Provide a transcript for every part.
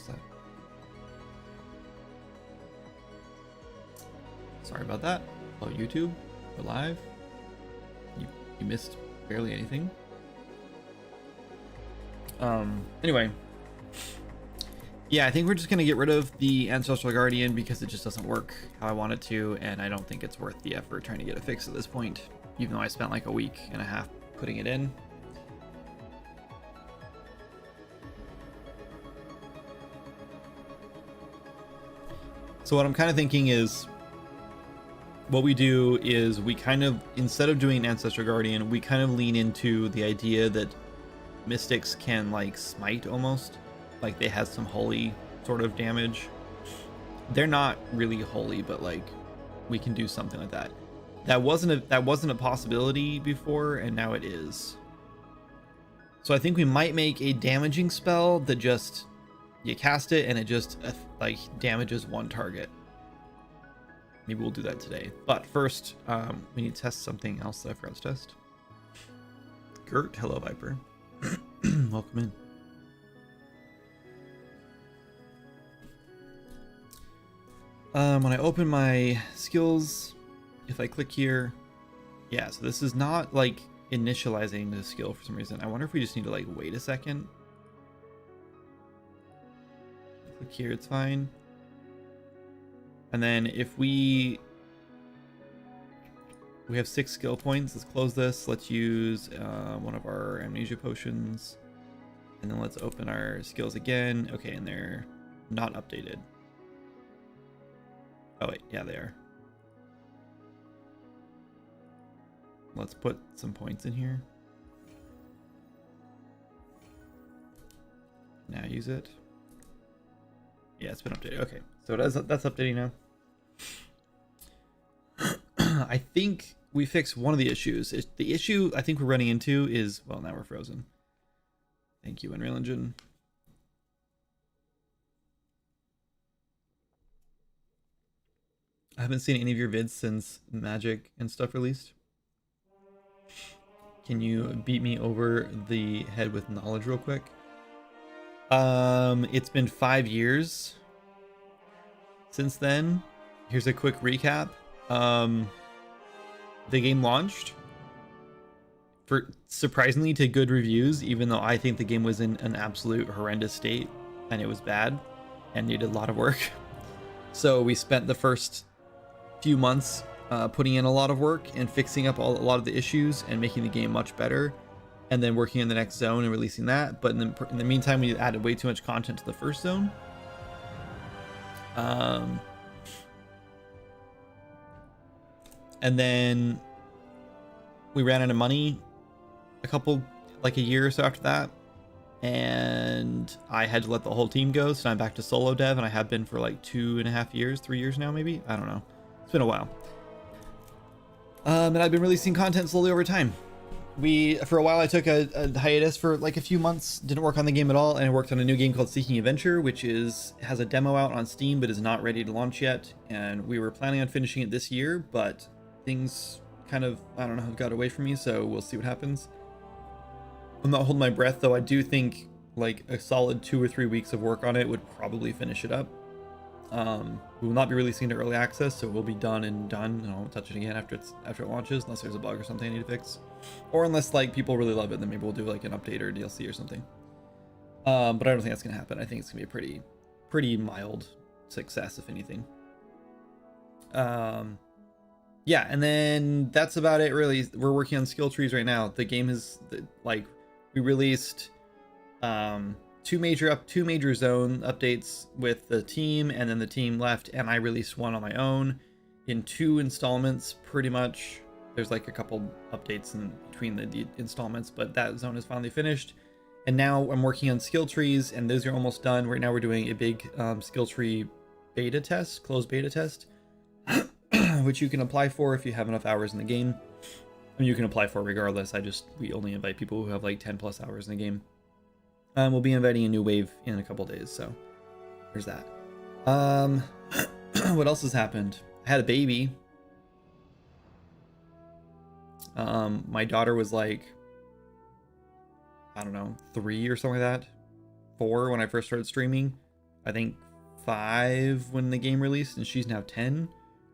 Where's that? Sorry about that. Hello, YouTube. We're live. You missed barely anything. Anyway. Yeah, I think we're just going to get rid of the Ancestral Guardian because it just doesn't work how I want it to, and I don't think it's worth the effort trying to get it fixed at this point, even though I spent like a week and a half putting it in. So what I'm kind of thinking is, what we do is we kind of, instead of doing an Ancestral Guardian, we kind of lean into the idea that Mystics can like smite almost. Like they have some holy sort of damage. They're not really holy, but like we can do something like that. That wasn't a possibility before, and now it is. So I think we might make a damaging spell that just you cast it and it just like damages one target. Maybe we'll do that today. But first, we need to test something else that I forgot to test. Gert, hello Viper. Welcome in. When I open my skills, if I click here, yeah, so this is not like initializing the skill for some reason. I wonder if we just need to like wait a second. Click here, it's fine. And then if we have 6 skill points, let's close this. Let's use one of our amnesia potions, and then let's open our skills again. Okay, and they're not updated. Oh wait, yeah, they are. Let's put some points in here. Now use it. Yeah, it's been updated. Okay, so that's updating now. I think we fixed one of the issues. The issue I think we're running into is, well, now we're frozen. Thank you, Unreal Engine. I haven't seen any of your vids since Magic and stuff released. Can you beat me over the head with knowledge real quick? It's been 5 years since then. Here's a quick recap. The game launched for surprisingly to good reviews, even though I think the game was in an absolute horrendous state and it was bad and needed a lot of work. So we spent the first few months putting in a lot of work and fixing up a lot of the issues and making the game much better, and then working on the next zone and releasing that. But in the meantime, we added way too much content to the first zone. And then we ran out of money like a year or so after that, and I had to let the whole team go, so I'm back to solo dev, and I have been for like 2.5 years, 3 years now, maybe, I don't know. It's been a while. And I've been releasing content slowly over time. For a while I took a hiatus for like a few months, didn't work on the game at all, and I worked on a new game called Seeking Adventure, which has a demo out on Steam but is not ready to launch yet, and we were planning on finishing it this year, but things kind of, I don't know, have got away from me, so we'll see what happens. I'm not holding my breath, though. I do think like a solid 2 or 3 weeks of work on it would probably finish it up. We will not be releasing it to early access, so it will be done, and I won't touch it again after it launches, unless there's a bug or something I need to fix, or unless like people really love it, then maybe we'll do like an update or DLC or something. But I don't think that's gonna happen. I think it's gonna be a pretty mild success, if anything. Yeah, and then that's about it really. We're working on skill trees right now. The game is like, we released two major zone updates with the team, and then the team left, and I released one on my own in 2 installments pretty much. There's like a couple updates in between the installments, but that zone is finally finished. And now I'm working on skill trees, and those are almost done. Right now we're doing a big skill tree beta test, closed beta test, which you can apply for if you have enough hours in the game. And you can apply for regardless. We only invite people who have like 10+ hours in the game. We'll be inviting a new wave in a couple days, so there's that. What else has happened? I had a baby. My daughter was like, I don't know, 3 or something like that, 4 when I first started streaming. I think 5 when the game released, and she's now 10.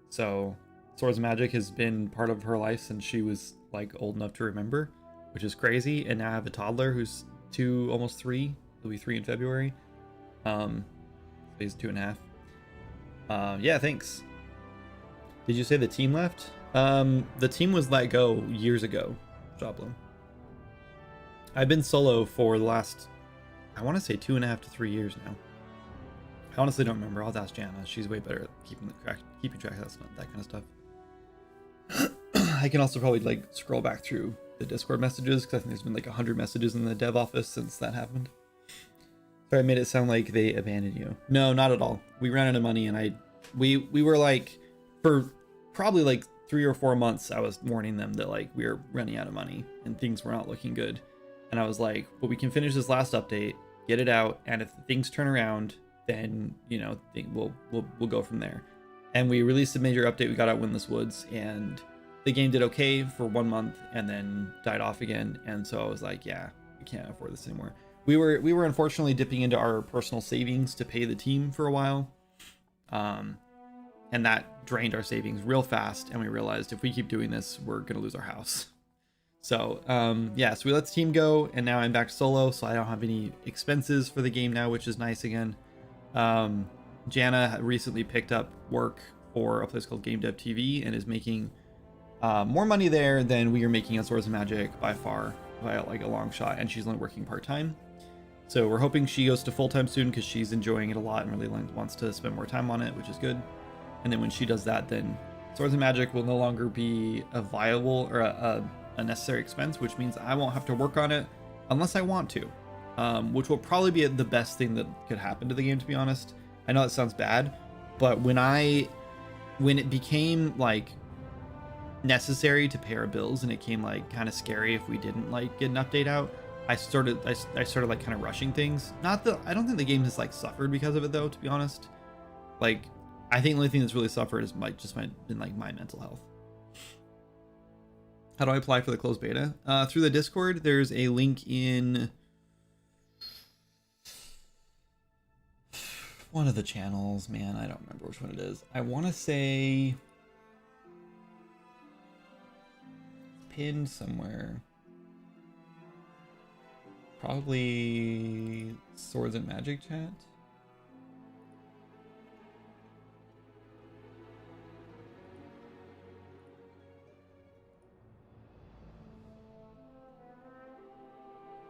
So Swords of Magic has been part of her life since she was like old enough to remember, which is crazy. And now I have a toddler who's 2, almost 3. He'll be 3 in February. So he's 2.5. Yeah, thanks. Did you say the team left? The team was let go years ago, Joblum. I've been solo for the last, I want to say 2.5 to 3 years now. I honestly don't remember. I'll ask Jana. She's way better at keeping track of that kind of stuff. I can also probably like scroll back through the Discord messages because I think there's been like 100 messages in the dev office since that happened. Sorry, I made it sound like they abandoned you. No, not at all. We ran out of money, and we were like, for probably like 3 or 4 months, I was warning them that like we were running out of money and things were not looking good. And I was like, but we can finish this last update, get it out, and if things turn around, then you know we'll go from there. And we released a major update. We got out Windless Woods, and the game did okay for 1 month and then died off again. And so I was like, yeah, we can't afford this anymore. We were unfortunately dipping into our personal savings to pay the team for a while, and that drained our savings real fast. And we realized if we keep doing this, we're gonna lose our house. So yeah, so we let the team go, and now I'm back solo, so I don't have any expenses for the game now, which is nice again. Jana recently picked up work for a place called Gamedev TV and is making more money there than we are making on Swords of Magic by far, by like a long shot, and she's only working part-time. So we're hoping she goes to full-time soon because she's enjoying it a lot and really wants to spend more time on it, which is good. And then when she does that, then Swords of Magic will no longer be a viable or a necessary expense, which means I won't have to work on it unless I want to, which will probably be the best thing that could happen to the game, to be honest. I know that sounds bad, but when it became like necessary to pay our bills and it came like kind of scary if we didn't like get an update out, I started like kind of rushing things. Not that I don't think the game has like suffered because of it though, to be honest. Like I think the only thing that's really suffered is my mental health. How do I apply for the closed beta? Through the Discord. There's a link in one of the channels. Man, I don't remember which one it is. I want to say pinned somewhere. Probably Swords and Magic chat.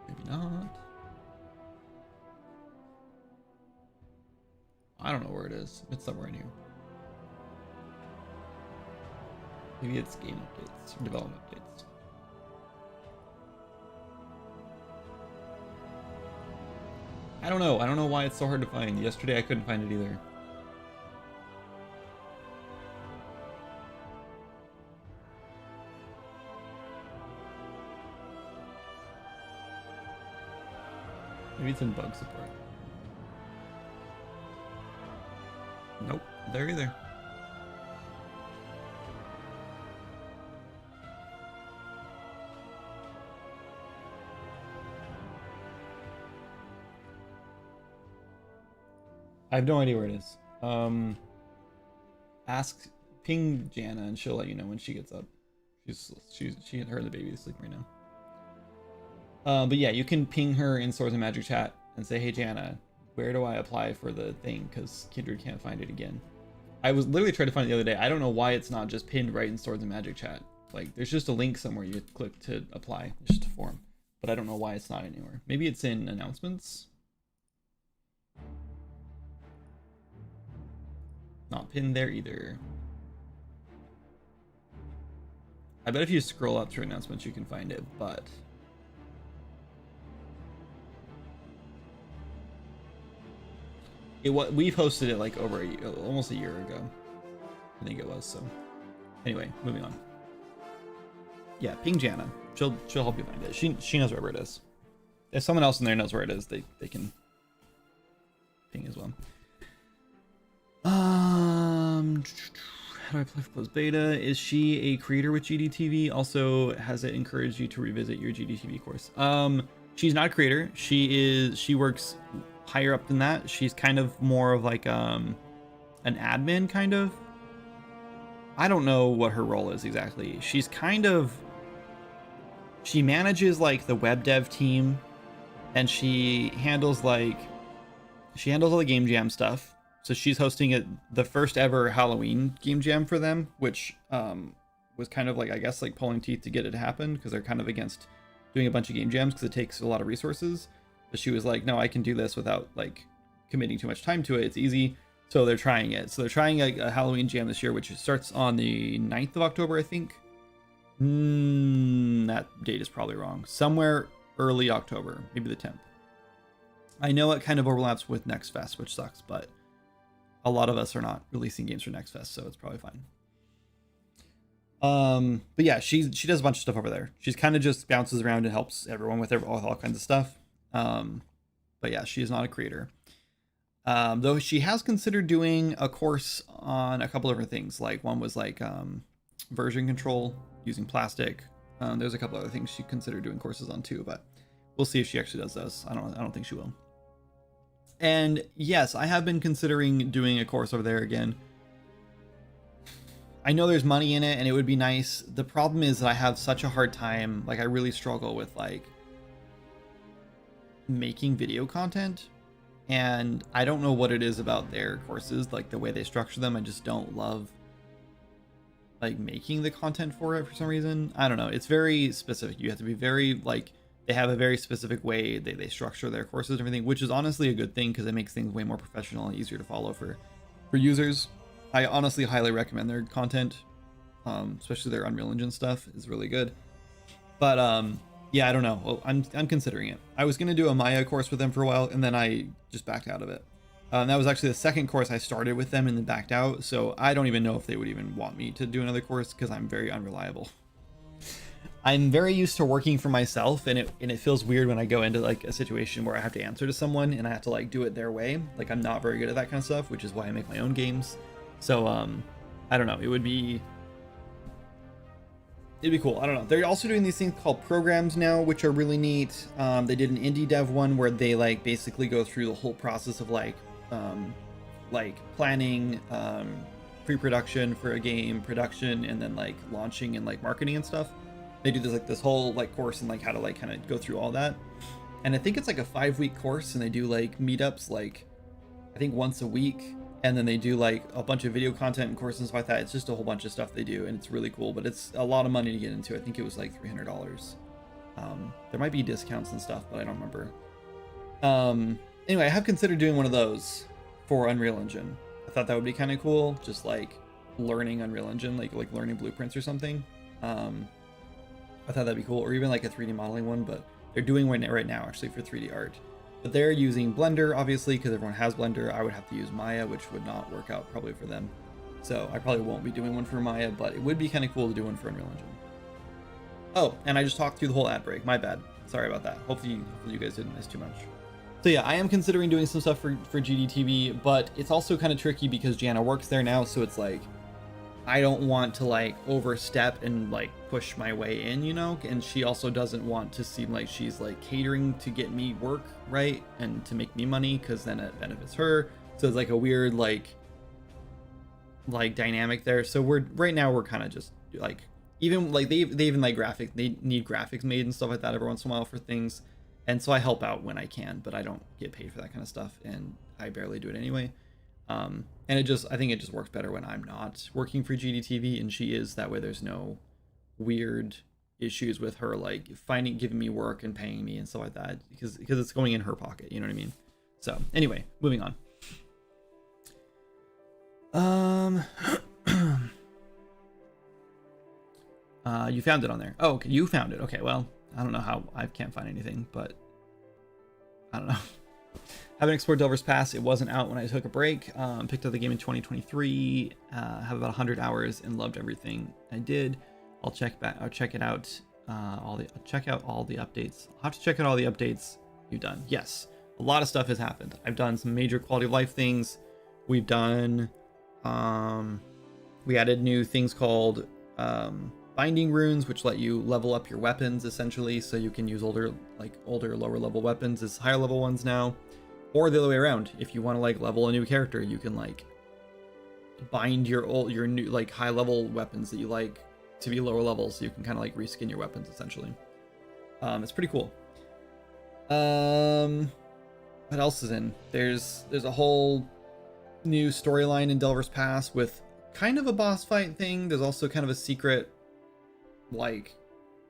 Maybe not. I don't know where it is. It's somewhere in here. Maybe it's game updates, development updates. I don't know. I don't know why it's so hard to find. Yesterday I couldn't find it either. Maybe it's in bug support. Nope, there either. I have no idea where it is. Ping Jana and she'll let you know when she gets up. She and her and the baby is sleeping right now. But yeah, you can ping her in Swords and Magic chat and say, hey Jana, where do I apply for the thing? Because Kindred can't find it again. I was literally trying to find it the other day. I don't know why it's not just pinned right in Swords and Magic chat. Like there's just a link somewhere you click to apply. It's just a form. But I don't know why it's not anywhere. Maybe it's in announcements. Not pinned there either. I bet if you scroll up through announcements you can find it, but we posted it like over almost a year ago. I think it was. So anyway, moving on. Yeah, ping Jana. She'll help you find it. She knows where it is. If someone else in there knows where it is, they can ping as well. How do I play for closed beta? Is she a creator with GDTV? Also, has it encouraged you to revisit your GDTV course? She's not a creator. She works higher up than that. She's kind of more of like an admin kind of. I don't know what her role is exactly. She's kind of, she manages like the web dev team, and she handles all the game jam stuff. So she's hosting the first ever Halloween game jam for them, which was kind of like, I guess, like pulling teeth to get it to happen, because they're kind of against doing a bunch of game jams because it takes a lot of resources. But she was like, no, I can do this without like committing too much time to it. It's easy. So they're trying it. So they're trying a Halloween jam this year, which starts on the 9th of October, I think. That date is probably wrong. Somewhere early October, maybe the 10th. I know it kind of overlaps with Next Fest, which sucks, but a lot of us are not releasing games for Next Fest, so it's probably fine. But yeah, she does a bunch of stuff over there. She's kind of just bounces around and helps everyone with all kinds of stuff. But yeah, she is not a creator. Though she has considered doing a course on a couple of different things. Like one was like version control using plastic. There's a couple other things she considered doing courses on too, but we'll see if she actually does those. I don't think she will. And yes, I have been considering doing a course over there again. I know there's money in it and it would be nice. The problem is that I have such a hard time. Like I really struggle with like making video content, and I don't know what it is about their courses, like the way they structure them. I just don't love like making the content for it for some reason. I don't know. It's very specific. You have to be very like, they have a very specific way they structure their courses and everything, which is honestly a good thing because it makes things way more professional and easier to follow for users. I honestly highly recommend their content, especially their Unreal Engine stuff is really good. But yeah, I don't know. Well, I'm considering it. I was going to do a Maya course with them for a while, and then I just backed out of it. That was actually the second course I started with them and then backed out. So I don't even know if they would even want me to do another course because I'm very unreliable. I'm very used to working for myself, and it feels weird when I go into like a situation where I have to answer to someone and I have to like do it their way. Like I'm not very good at that kind of stuff, which is why I make my own games. So I don't know. It'd be cool. I don't know. They're also doing these things called programs now, which are really neat. They did an indie dev one where they like basically go through the whole process of like planning, pre-production for a game, production, and then like launching and like marketing and stuff. They do this whole like course and like how to like kind of go through all that. And I think it's like a 5-week course, and they do like meetups like I think once a week, and then they do like a bunch of video content and courses and stuff like that. It's just a whole bunch of stuff they do, and it's really cool, but it's a lot of money to get into. I think it was like $300. There might be discounts and stuff, but I don't remember. Anyway, I have considered doing one of those for Unreal Engine. I thought that would be kind of cool, just like learning Unreal Engine, like learning blueprints or something. I thought that'd be cool, or even like a 3D modeling one, but they're doing one right now actually for 3D art. But they're using Blender, obviously, because everyone has Blender. I would have to use Maya, which would not work out probably for them. So I probably won't be doing one for Maya, but it would be kind of cool to do one for Unreal Engine. Oh, and I just talked through the whole ad break. My bad. Sorry about that. Hopefully you guys didn't miss too much. So yeah, I am considering doing some stuff for GDTV, but it's also kind of tricky because Jana works there now, so it's like, I don't want to like overstep and like push my way in, you know, and she also doesn't want to seem like she's like catering to get me work, right, and to make me money, because then it benefits her. So it's like a weird like dynamic there. So right now we're kind of just like, even like they even like they need graphics made and stuff like that every once in a while for things, and so I help out when I can, but I don't get paid for that kind of stuff, and I barely do it anyway. And I think it just works better when I'm not working for GDTV and she is. That way there's no weird issues with her like giving me work and paying me and stuff like that, because it's going in her pocket, you know what I mean? So anyway, moving on. You found it on there. Oh, okay, you found it. Okay, well, I don't know how I can't find anything, but I don't know. Haven't explored Delver's Pass. It wasn't out when I took a break. Picked up the game in 2023. Have about 100 hours and loved everything I did. I'll check it out. Check out all the updates. I'll have to check out all the updates you've done. Yes, a lot of stuff has happened. I've done some major quality of life things. We've done. We added new things called binding runes, which let you level up your weapons essentially, so you can use older lower level weapons as higher level ones now. Or the other way around, if you want to like level a new character, you can like bind your new like high level weapons that you like to be lower levels, so you can kind of like reskin your weapons essentially. It's pretty cool. What else is in? There's a whole new storyline in Delver's Pass with kind of a boss fight thing. There's also kind of a secret, like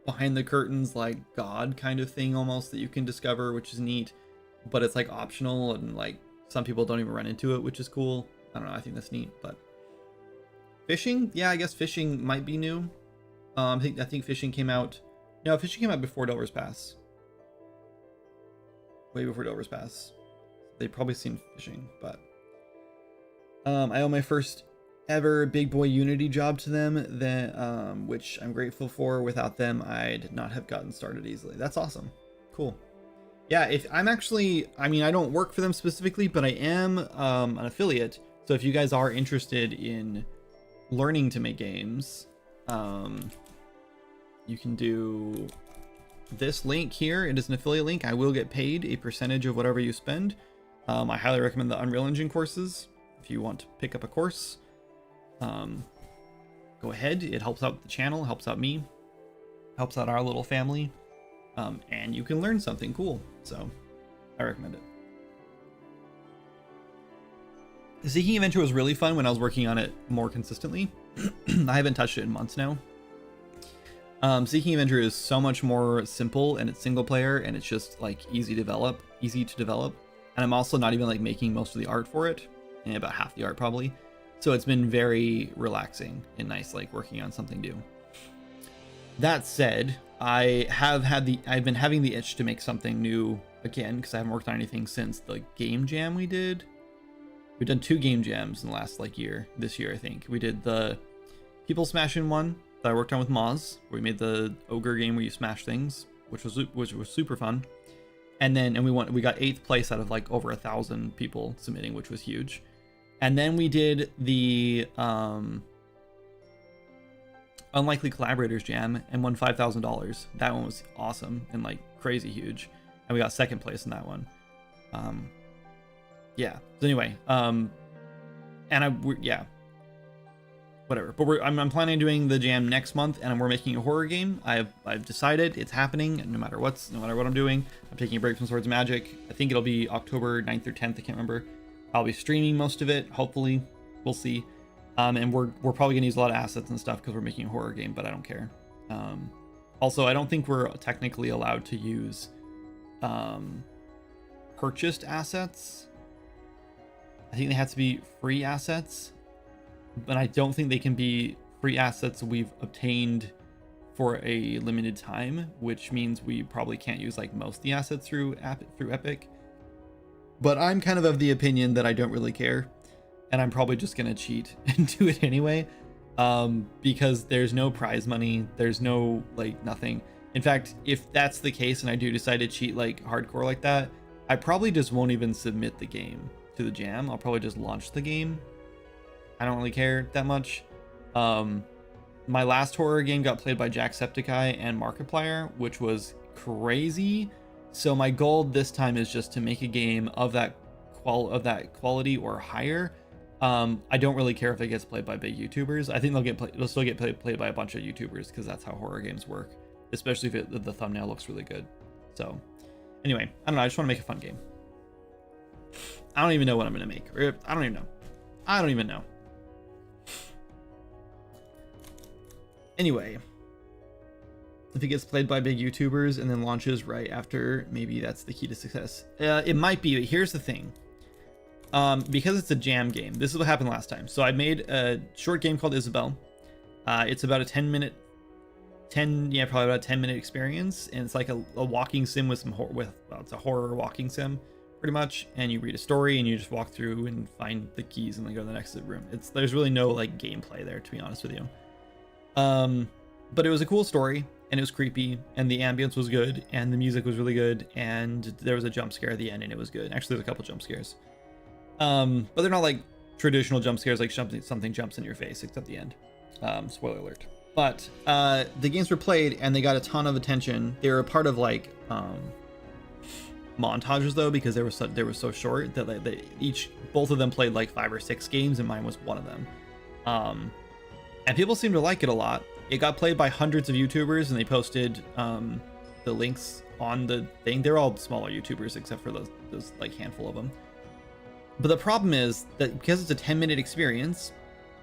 behind the curtains, like god kind of thing almost that you can discover, which is neat. But it's like optional, and like some people don't even run into it, which is cool. I don't know. I think that's neat. But fishing, yeah, I guess fishing might be new. I think fishing came out. No, fishing came out before Delver's Pass. Way before Delver's Pass. They've probably seen fishing, but I owe my first ever big boy Unity job to them, that which I'm grateful for. Without them, I'd not have gotten started easily. That's awesome. Cool. Yeah, if I'm actually, I mean, I don't work for them specifically, but I am an affiliate. So if you guys are interested in learning to make games, you can do this link here. It is an affiliate link. I will get paid a percentage of whatever you spend. I highly recommend the Unreal Engine courses. If you want to pick up a course, go ahead. It helps out the channel, helps out me, helps out our little family. And you can learn something cool. So I recommend it. Seeking Adventure was really fun when I was working on it more consistently. I haven't touched it in months now. Seeking Adventure is so much more simple, and it's single player, and it's just like easy to develop. And I'm also not even like making most of the art for it, and about half the art probably. So it's been very relaxing and nice, like working on something new. That said, I've been having the itch to make something new again, because I haven't worked on anything since the game jam we did. We've done 2 game jams in the last like year. This year, I think we did the People Smashing one that I worked on with Moz, where we made the ogre game where you smash things, which was super fun. And we got 8th place out of like over 1,000 people submitting, which was huge. And then we did the Unlikely Collaborators Jam and won $5,000. That one was awesome and like crazy huge, and we got 2nd place in that one. Yeah. So anyway, whatever. But I'm planning on doing the jam next month, and we're making a horror game. I've decided it's happening. No matter what I'm doing, I'm taking a break from Swords of Magic. I think it'll be October 9th or 10th. I can't remember. I'll be streaming most of it. Hopefully, we'll see. And we're probably gonna use a lot of assets and stuff because we're making a horror game, but I don't care. Also, I don't think we're technically allowed to use purchased assets. I think they have to be free assets, but I don't think they can be free assets we've obtained for a limited time, which means we probably can't use like most of the assets through Epic. But I'm kind of the opinion that I don't really care, and I'm probably just gonna cheat and do it anyway, because there's no prize money, there's no like nothing. In fact, if that's the case and I do decide to cheat like hardcore like that, I probably just won't even submit the game to the jam. I'll probably just launch the game. I don't really care that much. My last horror game got played by Jacksepticeye and Markiplier, which was crazy. So my goal this time is just to make a game of that quality or higher. I don't really care if it gets played by big YouTubers. I think they'll still get played by a bunch of YouTubers, because that's how horror games work, especially if the thumbnail looks really good. So anyway, I don't know. I just want to make a fun game. I don't even know what I'm gonna make. I don't even know. Anyway, if it gets played by big YouTubers and then launches right after, maybe that's the key to success. It might be, but here's the thing. Because it's a jam game, this is what happened last time. So I made a short game called Isabel. It's about a 10-minute experience, and it's like a walking sim with it's a horror walking sim pretty much, and you read a story and you just walk through and find the keys and then go to the next room. There's really no like gameplay there, to be honest with you. But it was a cool story, and it was creepy, and the ambience was good, and the music was really good, and there was a jump scare at the end, and it was good. Actually, there's a couple jump scares. But they're not like traditional jump scares, like something jumps in your face, except the end. Spoiler alert. But the games were played, and they got a ton of attention. They were a part of like montages though, because they were so short that like both of them played like 5 or 6 games, and mine was one of them. And people seem to like it a lot. It got played by hundreds of YouTubers, and they posted the links on the thing. They're all smaller YouTubers except for those like handful of them. But the problem is that because it's a 10-minute experience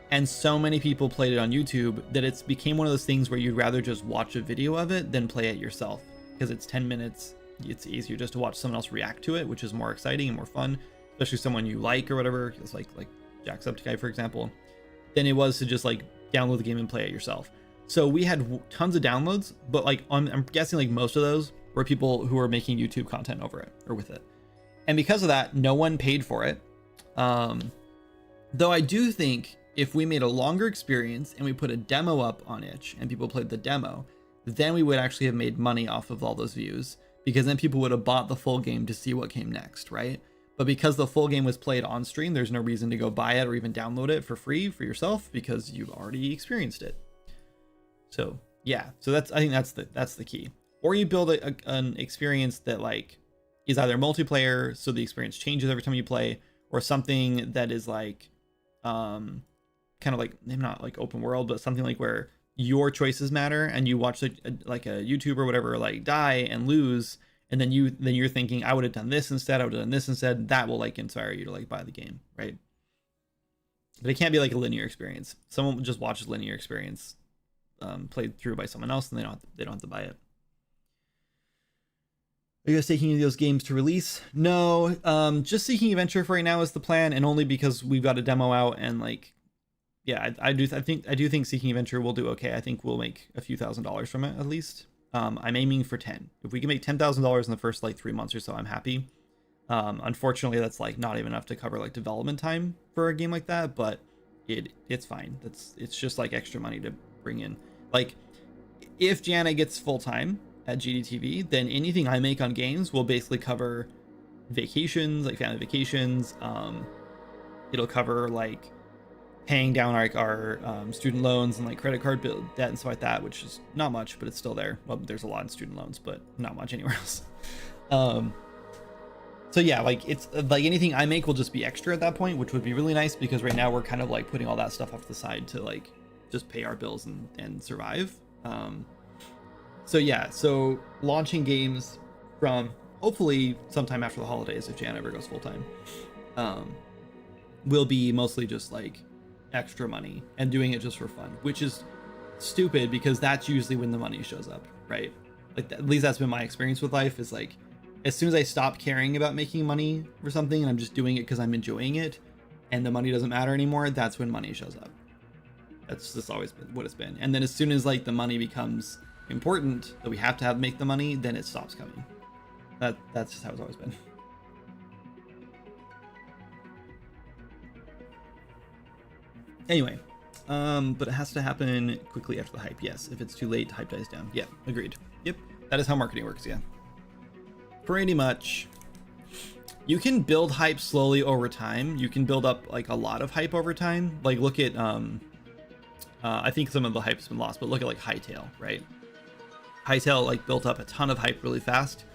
and so many people played it on YouTube, that it's became one of those things where you'd rather just watch a video of it than play it yourself, because it's 10 minutes. It's easier just to watch someone else react to it, which is more exciting and more fun, especially someone you like or whatever. It's like Jacksepticeye, for example, than it was to just like download the game and play it yourself. So we had tons of downloads, but like I'm guessing like most of those were people who were making YouTube content over it or with it. And because of that, no one paid for it. Though I do think if we made a longer experience and we put a demo up on itch and people played the demo, then we would actually have made money off of all those views, because then people would have bought the full game to see what came next, right? But because the full game was played on stream, there's no reason to go buy it or even download it for free for yourself, because you've already experienced it. So yeah, so I think that's the key. Or you build an experience that like is either multiplayer, so the experience changes every time you play, or something that is like kind of like, maybe not like open world, but something like where your choices matter, and you watch like a YouTuber or whatever like die and lose, and then you're thinking, I would have done this instead, I would have done this instead. That will like inspire you to like buy the game, right? But it can't be like a linear experience. Someone just watches linear experience played through by someone else, and they don't have to buy it. Are you guys taking any of those games to release? No, just Seeking Adventure for right now is the plan, and only because we've got a demo out, and like, yeah, I do think Seeking Adventure will do okay. I think we'll make a few $1,000s from it at least. I'm aiming for 10. If we can make $10,000 in the first like 3 months or so, I'm happy. Unfortunately, that's like not even enough to cover like development time for a game like that, but it's fine. It's just like extra money to bring in. Like, if Jana gets full time at GDTV, then anything I make on games will basically cover vacations, like family vacations. It'll cover like paying down our student loans and like credit card bill debt and stuff like that, which is not much, but it's still there. Well, there's a lot in student loans, but not much anywhere else. So yeah, like it's like anything I make will just be extra at that point, which would be really nice, because right now we're kind of like putting all that stuff off to the side to like just pay our bills and survive. So yeah, so launching games from hopefully sometime after the holidays, if Jan ever goes full time, will be mostly just like extra money and doing it just for fun, which is stupid because that's usually when the money shows up, right? Like at least that's been my experience with life, is like as soon as I stop caring about making money for something and I'm just doing it because I'm enjoying it and the money doesn't matter anymore, that's when money shows up. That's just always been what it's been. And then as soon as like the money becomes important, that we have to make the money, then it stops coming. That's just how it's always been. Anyway, but it has to happen quickly after the hype. Yes, if it's too late, hype dies down. Yeah, agreed. Yep, that is how marketing works. Yeah, pretty much. You can build hype slowly over time. You can build up like a lot of hype over time. Like look at I think some of the hype's been lost, but look at like Hytale, right? Hytale like built up a ton of hype really fast,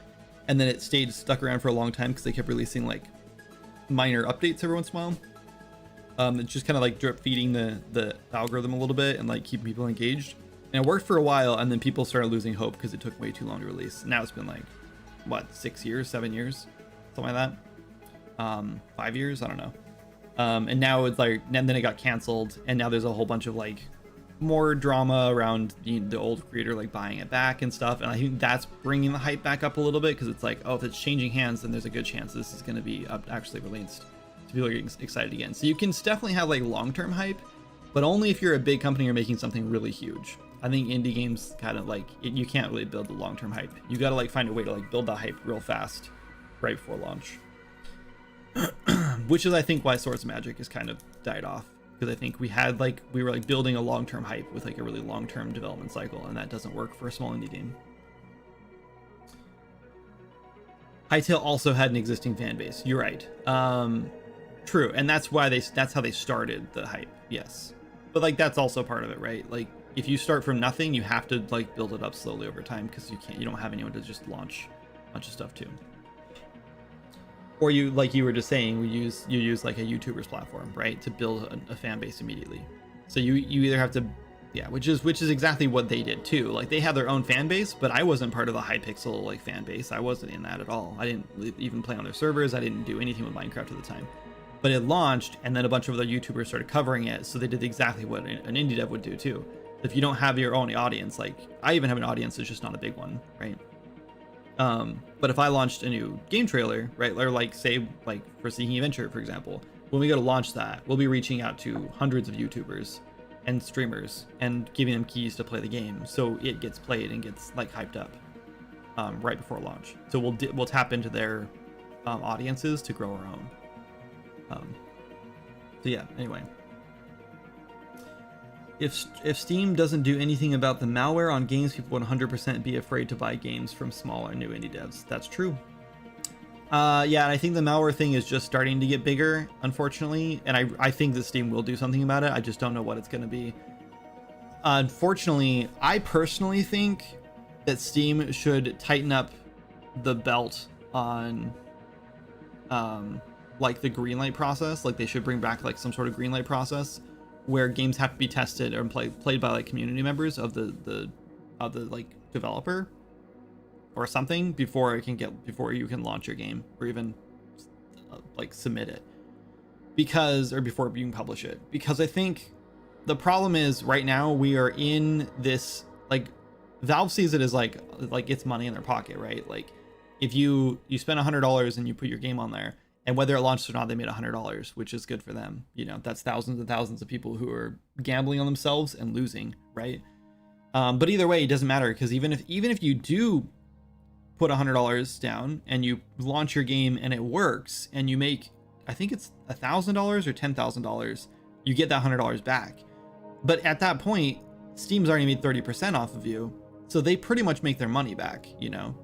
and then it stayed stuck around for a long time because they kept releasing like minor updates every once in a while. It's just kind of like drip feeding the algorithm a little bit and like keeping people engaged. And it worked for a while, and then people started losing hope because it took way too long to release. Now it's been like, what, 6 years, 7 years, something like that. 5 years, I don't know. And now it's like, and then it got canceled, and now there's a whole bunch of like more drama around the old creator like buying it back and stuff. And I think that's bringing the hype back up a little bit, because it's like, oh, if it's changing hands, then there's a good chance this is going to be actually released. So people are getting excited again. So you can definitely have like long-term hype, but only if you're a big company or making something really huge. I think indie games kind of like you can't really build the long-term hype. You got to like find a way to like build that hype real fast right before launch. Which is, I think, why Swords of Magic has kind of died off, because I think we were like building a long-term hype with like a really long-term development cycle, and that doesn't work for a small indie game. Hytale also had an existing fan base. You're right. True, and that's how they started the hype. Yes, but like that's also part of it, right? Like if you start from nothing, you have to like build it up slowly over time, because you don't have anyone to just launch a bunch of stuff to. or you, like you were just saying, you use like a YouTuber's platform, right, to build a fan base immediately. So you either have to, yeah, which is exactly what they did too. Like they have their own fan base, but I wasn't part of the Hypixel like fan base. I wasn't in that at all. I didn't even play on their servers. I didn't do anything with Minecraft at the time. But it launched, and then a bunch of other YouTubers started covering it, so they did exactly what an indie dev would do too. If you don't have your own audience, like I even have an audience, it's just not a big one, right? But if I launched a new game trailer, right, or like say like for Seeking Adventure, for example, when we go to launch that, we'll be reaching out to hundreds of YouTubers and streamers and giving them keys to play the game, so it gets played and gets like hyped up right before launch. So we'll tap into their audiences to grow our own. So yeah, anyway, if Steam doesn't do anything about the malware on games, people would 100% be afraid to buy games from smaller new indie devs. That's true. Yeah, and I think the malware thing is just starting to get bigger, unfortunately, and I think that Steam will do something about it. I just don't know what it's going to be. Unfortunately, I personally think that Steam should tighten up the belt on like the greenlight process. Like they should bring back like some sort of greenlight process where games have to be tested or played by like community members of the like developer or something before you can launch your game or even like submit it, or before you can publish it. Because I think the problem is right now we are in this, like Valve sees it as like it's money in their pocket, right? Like if you spend $100 and you put your game on there, and whether it launched or not, they made $100, which is good for them. You know, that's thousands and thousands of people who are gambling on themselves and losing, right? But either way, it doesn't matter, because even if you do put $100 down and you launch your game and it works and you make, I think it's $1,000 or $10,000, you get that $100 back. But at that point, Steam's already made 30% off of you, so they pretty much make their money back, you know?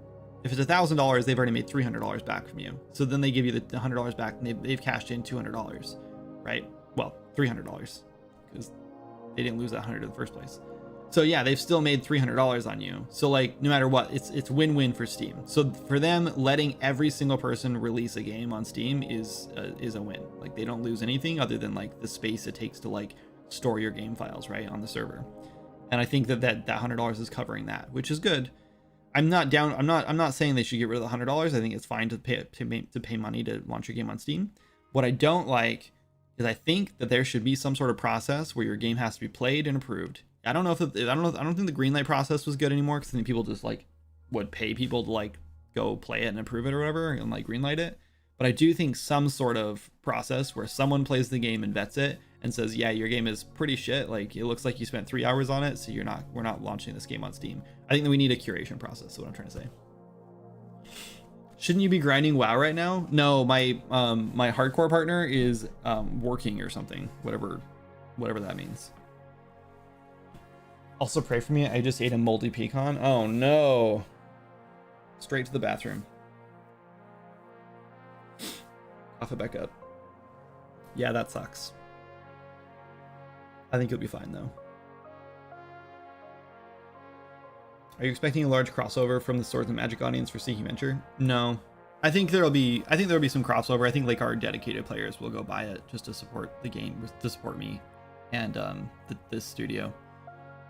If it's $1,000, they've already made $300 back from you. So then they give you the $100 back, and they've cashed in $200, right? Well, $300, because they didn't lose that 100 in the first place. So yeah, they've still made $300 on you. So like, no matter what, it's win-win for Steam. So for them, letting every single person release a game on Steam is a win. Like they don't lose anything other than like the space it takes to like store your game files, right, on the server. And I think that $100 is covering that, which is good. I'm not saying they should get rid of the $100. I think it's fine to pay money to launch your game on Steam. What I don't like is I think that there should be some sort of process where your game has to be played and approved. I don't think the greenlight process was good anymore, because I think people just like would pay people to like go play it and approve it or whatever and like greenlight it. But I do think some sort of process where someone plays the game and vets it and says, yeah, your game is pretty shit, like it looks like you spent 3 hours on it, so we're not launching this game on Steam. I think that we need a curation process, is what I'm trying to say. Shouldn't you be grinding WoW right now? No, my hardcore partner is working or something, whatever that means. Also pray for me, I just ate a moldy pecan. Oh no. Straight to the bathroom. Cough it back up. Yeah, that sucks. I think you'll be fine though. Are you expecting a large crossover from the Swords and Magic audience for Seeking Adventure? No. I think there'll be some crossover. I think like our dedicated players will go buy it just to support the game, to support me and this studio.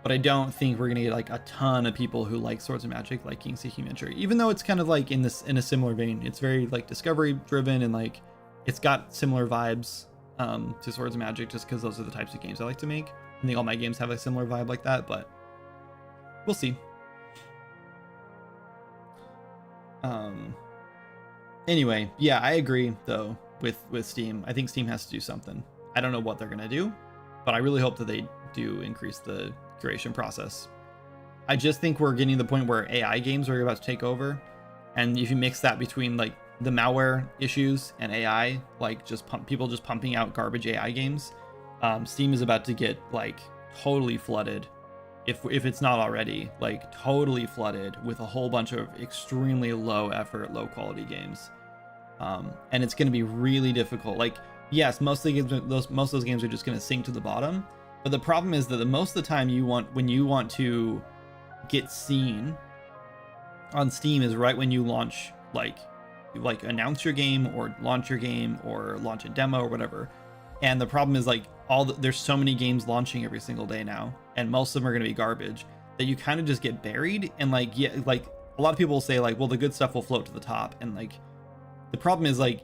But I don't think we're gonna get like a ton of people who like Swords and Magic liking Seeking Adventure, even though it's kind of like in a similar vein. It's very like discovery driven and like it's got similar vibes to Swords and Magic, just because those are the types of games I like to make. I think all my games have a similar vibe like that, but we'll see. Anyway, yeah, I agree though with Steam. I think Steam has to do something. I don't know what they're gonna do, but I really hope that they do increase the curation process. I just think we're getting to the point where AI games are about to take over, and if you mix that between like the malware issues and AI, like people just pumping out garbage AI games, Steam is about to get like totally flooded, if it's not already, like totally flooded with a whole bunch of extremely low effort, low quality games. And it's going to be really difficult. Like, yes, most of those games are just going to sink to the bottom. But the problem is that most of the time when you want to get seen on Steam is right when you launch like like announce your game or launch your game or launch a demo or whatever. And the problem is like there's so many games launching every single day now, and most of them are going to be garbage, that you kind of just get buried. And like, yeah, like a lot of people will say like, well, the good stuff will float to the top. And like, the problem is like,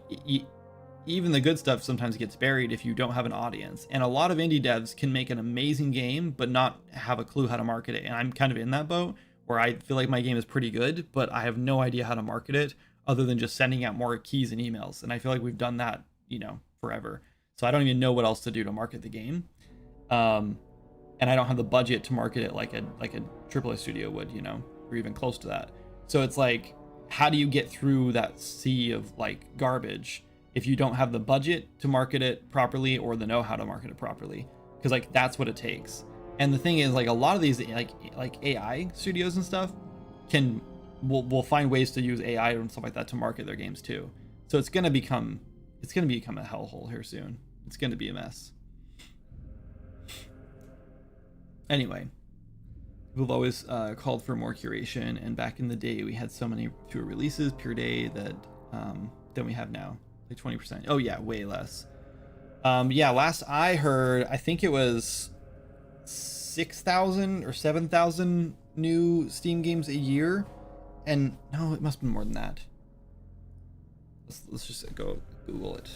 even the good stuff sometimes gets buried if you don't have an audience. And a lot of indie devs can make an amazing game, but not have a clue how to market it. And I'm kind of in that boat where I feel like my game is pretty good, but I have no idea how to market it other than just sending out more keys and emails. And I feel like we've done that, forever. So I don't even know what else to do to market the game. And I don't have the budget to market it like a AAA studio would, or even close to that. So it's like, how do you get through that sea of like garbage if you don't have the budget to market it properly or the know-how to market it properly? Because like that's what it takes. And the thing is, like a lot of these like AI studios and stuff will find ways to use AI and stuff like that to market their games too. So it's gonna become a hellhole here soon. It's gonna be a mess. Anyway, we've always called for more curation, and back in the day we had so many fewer releases per day that than we have now. Like 20%. Oh yeah, way less. Yeah, last I heard, I think it was 6,000 or 7,000 new Steam games a year. And no, it must have been more than that. Let's just go Google it.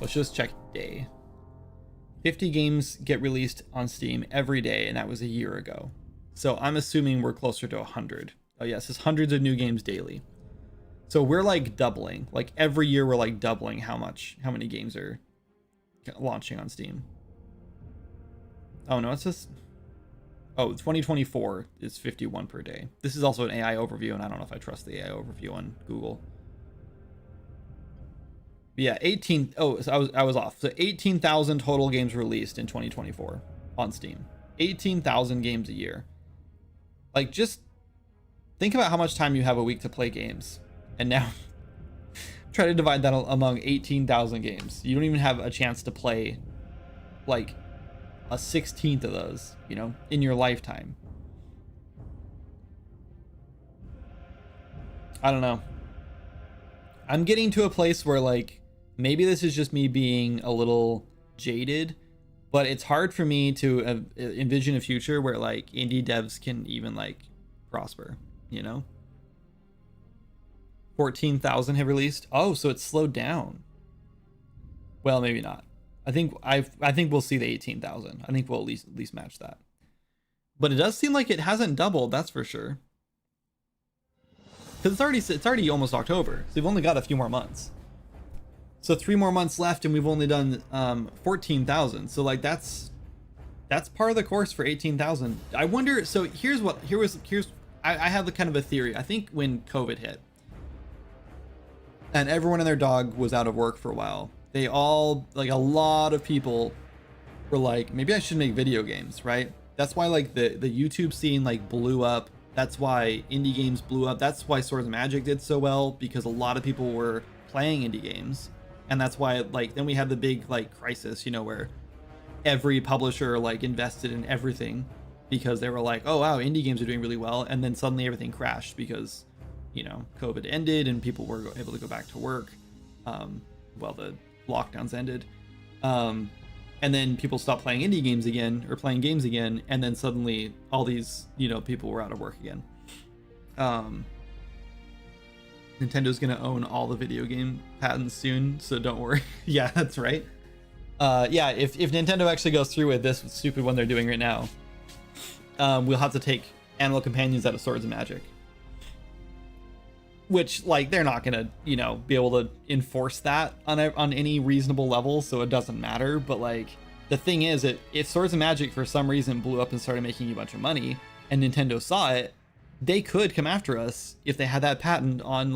Let's just check day. 50 games get released on Steam every day, and that was a year ago. So I'm assuming we're closer to 100. Oh yes, it's hundreds of new games daily. So we're like doubling. Like every year we're like doubling how many games are launching on Steam. Oh no, it's just... Oh, 2024 is 51 per day. This is also an AI overview, and I don't know if I trust the AI overview on Google. Yeah, 18... Oh, so I was off. So 18,000 total games released in 2024 on Steam. 18,000 games a year. Like, just think about how much time you have a week to play games. And now try to divide that among 18,000 games. You don't even have a chance to play like a 16th of those, in your lifetime. I don't know. I'm getting to a place where like, maybe this is just me being a little jaded, but it's hard for me to envision a future where like indie devs can even like prosper, 14,000 have released. Oh, so it's slowed down. Well, maybe not. I think we'll see the 18,000. I think we'll at least match that. But it does seem like it hasn't doubled, that's for sure. Because it's already almost October, so we've only got a few more months. So 3 more months left, and we've only done 14,000. So like that's part of the course for 18,000. I wonder. So I have kind of a theory. I think when COVID hit, and everyone and their dog was out of work for a while, they all, like a lot of people were like, maybe I should make video games, right? That's why like the YouTube scene like blew up. That's why indie games blew up. That's why Swords of Magic did so well, because a lot of people were playing indie games. And that's why like then we had the big like crisis, where every publisher like invested in everything because they were like, oh wow, indie games are doing really well. And then suddenly everything crashed because, COVID ended and people were able to go back to work. Well, the lockdowns ended. And then people stopped playing indie games again, or playing games again. And then suddenly all these, people were out of work again. Nintendo's gonna own all the video game patents soon, so don't worry. Yeah, that's right. Yeah, if Nintendo actually goes through with this stupid one they're doing right now, we'll have to take animal companions out of Swords of Magic. Which, like, they're not gonna, be able to enforce that on any reasonable level, so it doesn't matter. But like, the thing is, if Swords of Magic for some reason blew up and started making a bunch of money, and Nintendo saw it, they could come after us if they had that patent on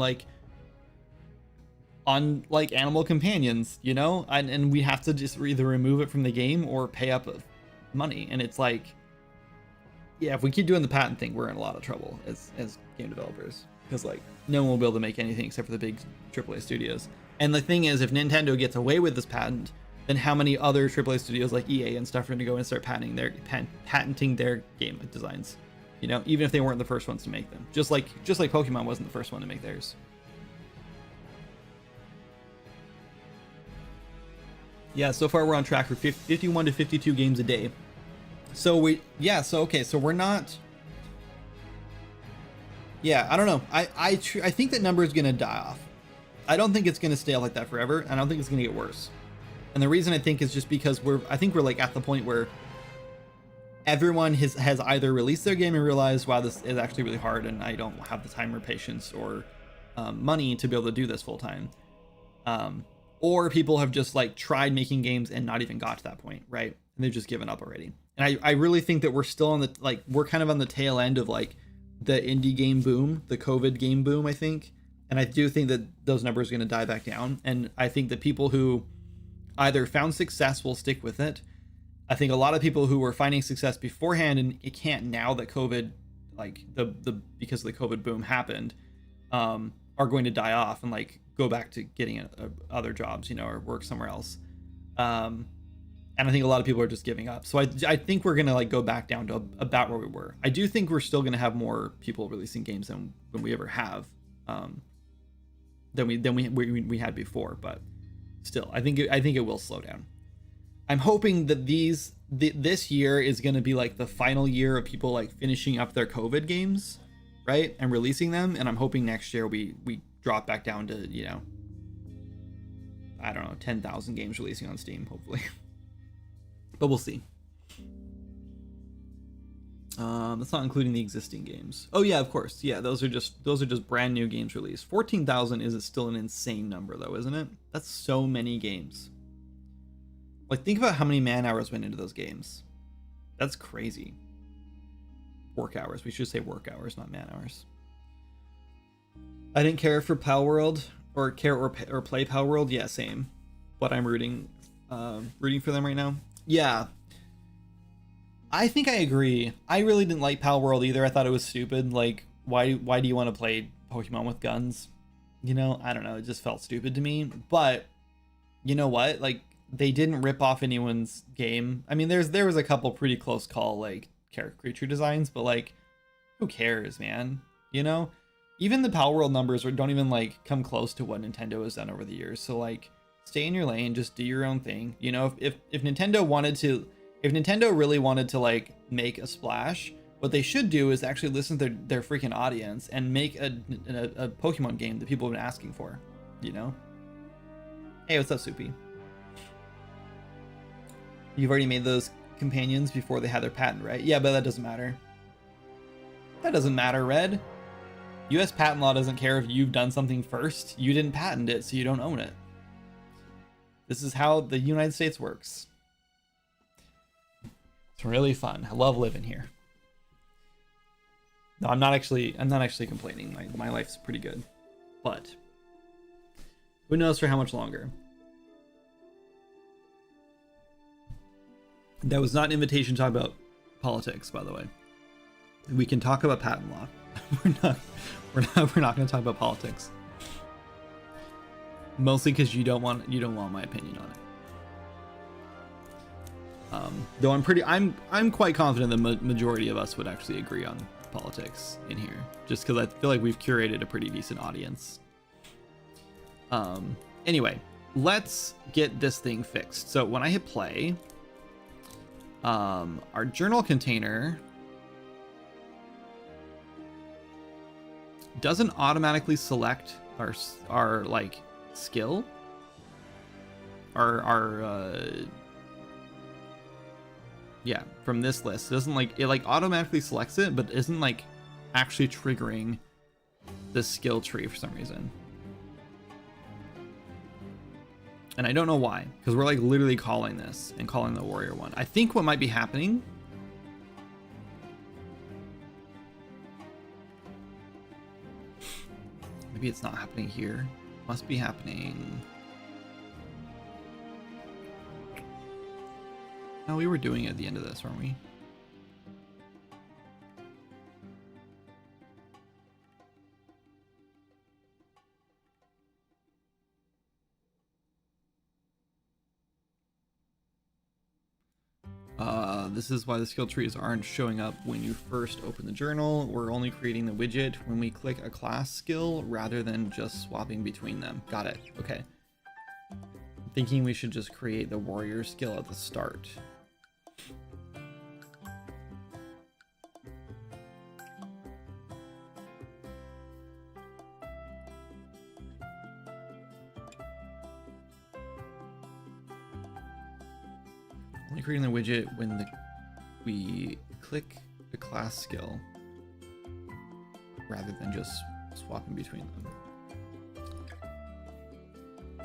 animal companions, and we have to just either remove it from the game or pay up money. And it's like, yeah, if we keep doing the patent thing, we're in a lot of trouble as game developers, because like no one will be able to make anything except for the big AAA studios. And the thing is, if Nintendo gets away with this patent, then how many other AAA studios like EA and stuff are going to go and start patenting their game designs? You know, even if they weren't the first ones to make them, just like Pokemon wasn't the first one to make theirs. Yeah, so far we're on track for 51 to 52 games a day. So okay, so we're not. Yeah, I don't know. I think that number is gonna die off. I don't think it's gonna stay like that forever. I don't think it's gonna get worse. And the reason I think is just because I think we're like at the point where everyone has either released their game and realized, wow, this is actually really hard, and I don't have the time or patience or money to be able to do this full time. Or people have just like tried making games and not even got to that point, right? And they've just given up already. And I really think that we're still on we're kind of on the tail end of like the indie game boom, the COVID game boom, I think. And I do think that those numbers are going to die back down. And I think that people who either found success will stick with it. I think a lot of people who were finding success beforehand and it can't now that COVID, like because the COVID boom happened, are going to die off and like go back to getting other jobs, you know, or work somewhere else. And I think a lot of people are just giving up. So I think we're going to like go back down to about where we were. I do think we're still going to have more people releasing games than we ever have, than we had before, but still, I think it will slow down. I'm hoping that this year is going to be like the final year of people like finishing up their COVID games, right, and releasing them. And I'm hoping next year we drop back down to, you know, I don't know, 10,000 games releasing on Steam, hopefully. But we'll see. That's not including the existing games. Oh yeah, of course. Yeah, those are just brand new games released. 14,000 is still an insane number though, isn't it? That's so many games. Like, think about how many man hours went into those games. That's crazy. Work hours. We should say work hours, not man hours. I didn't care for Pal World or play Pal World. Yeah, same. But I'm rooting for them right now. Yeah. I think I agree. I really didn't like Pal World either. I thought it was stupid. Like, why do you want to play Pokemon with guns? You know, I don't know. It just felt stupid to me. But you know what? Like, they didn't rip off anyone's game. I mean, there was a couple pretty close call like creature designs, but like, who cares, man? You know, even the Pal World numbers don't even like come close to what Nintendo has done over the years. So like, stay in your lane, just do your own thing. You know, if Nintendo really wanted to like make a splash, what they should do is actually listen to their freaking audience and make a Pokemon game that people have been asking for. You know. Hey, what's up, Soupy? You've already made those companions before they had their patent, right? Yeah, but that doesn't matter. That doesn't matter, Red. US patent law doesn't care if you've done something first. You didn't patent it, so you don't own it. This is how the United States works. It's really fun. I love living here. No, I'm not actually complaining. My life's pretty good. But who knows for how much longer? That was not an invitation to talk about politics, by the way. We can talk about patent law. We're not going to talk about politics. Mostly because you don't want my opinion on it. Though I'm quite confident the majority of us would actually agree on politics in here, just because I feel like we've curated a pretty decent audience. Anyway, let's get this thing fixed. So when I hit play, our journal container doesn't automatically select our like skill, yeah, from this list. It doesn't like, it like automatically selects it, but isn't like actually triggering the skill tree for some reason. And I don't know why, because we're like literally calling this and calling the warrior one. I think what might be happening, maybe it's not happening here. Must be happening. No, we were doing it at the end of this, weren't we? This is why the skill trees aren't showing up when you first open the journal. We're only creating the widget when we click a class skill rather than just swapping between them. Got it. Okay. I'm thinking we should just create the warrior skill at the start. Only creating the widget when we click the class skill rather than just swapping between them.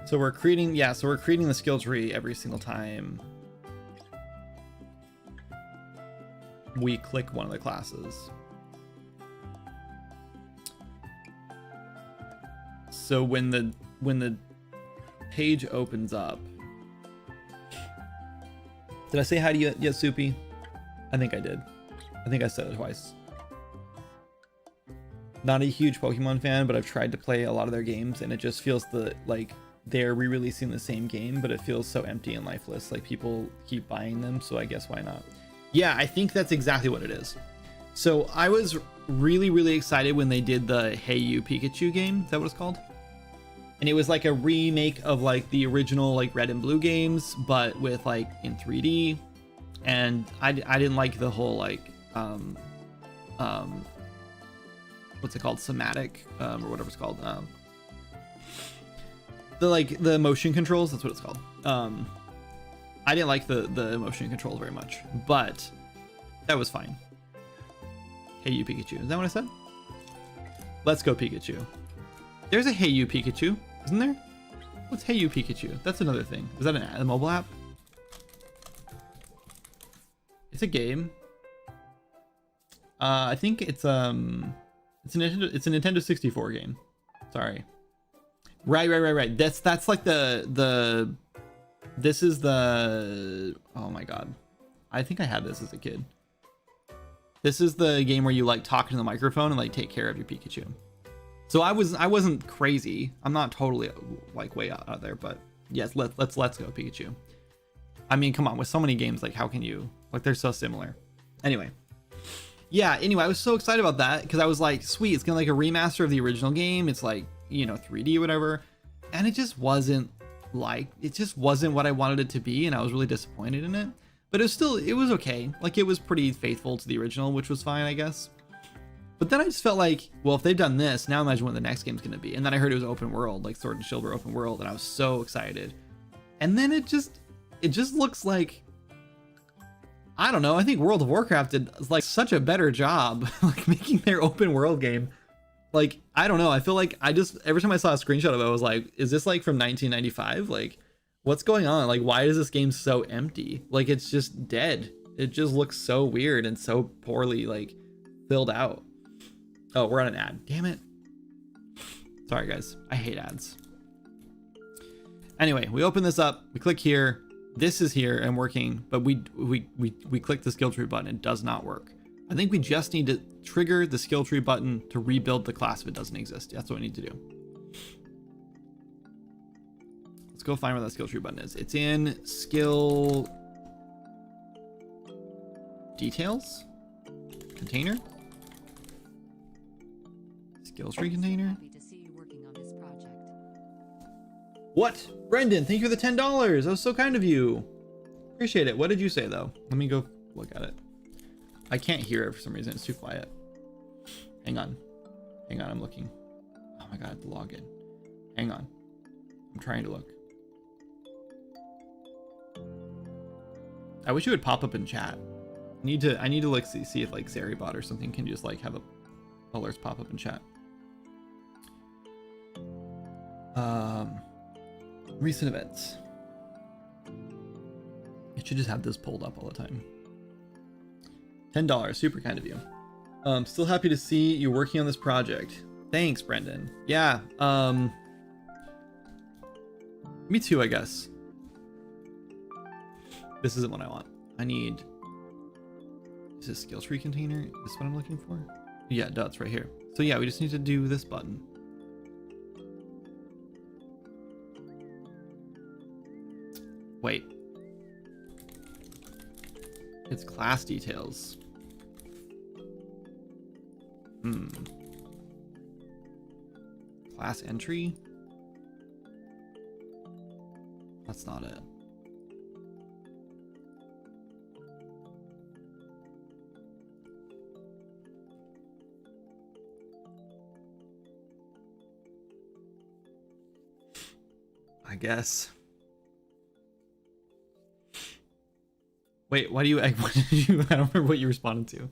So we're creating, yeah, so we're creating the skill tree every single time we click one of the classes. So when the page opens up, did I say hi to you yet, Soupy? I think I did. I think I said it twice. Not a huge Pokemon fan, but I've tried to play a lot of their games, and it just feels like they're re-releasing the same game, but it feels so empty and lifeless. Like, people keep buying them, so I guess why not? Yeah, I think that's exactly what it is. So I was really, really excited when they did the Hey You Pikachu game. Is that what it's called? And it was like a remake of like the original like Red and Blue games, but with like in 3D. And I didn't like the whole like what's it called, somatic or whatever it's called, the motion controls. That's what it's called. I didn't like the motion controls very much, but that was fine. Hey You Pikachu, is that what I said? Let's go Pikachu. There's a Hey You Pikachu, isn't there? What's Hey You Pikachu? That's another thing. Is that a mobile app? It's a game. I think it's a Nintendo 64 game. Sorry. Right. That's like this is the, oh my god. I think I had this as a kid. This is the game where you like talk into the microphone and like take care of your Pikachu. So I wasn't crazy. I'm not totally like way out there, but yes, let's go Pikachu. I mean, come on, with so many games, like how can you, like they're so similar. Anyway, I was so excited about that because I was like, sweet, it's gonna like a remaster of the original game. It's like, you know, 3D or whatever, and it just wasn't what I wanted it to be, and I was really disappointed in it. But it was okay. Like, it was pretty faithful to the original, which was fine, I guess. But then I just felt like, well, if they've done this, now imagine what the next game's gonna be. And then I heard it was open world, like Sword and Shield were open world, and I was so excited. And then it just looks like, I don't know, I think World of Warcraft did like such a better job like making their open world game. Like, I don't know, I feel like every time I saw a screenshot of it, I was like, is this like from 1995? Like, what's going on? Like, why is this game so empty? Like, it's just dead. It just looks so weird and so poorly like filled out. Oh, we're on an ad. Damn it. Sorry guys, I hate ads. Anyway, we open this up, we click here. This is here and working, but we click the skill tree button. It does not work. I think we just need to trigger the skill tree button to rebuild the class if it doesn't exist. That's what we need to do. Let's go find where that skill tree button is. It's in skill details container. Skill tree container. Happy to see you working on this project. What? Brendan, thank you for the $10. That was so kind of you. Appreciate it. What did you say though? Let me go look at it. I can't hear it for some reason. It's too quiet. Hang on, I'm looking. Oh my god, I have to log in. Hang on, I'm trying to look. I wish it would pop up in chat. I need to like see if like Zarybot or something can just like have alerts pop up in chat. Recent events. It should just have this pulled up all the time. $10, super kind of you. Still happy to see you working on this project. Thanks, Brendan. Yeah, me too, I guess. This isn't what I want. I need, is this skill tree container? Is this what I'm looking for? Yeah, it's right here. So yeah, we just need to do this button. Wait. It's class details. Class entry? That's not it. I guess. Wait, why do you? What did you? I don't remember what you responded to.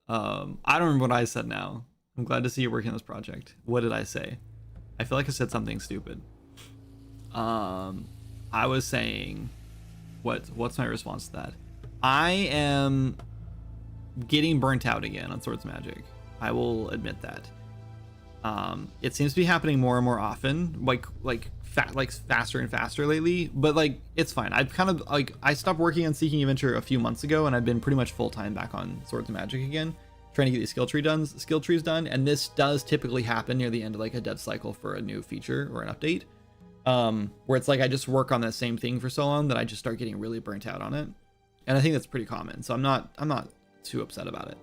I don't remember what I said now. I'm glad to see you're working on this project. What did I say? I feel like I said something stupid. I was saying, what's my response to that? I am getting burnt out again on Swords Magic. I will admit that. It seems to be happening more and more often, like faster and faster lately, but like it's fine. I've kind of like I stopped working on Seeking Adventure a few months ago, and I've been pretty much full time back on Swords and Magic again, trying to get these skill trees done. And this does typically happen near the end of like a dev cycle for a new feature or an update, where it's like I just work on that same thing for so long that I just start getting really burnt out on it, and I think that's pretty common. So I'm not too upset about it.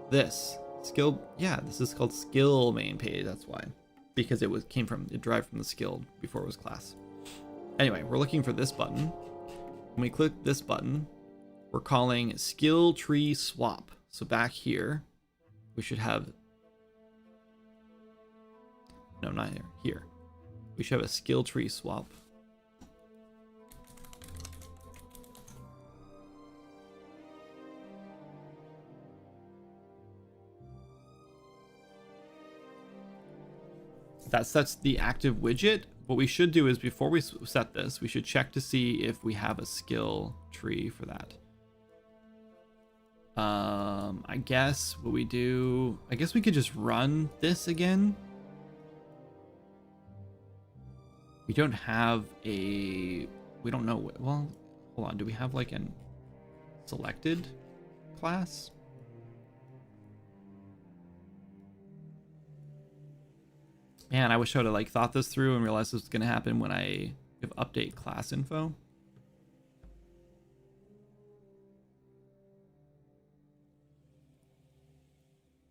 This skill, yeah, this is called skill main page. That's why, because it derived from the skill before it was class. Anyway, we're looking for this button. When we click this button, we're calling skill tree swap. So back here, we should have, no, not here, here. We should have a skill tree swap. That sets the active widget. What we should do is before we set this, we should check to see if we have a skill tree for that. I guess what we do, I guess we could just run this again. We don't have we don't know what, well, hold on. Do we have like an selected class? Man, I wish I would have like thought this through and realized this was going to happen when I give update class info.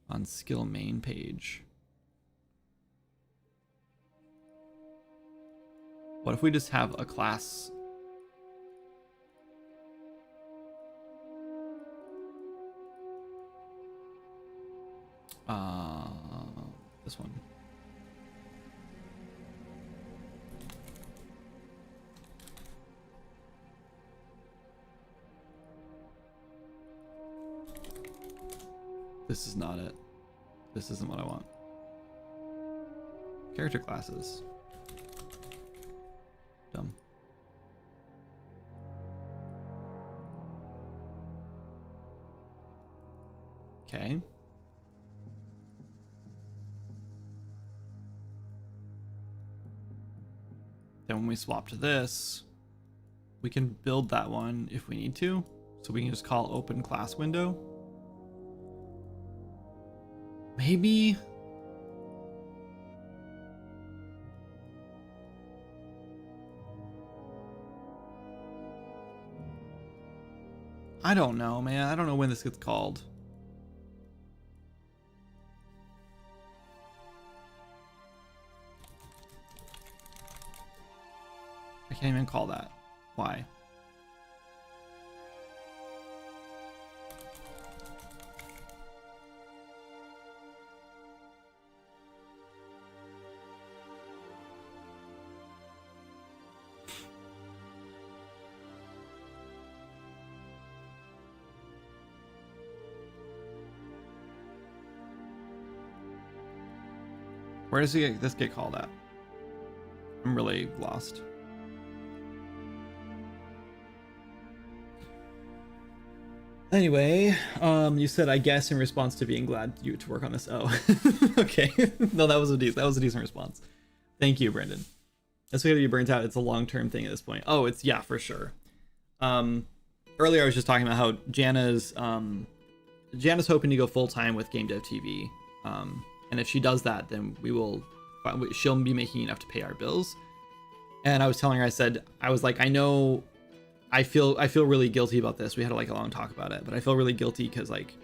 On skill main page. What if we just have a class? This one. This is not it. This isn't what I want. Character classes. Dumb. Okay. Then when we swap to this, we can build that one if we need to. So we can just call open class window. Maybe. I don't know, man. I don't know when this gets called. I can't even call that. Why? Where does this get called at? I'm really lost. Anyway, you said I guess in response to being glad you to work on this. Oh, okay. No, that was a decent response. Thank you, Brandon. That's why you burnt out. It's a long-term thing at this point. Oh, it's, yeah, for sure. Earlier I was just talking about how Jana's hoping to go full-time with Gamedev TV. And if she does that, then she'll be making enough to pay our bills. And I was telling her, I was like, I know I feel really guilty about this. We had like a long talk about it, but I feel really guilty because like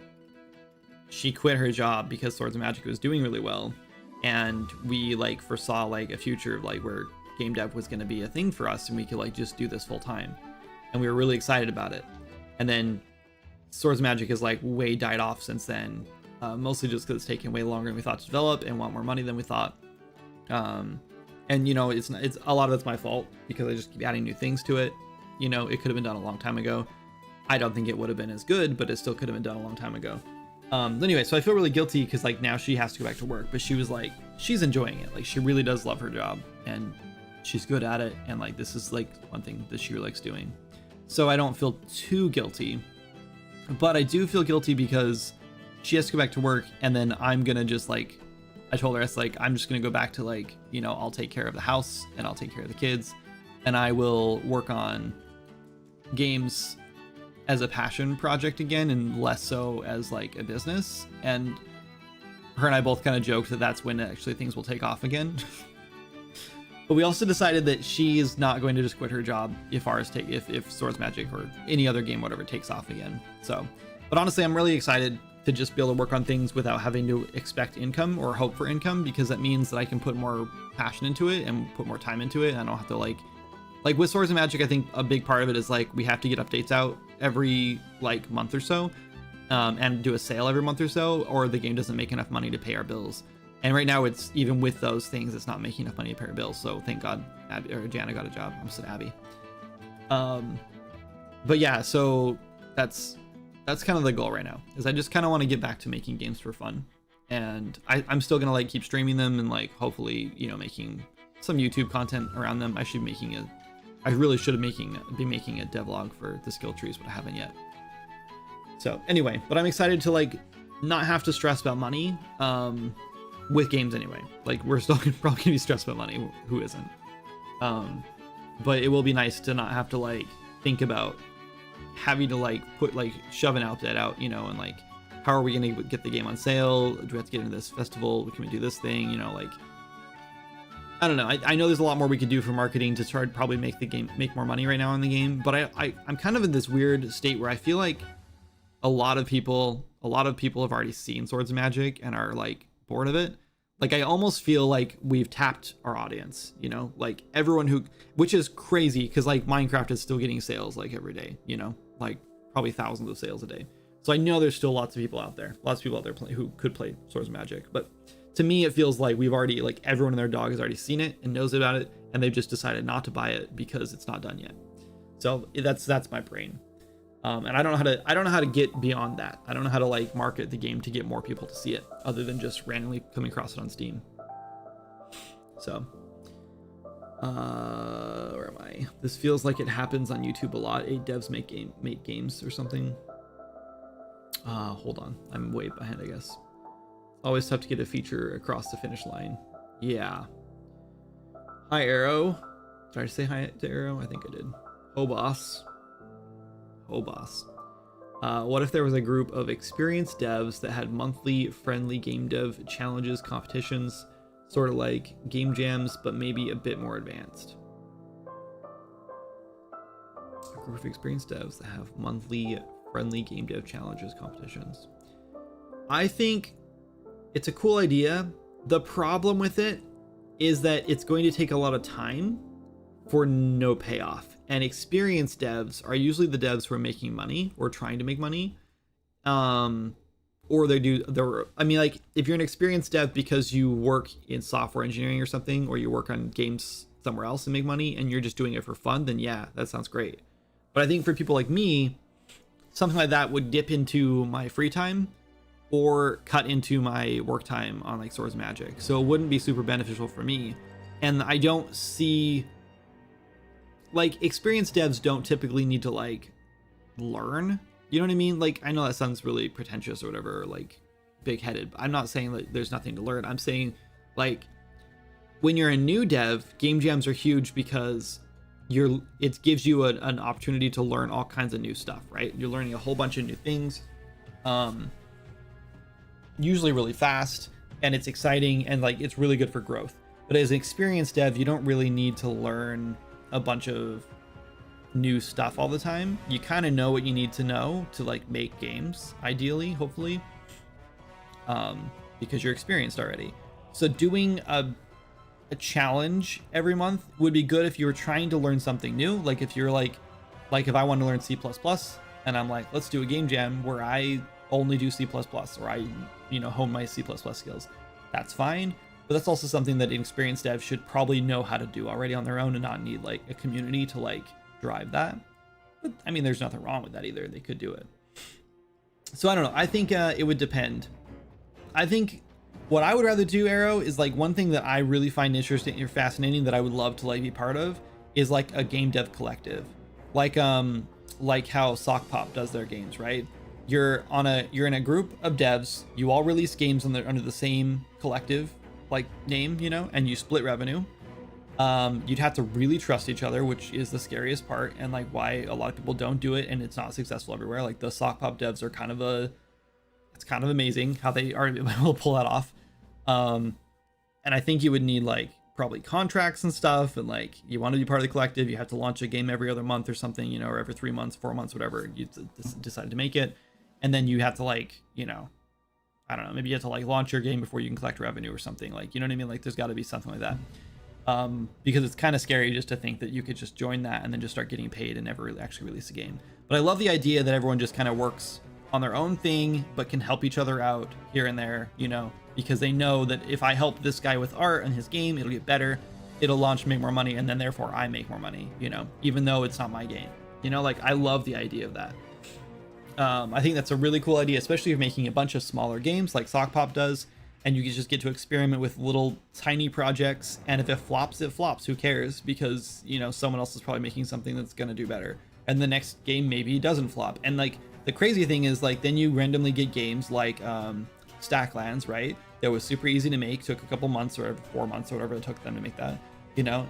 she quit her job because Swords of Magic was doing really well, and we like foresaw like a future of like where game dev was going to be a thing for us and we could like just do this full time, and we were really excited about it. And then Swords of Magic has like way died off since then, mostly just because it's taken way longer than we thought to develop and want more money than we thought. And you know, it's a lot of it's my fault because I just keep adding new things to it. You know, it could have been done a long time ago. I don't think it would have been as good, but it still could have been done a long time ago. Anyway, so I feel really guilty because like now she has to go back to work, but she was like, she's enjoying it. Like she really does love her job and she's good at it. And like, this is like one thing that she really likes doing. So I don't feel too guilty, but I do feel guilty because she has to go back to work. And then I'm going to just like, I told her, it's like, I'm just going to go back to like, you know, I'll take care of the house and I'll take care of the kids and I will work on games as a passion project again and less so as like a business. And her and I both kind of joked that that's when actually things will take off again. But we also decided that she is not going to just quit her job if Swords Magic or any other game, whatever, takes off again. So, but honestly, I'm really excited to just be able to work on things without having to expect income or hope for income, because that means that I can put more passion into it and put more time into it. And I don't have to like with Swords of Magic, I think a big part of it is like we have to get updates out every like month or so, and do a sale every month or so, or the game doesn't make enough money to pay our bills. And right now, it's even with those things, it's not making enough money to pay our bills. So thank God, Jana got a job. I'm still Abby. But yeah, so that's kind of the goal right now. Is I just kind of want to get back to making games for fun, and I'm still gonna like keep streaming them and like hopefully, you know, making some YouTube content around them. I really should have be making a devlog for the skill trees, but I haven't yet. So anyway, but I'm excited to like not have to stress about money with games anyway. Like we're still probably gonna be stressed about money. Who isn't? But it will be nice to not have to like think about having to like put like shove an outlet out, you know, and like how are we gonna get the game on sale? Do we have to get into this festival? Can we do this thing? You know, like I don't know. I know there's a lot more we could do for marketing to try to probably make the game make more money right now in the game, but I'm kind of in this weird state where I feel like a lot of people have already seen Swords of Magic and are like bored of it. Like I almost feel like we've tapped our audience, you know, like everyone which is crazy because like Minecraft is still getting sales like every day, you know, like probably thousands of sales a day. So I know there's still lots of people out there who could play Swords of Magic, but to me, it feels like we've already, like everyone and their dog has already seen it and knows about it, and they've just decided not to buy it because it's not done yet. So that's my brain, and I don't know how to get beyond that. I don't know how to like market the game to get more people to see it, other than just randomly coming across it on Steam. So, where am I? This feels like it happens on YouTube a lot. Devs make games or something. Hold on, I'm way behind, I guess. Always tough to get a feature across the finish line. Yeah. Hi, Arrow. Did I say hi to Arrow? I think I did. Oh, boss. Oh, boss. What if there was a group of experienced devs that had monthly friendly game dev challenges, competitions, sort of like game jams, but maybe a bit more advanced? A group of experienced devs that have monthly friendly game dev challenges, competitions. I think it's a cool idea. The problem with it is that it's going to take a lot of time for no payoff. And experienced devs are usually the devs who are making money or trying to make money. Or I mean, like if you're an experienced dev because you work in software engineering or something, or you work on games somewhere else and make money and you're just doing it for fun, then yeah, that sounds great. But I think for people like me, something like that would dip into my free time or cut into my work time on like Swords of Magic. So it wouldn't be super beneficial for me. And I don't see, like, experienced devs don't typically need to like learn. You know what I mean? Like, I know that sounds really pretentious or whatever, or like big headed. I'm not saying that there's nothing to learn. I'm saying like when you're a new dev, game jams are huge because it gives you an opportunity to learn all kinds of new stuff, right? You're learning a whole bunch of new things. Usually really fast, and it's exciting, and like it's really good for growth. But as an experienced dev, you don't really need to learn a bunch of new stuff all the time. You kind of know what you need to know to like make games, ideally, hopefully, because you're experienced already. So doing a challenge every month would be good if you were trying to learn something new. Like if you're like if I want to learn C++ and I'm like, let's do a game jam where I only do C++ or I, hone my C++ skills. That's fine. But that's also something that inexperienced devs should probably know how to do already on their own and not need like a community to like drive that. But I mean, there's nothing wrong with that either. They could do it. So I don't know. I think it would depend. I think what I would rather do, Arrow, is like one thing that I really find interesting or fascinating that I would love to like be part of is like a game dev collective, like how Sock Pop does their games, right? You're in a group of devs. You all release games under the same collective like name, and you split revenue. You'd have to really trust each other, which is the scariest part, and like why a lot of people don't do it, and it's not successful everywhere. Like the Sock Pop devs are it's kind of amazing how they are able to pull that off. And I think you would need like probably contracts and stuff, and like you want to be part of the collective, you have to launch a game every other month or something, or every 3 months, 4 months, whatever you decide to make it, and then you have to like, I don't know, maybe you have to like launch your game before you can collect revenue or something, like, you know what I mean? Like there's got to be something like that. Because it's kind of scary just to think that you could just join that and then just start getting paid and never really actually release a game. But I love the idea that everyone just kind of works on their own thing, but can help each other out here and there, because they know that if I help this guy with art and his game, it'll get better, it'll launch, make more money, and then therefore I make more money, even though it's not my game. Like I love the idea of that. I think that's a really cool idea, especially if you're making a bunch of smaller games like Sock Pop does, and you can just get to experiment with little tiny projects, and if it flops, it flops. Who cares? Because someone else is probably making something that's gonna do better, and the next game maybe doesn't flop. And like the crazy thing is, like, then you randomly get games like Stacklands, right? That was super easy to make, took a couple months or 4 months or whatever it took them to make that,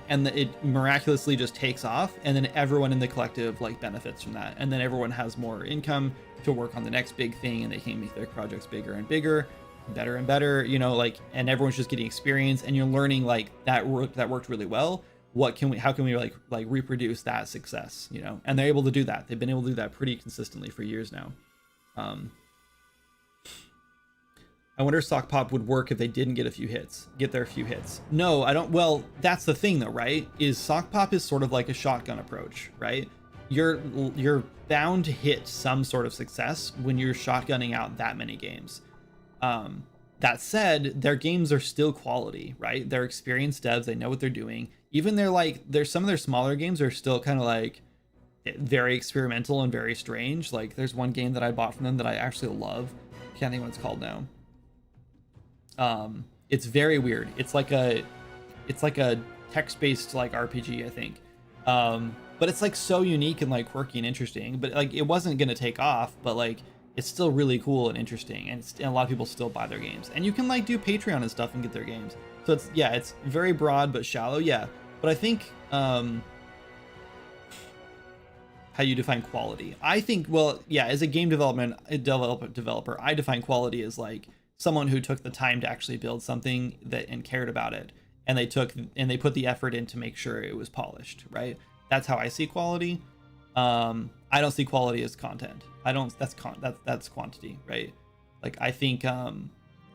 and it miraculously just takes off, and then everyone in the collective like benefits from that, and then everyone has more income to work on the next big thing, and they can make their projects bigger and bigger, better and better, like, and everyone's just getting experience, and you're learning like that worked really well. How can we like reproduce that success, and they're able to do that. They've been able to do that pretty consistently for years now. I wonder if Sock Pop would work if they didn't get their few hits. No, I don't. Well, that's the thing though, right? Is Sock Pop is sort of like a shotgun approach, right? You're bound to hit some sort of success when you're shotgunning out that many games. That said, their games are still quality, right? They're experienced devs, they know what they're doing. Even there's some of their smaller games are still kind of like very experimental and very strange. Like there's one game that I bought from them that I actually love. Can't think what it's called now. It's very weird. It's like a text-based like RPG, I think. But it's like so unique and like quirky and interesting, but like it wasn't gonna take off, but like it's still really cool and interesting, and a lot of people still buy their games, and you can like do Patreon and stuff and get their games. So it's very broad but shallow. But I think how you define quality, I think, as a game developer, I define quality as like someone who took the time to actually build something and cared about it, and they put the effort in to make sure it was polished, right? That's how I see quality. I don't see quality as content. That's quantity, right? Like I think a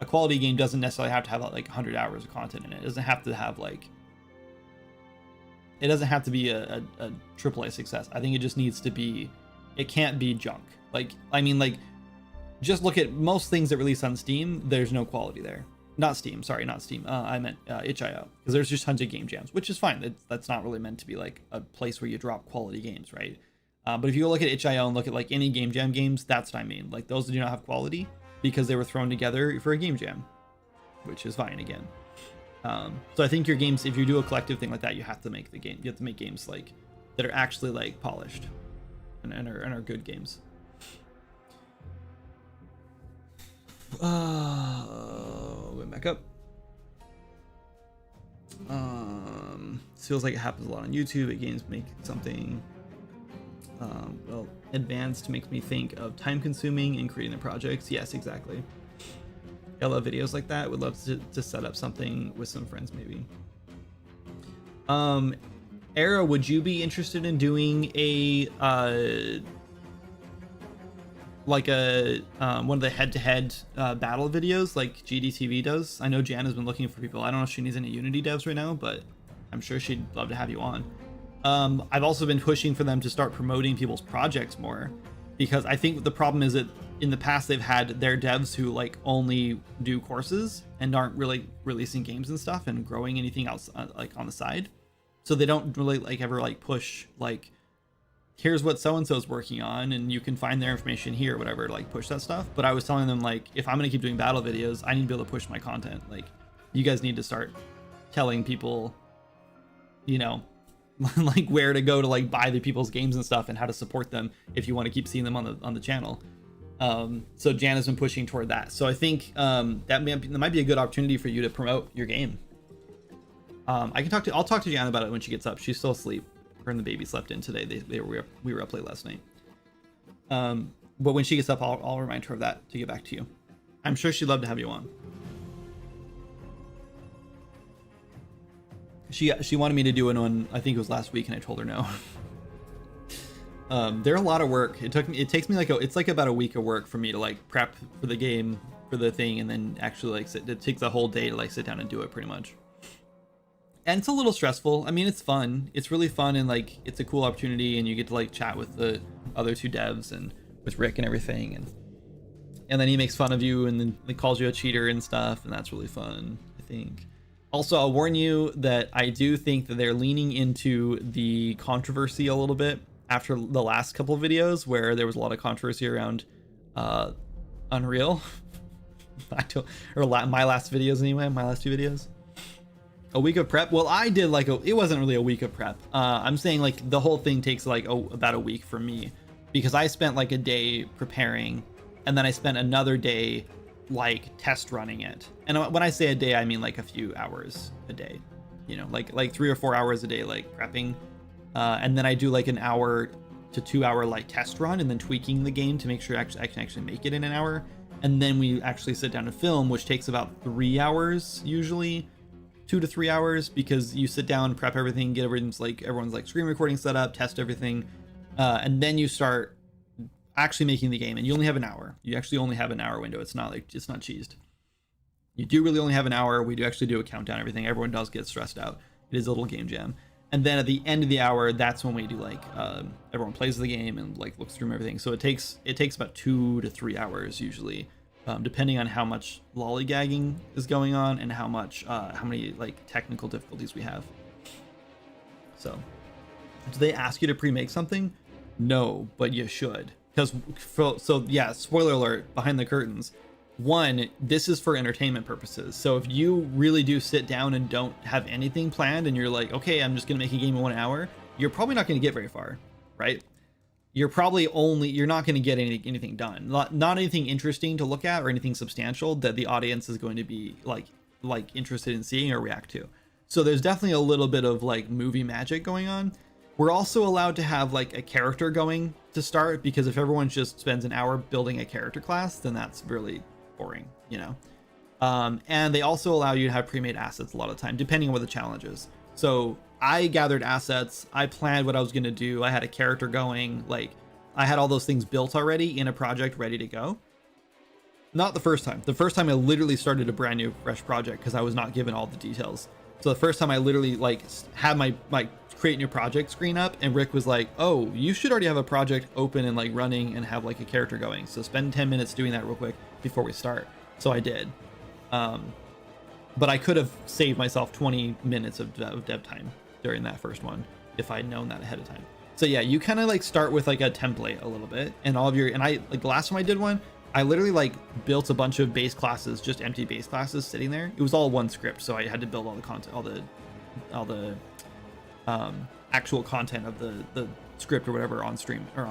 quality game doesn't necessarily have to have like 100 hours of content in it. It doesn't have to have like, it doesn't have to be a AAA success. I think it just needs to be, it can't be junk. Like, I mean, like, just look at most things that release on Steam, there's no quality there. Not Steam. I meant itch.io, because there's just tons of game jams, which is fine. That's not really meant to be like a place where you drop quality games, right? But if you look at itch.io and look at like any game jam games, that's what I mean. Like those do not have quality because they were thrown together for a game jam, which is fine again. So I think your games, if you do a collective thing like that, you have to make games like that are actually like polished and are good games. Went back up. Feels like it happens a lot on YouTube. Games make something advanced makes me think of time consuming and creating the projects. Yes, exactly. I love videos like that. Would love to set up something with some friends maybe. Era, would you be interested in doing a like a one of the head-to-head battle videos like GDTV does? I know Jan has been looking for people. I don't know if she needs any Unity devs right now, but I'm sure she'd love to have you on. I've also been pushing for them to start promoting people's projects more, because I think the problem is that in the past they've had their devs who like only do courses and aren't really releasing games and stuff and growing anything else like on the side. So they don't really like ever like push like, here's what so-and-so's working on and you can find their information here or whatever, like push that stuff. But I was telling them like, if I'm gonna keep doing battle videos, I need to be able to push my content. Like you guys need to start telling people, you know, like where to go to like buy the people's games and stuff and how to support them if you want to keep seeing them on the channel. So Jan has been pushing toward that. So I think that might be a good opportunity for you to promote your game. I'll talk to Jan about it when she gets up. She's still asleep. Her and the baby slept in today. We were up late last night. But when she gets up, I'll remind her of that to get back to you. I'm sure she'd love to have you on. She wanted me to do it on, I think it was last week, and I told her no. They're a lot of work. It takes me like it's like about a week of work for me to like prep for the game, for the thing, and then actually like it takes a whole day to like sit down and do it pretty much. And it's a little stressful. I mean, it's fun. It's really fun, and like it's a cool opportunity, and you get to like chat with the other two devs and with Rick and everything, and then he makes fun of you and then he calls you a cheater and stuff, and that's really fun, I think. Also, I'll warn you that I do think that they're leaning into the controversy a little bit after the last couple of videos where there was a lot of controversy around Unreal. My last videos anyway, my last two videos. A week of prep. Well, I did like it wasn't really a week of prep. I'm saying like the whole thing takes like about a week for me, because I spent like a day preparing and then I spent another day like test running it. And when I say a day, I mean like a few hours a day, you know, like 3 or 4 hours a day, like prepping. And then I do like an hour to 2 hour like test run and then tweaking the game to make sure I can actually make it in an hour. And then we actually sit down and film, which takes about 3 hours, usually 2 to 3 hours, because you sit down, prep everything, get everyone's like screen recording set up, test everything. And then you start actually making the game, and you only have an hour. You actually only have an hour window. It's not cheesed. You do really only have an hour. We do actually do a countdown, everything. Everyone does get stressed out. It is a little game jam. And then at the end of the hour, that's when we do like everyone plays the game and like looks through everything. So it takes about 2 to 3 hours usually, depending on how much lollygagging is going on and how many like technical difficulties we have. So do they ask you to pre-make something? No, but you should. So yeah, spoiler alert, behind the curtains. One, this is for entertainment purposes. So if you really do sit down and don't have anything planned and you're like, okay, I'm just gonna make a game in 1 hour, you're probably not gonna get very far, right? You're not gonna get anything done. Not anything interesting to look at or anything substantial that the audience is going to be like interested in seeing or react to. So there's definitely a little bit of like movie magic going on. We're also allowed to have like a character going to start, because if everyone just spends an hour building a character class, then that's really boring, you know. And they also allow you to have pre-made assets a lot of the time, depending on what the challenge is. So I gathered assets, I planned what I was going to do, I had a character going, like I had all those things built already in a project ready to go. Not the first time. The first time I literally started a brand new fresh project because I was not given all the details. So the first time I literally like had my create new project screen up, and Rick was like, oh, you should already have a project open and like running and have like a character going, so spend 10 minutes doing that real quick before we start. So I did, but I could have saved myself 20 minutes of dev time during that first one if I'd known that ahead of time. So yeah, you kind of like start with like a template a little bit, and I like the last time I did one, I literally like built a bunch of base classes, just empty base classes sitting there. It was all one script, so I had to build all the content, all the actual content of the script or whatever on stream or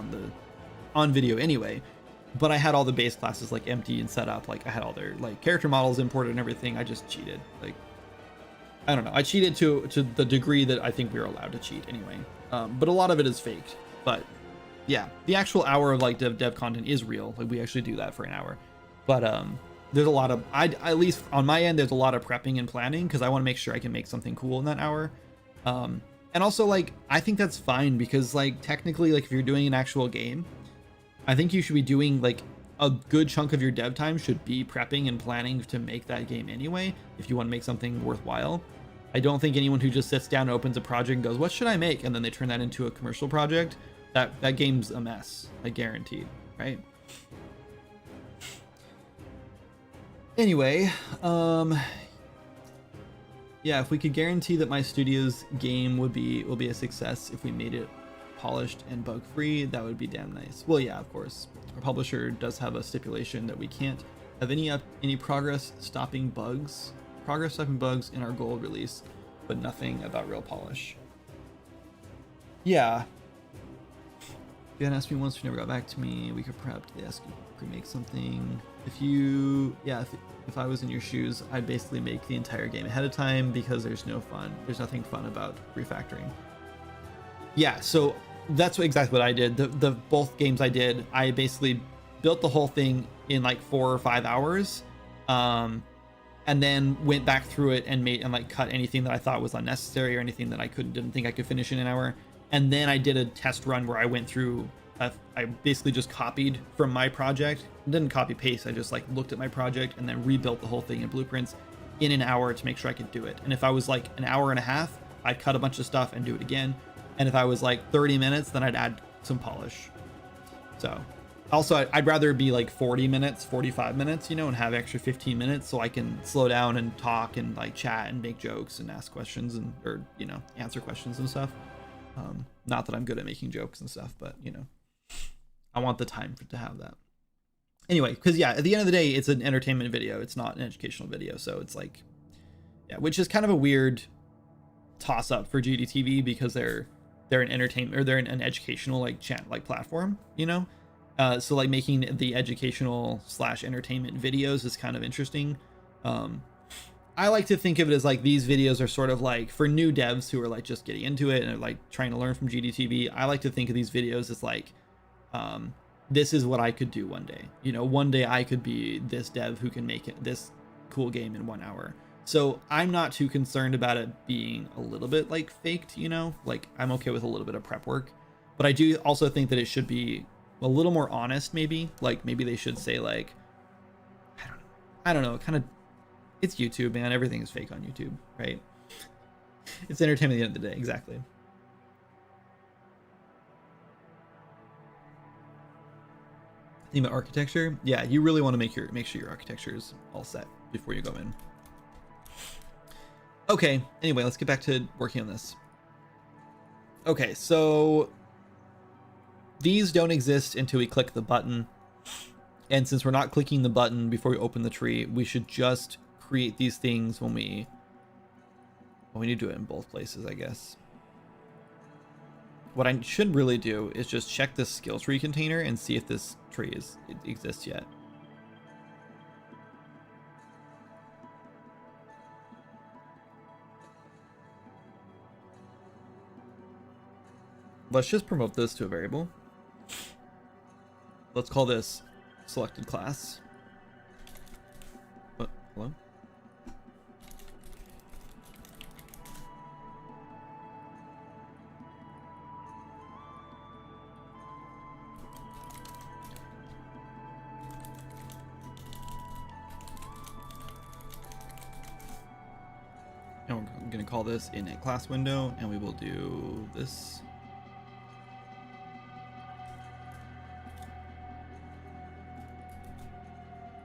on video anyway. But I had all the base classes like empty and set up. Like I had all their like character models imported and everything. I just cheated. Like, I don't know. I cheated to the degree that I think we were allowed to cheat anyway. But a lot of it is faked. But yeah, the actual hour of like dev content is real. Like we actually do that for an hour. But there's a lot of, at least on my end, there's a lot of prepping and planning because I want to make sure I can make something cool in that hour. And And also, like, I think that's fine because, like, technically, like, if you're doing an actual game, I think you should be doing, like, a good chunk of your dev time should be prepping and planning to make that game anyway, if you want to make something worthwhile. I don't think anyone who just sits down, opens a project and goes, what should I make? And then they turn that into a commercial project, that game's a mess, like, guaranteed, right? Anyway, yeah, if we could guarantee that my studio's game will be a success if we made it polished and bug free, that would be damn nice. Well, yeah, of course. Our publisher does have a stipulation that we can't have any progress stopping bugs in our gold release, but nothing about real polish. Yeah. You hadn't asked me once, you never got back to me. We could prep to ask you to make something. If I was in your shoes, I'd basically make the entire game ahead of time because there's nothing fun about refactoring. Yeah, so that's exactly what I did. The both games I did, I basically built the whole thing in like 4 or 5 hours, and then went back through it and like cut anything that I thought was unnecessary or anything that I didn't think I could finish in an hour. And then I did a test run where I went through, I basically just copied from my project. Didn't copy paste, I just like looked at my project and then rebuilt the whole thing in blueprints in an hour to make sure I could do it. And if I was like an hour and a half, I'd cut a bunch of stuff and do it again. And if I was like 30 minutes, then I'd add some polish. So also I'd rather be like 40 minutes, 45 minutes, and have extra 15 minutes so I can slow down and talk and like chat and make jokes and ask questions or answer questions and stuff. Not that I'm good at making jokes and stuff, but I want the time to have that. Anyway, because yeah, at the end of the day, it's an entertainment video. It's not an educational video. So it's like, yeah, which is kind of a weird toss up for GDTV because they're an entertainment or they're an educational like platform, so like making the educational / entertainment videos is kind of interesting. I like to think of it as like these videos are sort of like for new devs who are like just getting into it and are like trying to learn from GDTV. I like to think of these videos as like, this is what I could do one day. One day I could be this dev who can make this cool game in 1 hour. So I'm not too concerned about it being a little bit like faked, like I'm okay with a little bit of prep work, but I do also think that it should be a little more honest. Maybe they should say like, I don't know, kind of, it's YouTube, man. Everything is fake on YouTube, right? It's entertainment at the end of the day. Exactly. Theme about architecture. Yeah, you really want to make sure your architecture is all set before you go in. Okay, anyway, let's get back to working on this. Okay, so these don't exist until we click the button. And since we're not clicking the button before we open the tree, we should just create these things when we need to do it in both places, I guess. What I should really do is just check this skill tree container and see if this tree exists yet. Let's just promote this to a variable. Let's call this selected class. What? Hello? And we're going to call this init class window, and we will do this.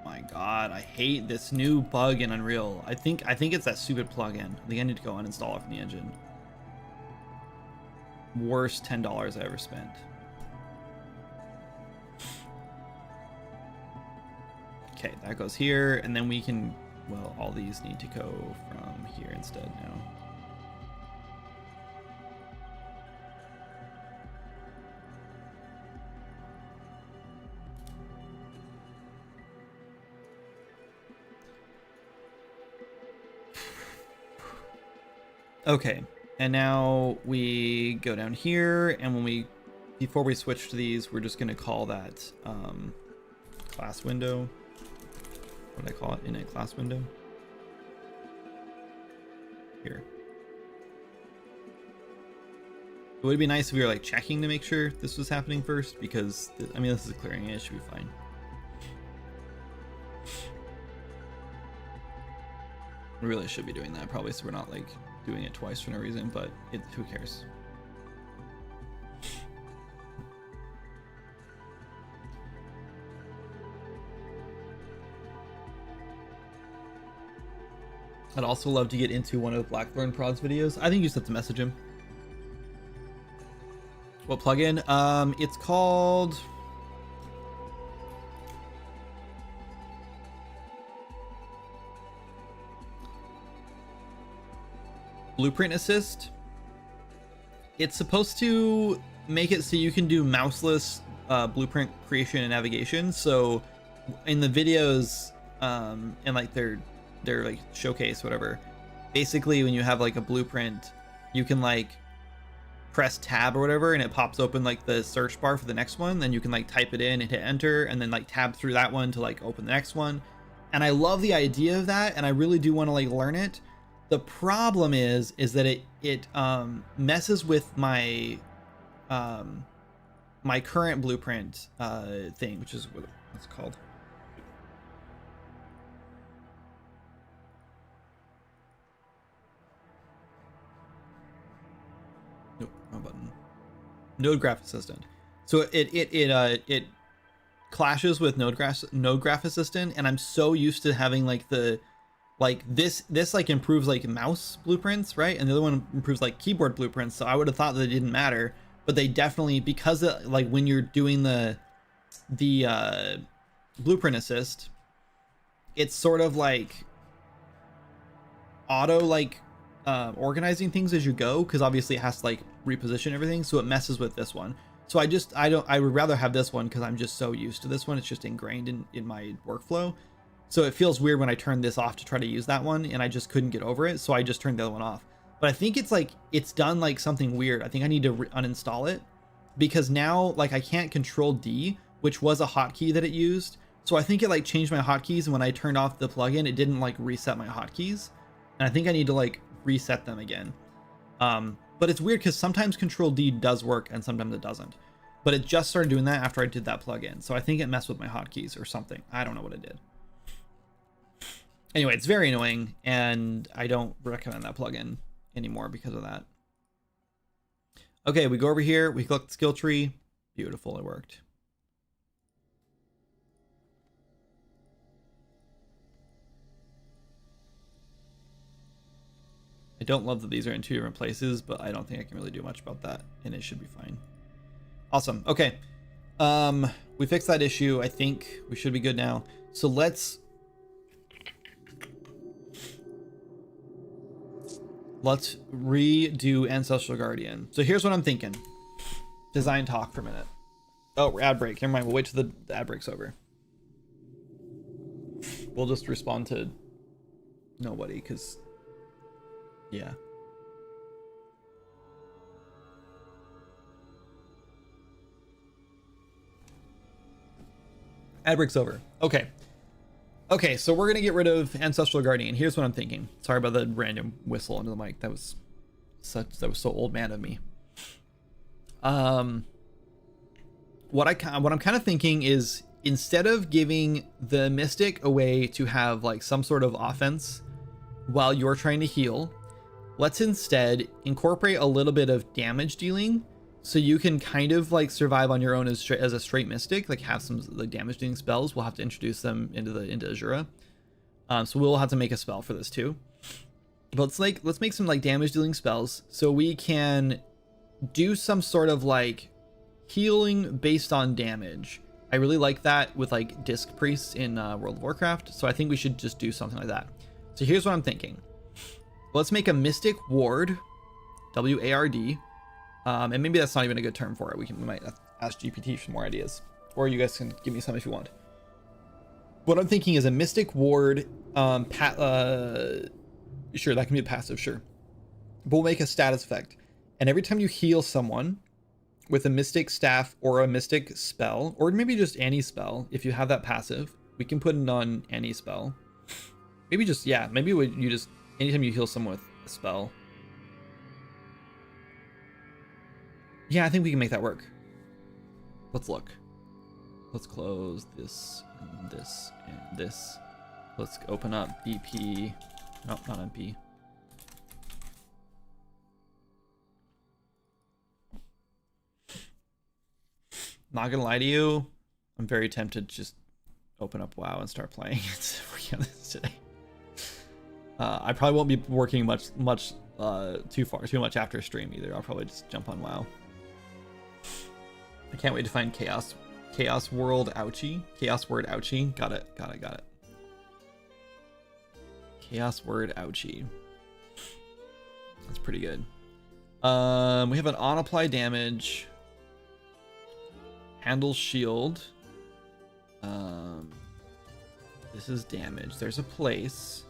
My God, I hate this new bug in Unreal. I think it's that stupid plugin. I think I need to go uninstall it from the engine. Worst $10 I ever spent. Okay, that goes here, and then we can, well, all these need to go from here instead now. Okay, and now we go down here, and before we switch to these, we're just gonna call that class window. What do I call it? Init class window. Here. It would be nice if we were like checking to make sure this was happening first, because I mean, this is clearing it, it should be fine. We really should be doing that probably, so we're not like doing it twice for no reason, but who cares? I'd also love to get into one of Blackthorn Prod's videos. I think you just have to message him. What plugin? It's called... Blueprint Assist. It's supposed to make it so you can do mouseless blueprint creation and navigation. So in the videos and like their like showcase, whatever, basically when you have like a blueprint, you can like press tab or whatever and it pops open like the search bar for the next one. Then you can like type it in and hit enter and then like tab through that one to like open the next one. And I love the idea of that, and I really do want to like learn it. The problem is that it messes with my my current blueprint thing, which is what it's called. Nope, wrong button. Node Graph Assistant. So it clashes with Node Graph Assistant, and I'm so used to having like the this like improves like mouse blueprints, right? And the other one improves like keyboard blueprints. So I would have thought that it didn't matter, but they definitely, because like when you're doing the blueprint assist, it's sort of like auto like organizing things as you go, because obviously it has to like reposition everything, so it messes with this one. So I would rather have this one because I'm just so used to this one. It's just ingrained in my workflow. So it feels weird when I turn this off to try to use that one, and I just couldn't get over it, so I just turned the other one off. But I think it's like it's done like something weird. I think I need to uninstall it, because now like I can't control D, which was a hotkey that it used. So I think it like changed my hotkeys, and when I turned off the plugin, it didn't like reset my hotkeys, and I think I need to like reset them again. But it's weird because sometimes Control D does work and sometimes it doesn't. But it just started doing that after I did that plugin, so I think it messed with my hotkeys or something. I don't know what it did. Anyway, it's very annoying, and I don't recommend that plugin anymore because of that. Okay, we go over here, we click the skill tree. Beautiful, it worked. I don't love that these are in two different places, but I don't think I can really do much about that, and it should be fine. Awesome, okay. We fixed that issue. I think we should be good now. So let's redo Ancestral Guardian. So here's what I'm thinking. Design talk for a minute. Oh, ad break. Never mind. We'll wait till the ad break's over. We'll just respond to nobody, because, yeah. Ad break's over. Okay. Okay, so we're gonna get rid of Ancestral Guardian. Here's what I'm thinking. Sorry about the random whistle into the mic. That was so old man of me. What I'm kind of thinking is, instead of giving the Mystic a way to have like some sort of offense while you're trying to heal, let's instead incorporate a little bit of damage dealing, so you can kind of like survive on your own as a straight Mystic, like have some like damage dealing spells. We'll have to introduce them into Azura. So we'll have to make a spell for this too. But let's make some like damage dealing spells so we can do some sort of like healing based on damage. I really like that with like Disc Priests in World of Warcraft. So I think we should just do something like that. So here's what I'm thinking. Let's make a Mystic Ward, W-A-R-D. And maybe that's not even a good term for it. We might ask GPT for more ideas, or you guys can give me some if you want. What I'm thinking is a Mystic Ward. Sure, that can be a passive, sure. But we'll make a status effect, and every time you heal someone with a Mystic Staff or a Mystic spell, or maybe just any spell, if you have that passive, we can put it on any spell. Maybe just, yeah, maybe you just, anytime you heal someone with a spell. Yeah, I think we can make that work. Let's look. Let's close this and this and this. Let's open up BP. Nope, not MP. Not gonna lie to you, I'm very tempted to just open up WoW and start playing it. Working on this today. I probably won't be working too much after stream either. I'll probably just jump on WoW. I can't wait to find Chaos World Ouchie. Chaos Word Ouchie. Got it. Chaos Word Ouchie. That's pretty good. We have an on apply damage. Handle shield. This is damage. There's a place.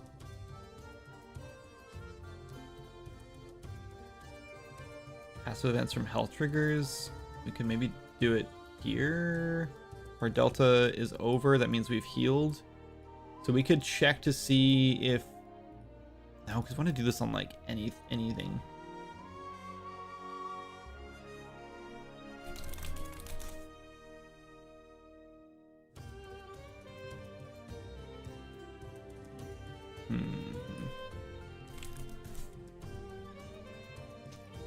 Passive events from health triggers. We could maybe do it here. Our delta is over. That means we've healed. So we could check to see if... No, because we want to do this on like anything.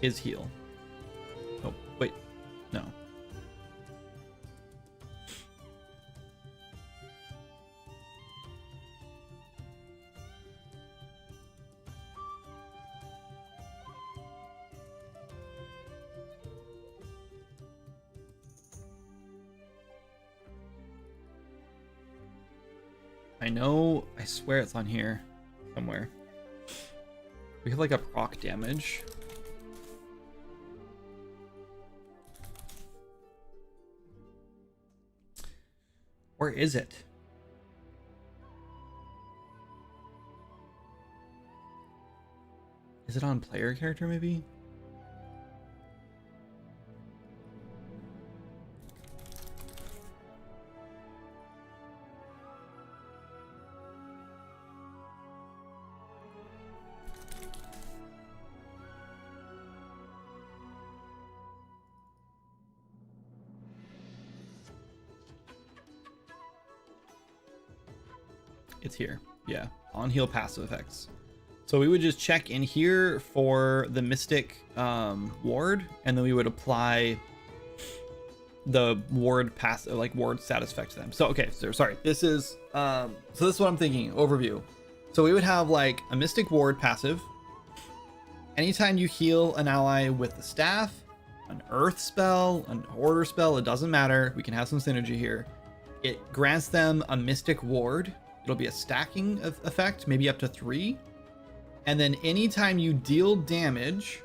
Is heal. Oh, wait. No. I know, I swear it's on here somewhere. We have like a proc damage. Where is it? Is it on player character maybe? It's here. Yeah, on heal passive effects. So we would just check in here for the Mystic ward, and then we would apply the ward ward status effect to them. So okay, so sorry, this is so this is what I'm thinking. Overview. So we would have like a Mystic ward passive. Anytime you heal an ally with the staff, an earth spell, an order spell, it doesn't matter. We can have some synergy here. It grants them a Mystic ward. It'll be a stacking effect, maybe up to 3. And then anytime you deal damage,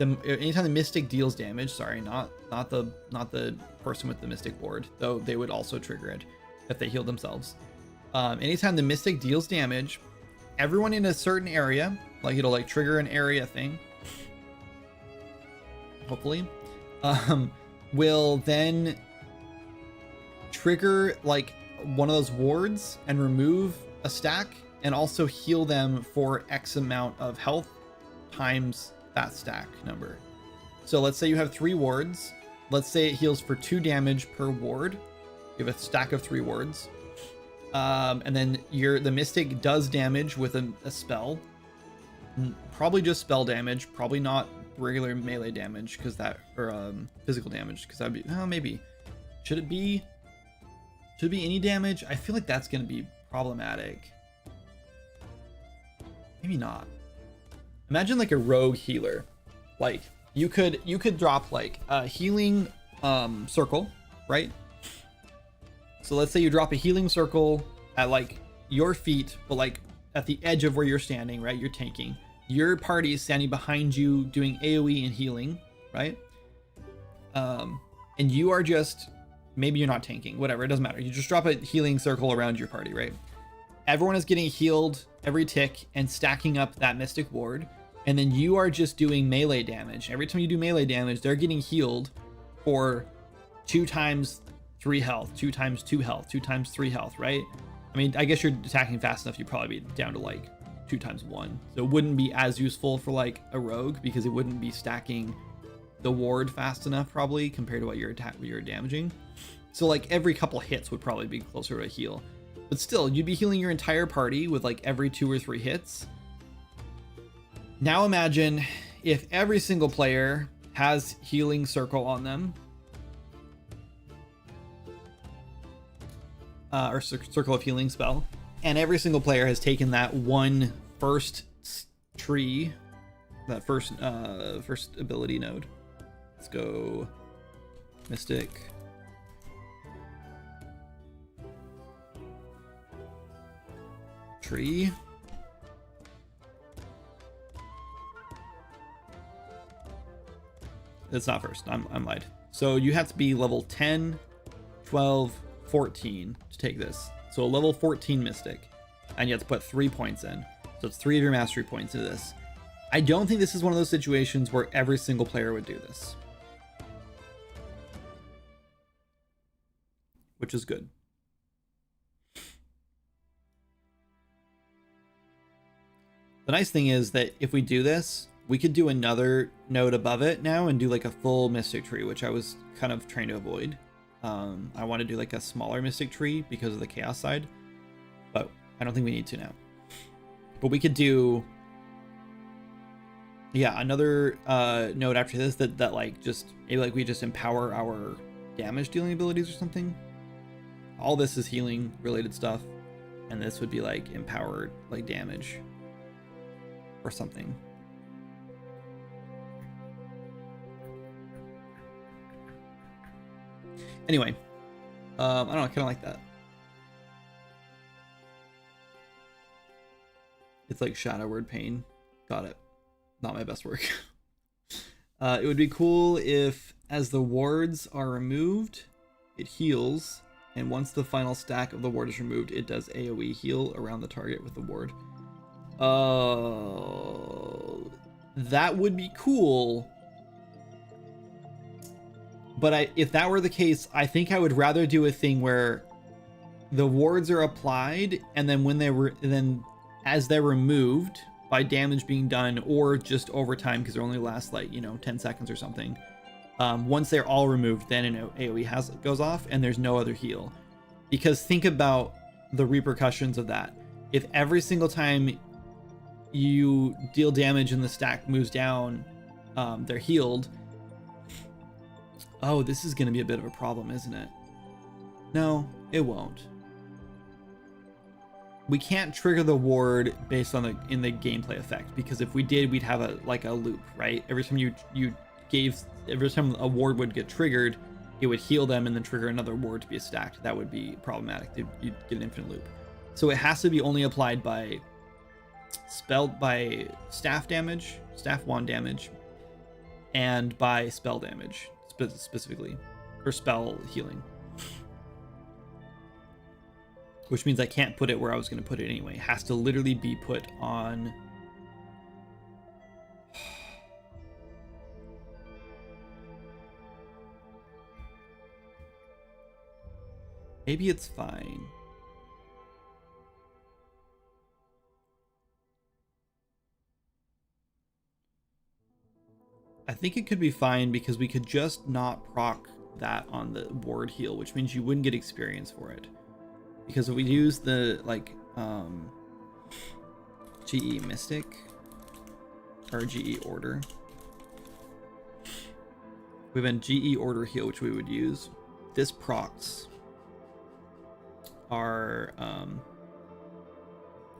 anytime the Mystic deals damage, sorry, not the person with the Mystic ward, though they would also trigger it if they heal themselves. Anytime the Mystic deals damage, everyone in a certain area, like it'll like trigger an area thing, hopefully, will then trigger like one of those wards and remove a stack and also heal them for X amount of health times that stack number. So let's say you have 3 wards. Let's say it heals for 2 damage per ward. You have a stack of 3 wards. And then the Mystic does damage with a spell. Probably just spell damage, probably not regular melee damage because that, or physical damage, because that'd be, maybe. Should it be any damage? I feel like that's going to be problematic. Maybe not. Imagine like a rogue healer. Like you could drop like a healing circle, right? So let's say you drop a healing circle at like your feet, but like at the edge of where you're standing, right? You're tanking. Your party is standing behind you doing AoE and healing, right? And you are just, maybe you're not tanking, whatever, it doesn't matter. You just drop a healing circle around your party, right? Everyone is getting healed every tick and stacking up that Mystic ward. And then you are just doing melee damage. Every time you do melee damage, they're getting healed for 2 times 3 health, 2 times 2 health, 2 times 3 health, right? I mean, I guess you're attacking fast enough, you'd probably be down to like 2 times 1. So it wouldn't be as useful for like a rogue because it wouldn't be stacking the ward fast enough, probably, compared to what you're damaging. So like every couple hits would probably be closer to a heal. But still, you'd be healing your entire party with like every 2 or 3 hits. Now imagine if every single player has healing circle on them. Or circle of healing spell. And every single player has taken that one first tree, that first ability node. Let's go Mystic. Tree. It's not first. I'm lied. So you have to be level 10, 12, 14 to take this. So a level 14 Mystic. And you have to put 3 points in. So it's 3 of your mastery points into this. I don't think this is one of those situations where every single player would do this. Which is good. The nice thing is that if we do this, we could do another node above it now and do like a full Mystic tree, which I was kind of trying to avoid. I want to do like a smaller Mystic tree because of the chaos side, but I don't think we need to now. But we could do, yeah, another node after this that like just maybe like we just empower our damage dealing abilities or something. All this is healing related stuff, and this would be like empowered like damage or something. Anyway, I don't know, I kind of like that. It's like Shadow Word Pain. Got it. Not my best work. It would be cool if, as the wards are removed, it heals, and once the final stack of the ward is removed, it does AoE heal around the target with the ward. That would be cool. But if that were the case, I think I would rather do a thing where the wards are applied, and then when they were, then as they're removed by damage being done, or just over time because they only last like 10 seconds or something. Once they're all removed, then an AoE goes off, and there's no other heal. Because think about the repercussions of that. If every single time you deal damage and the stack moves down, they're healed. Oh, this is going to be a bit of a problem, isn't it? No, it won't. We can't trigger the ward based on in the gameplay effect, because if we did, we'd have a loop, right? Every time every time a ward would get triggered, it would heal them and then trigger another ward to be stacked. That would be problematic. You'd get an infinite loop. So it has to be only applied by staff damage, staff wand damage, and by spell damage specifically, or spell healing. Which means I can't put it where I was going to put it anyway. It has to literally be put on. Maybe it's fine. I think it could be fine because we could just not proc that on the ward heal, which means you wouldn't get experience for it. Because if we use the GE Mystic or GE Order, we have a GE Order heal which we would use. This procs our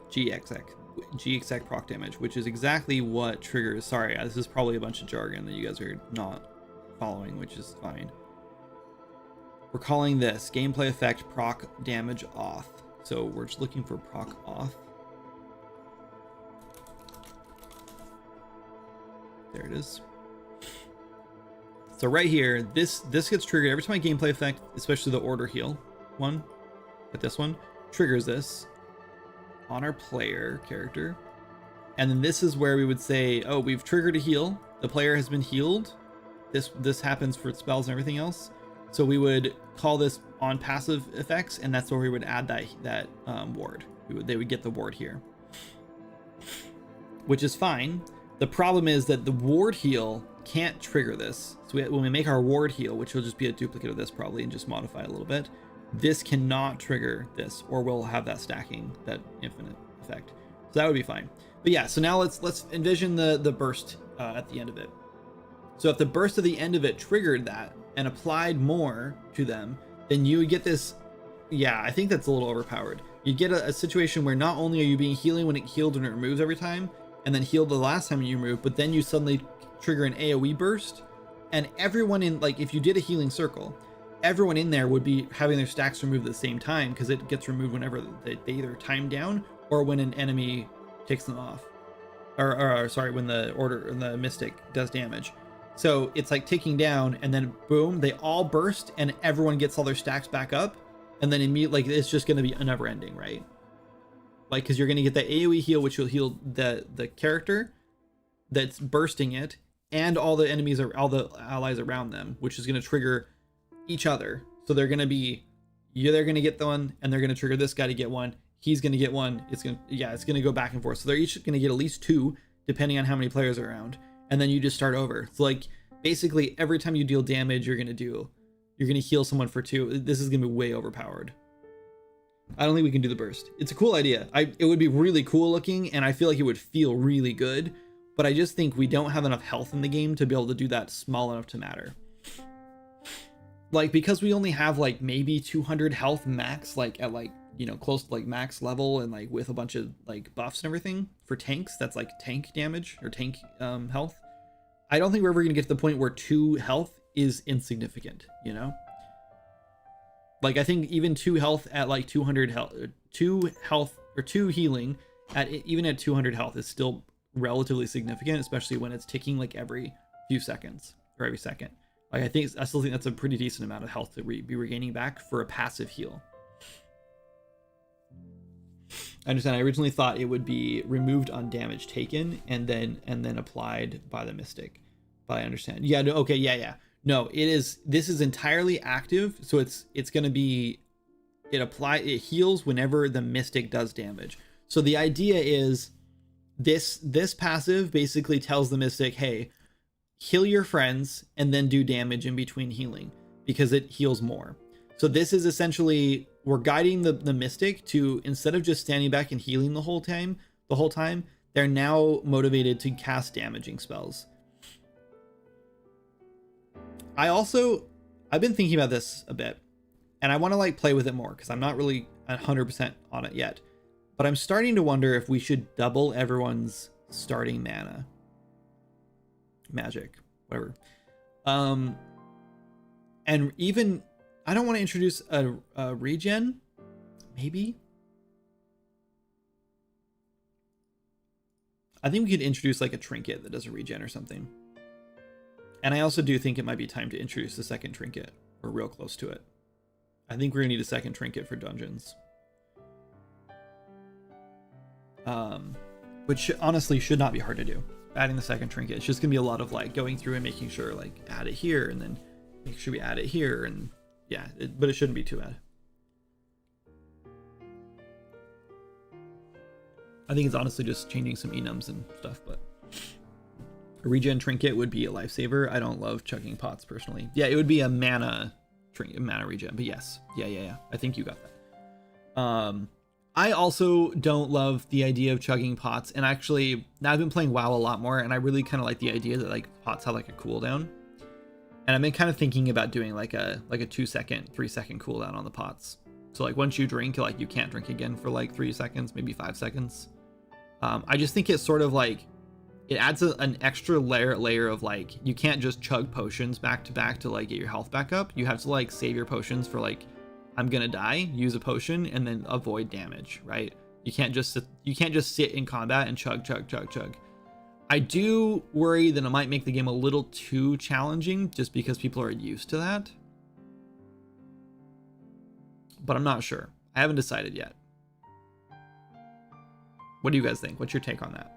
GXX proc damage, which is exactly what triggers. Sorry, this is probably a bunch of jargon that you guys are not following, which is fine. We're calling this gameplay effect proc damage auth. So we're just looking for proc auth. There it is. So right here, this gets triggered every time I gameplay effect, especially the order heal one, but this one triggers this on our player character. And then this is where we would say, oh, we've triggered a heal. The player has been healed. This happens for spells and everything else. So we would call this on passive effects, and that's where we would add that ward. They would get the ward here, which is fine. The problem is that the ward heal can't trigger this. So when we make our ward heal, which will just be a duplicate of this probably and just modify it a little bit, this cannot trigger this, or we'll have that stacking, that infinite effect. So that would be fine. But yeah, so now let's envision the burst at the end of it. So if the burst at the end of it triggered that and applied more to them, then you would get this. Yeah, I think that's a little overpowered. You'd get a situation where not only are you being healing when it healed and it removes every time, and then healed the last time you remove, but then you suddenly trigger an AoE burst, and everyone in, like, if you did a healing circle, everyone in there would be having their stacks removed at the same time, because it gets removed whenever they either time down or when an enemy takes them off, or sorry, when the mystic does damage. So it's like ticking down, and then boom, they all burst, and everyone gets all their stacks back up, and then immediately, like, it's just going to be a never ending, right? Like, because you're going to get that AoE heal, which will heal the character that's bursting it, and all the enemies, or all the allies around them, which is going to trigger each other. So they're going to be, they're going to get the one, and they're going to trigger this guy to get one. He's going to get one. It's going to go back and forth. So they're each going to get at least two, depending on how many players are around. And then you just start over. So like, basically every time you deal damage, you're going to heal someone for two. This is going to be way overpowered. I don't think we can do the burst. It's a cool idea. It would be really cool looking, and I feel like it would feel really good, but I just think we don't have enough health in the game to be able to do that small enough to matter. Like, because we only have like maybe 200 health max, like at like, you know, close to like max level, and like with a bunch of like buffs and everything for tanks, that's like tank damage or tank health. I don't think we're ever going to get to the point where 2 health is insignificant, you know? Like, I think even 2 health at like 200 health, 2 health or 2 healing at even at 200 health is still relatively significant, especially when it's ticking like every few seconds or every second. Like, I still think that's a pretty decent amount of health to be regaining back for a passive heal. I understand. I originally thought it would be removed on damage taken and then applied by the mystic, but I understand. Yeah. No. Okay. Yeah. No. It is. This is entirely active, so it's going to be. It heals whenever the mystic does damage. So the idea is this passive basically tells the mystic, hey, heal your friends and then do damage in between healing, because it heals more. So this is essentially, we're guiding the mystic to, instead of just standing back and healing the whole time, they're now motivated to cast damaging spells. I've been thinking about this a bit, and I want to like play with it more, because I'm not really 100% on it yet, but I'm starting to wonder if we should double everyone's starting mana, magic, whatever. And even, I don't want to introduce a regen, maybe. I think we could introduce like a trinket that does a regen or something. And I also do think it might be time to introduce a second trinket. We're real close to it. I think we're gonna need a second trinket for dungeons. Which honestly should not be hard to do. Adding the second trinket, it's just gonna be a lot of like going through and making sure, like, add it here and then make sure we add it here, and yeah, but it shouldn't be too bad. I think it's honestly just changing some enums and stuff, but a regen trinket would be a lifesaver. I don't love chugging pots personally. Yeah, it would be a mana regen, but yes. Yeah. I think you got that. I also don't love the idea of chugging pots, and actually now I've been playing WoW a lot more, and I really kind of like the idea that like pots have like a cooldown. And I've been kind of thinking about doing like a 2-second, 3-second cooldown on the pots. So like once you drink, like you can't drink again for like 3 seconds, maybe 5 seconds. I just think it's sort of like, it adds an extra layer of like, you can't just chug potions back to back to like get your health back up. You have to like save your potions for like, I'm gonna die, use a potion, and then avoid damage, right? You can't just sit in combat and chug. I do worry that it might make the game a little too challenging just because people are used to that. But I'm not sure. I haven't decided yet. What do you guys think? What's your take on that?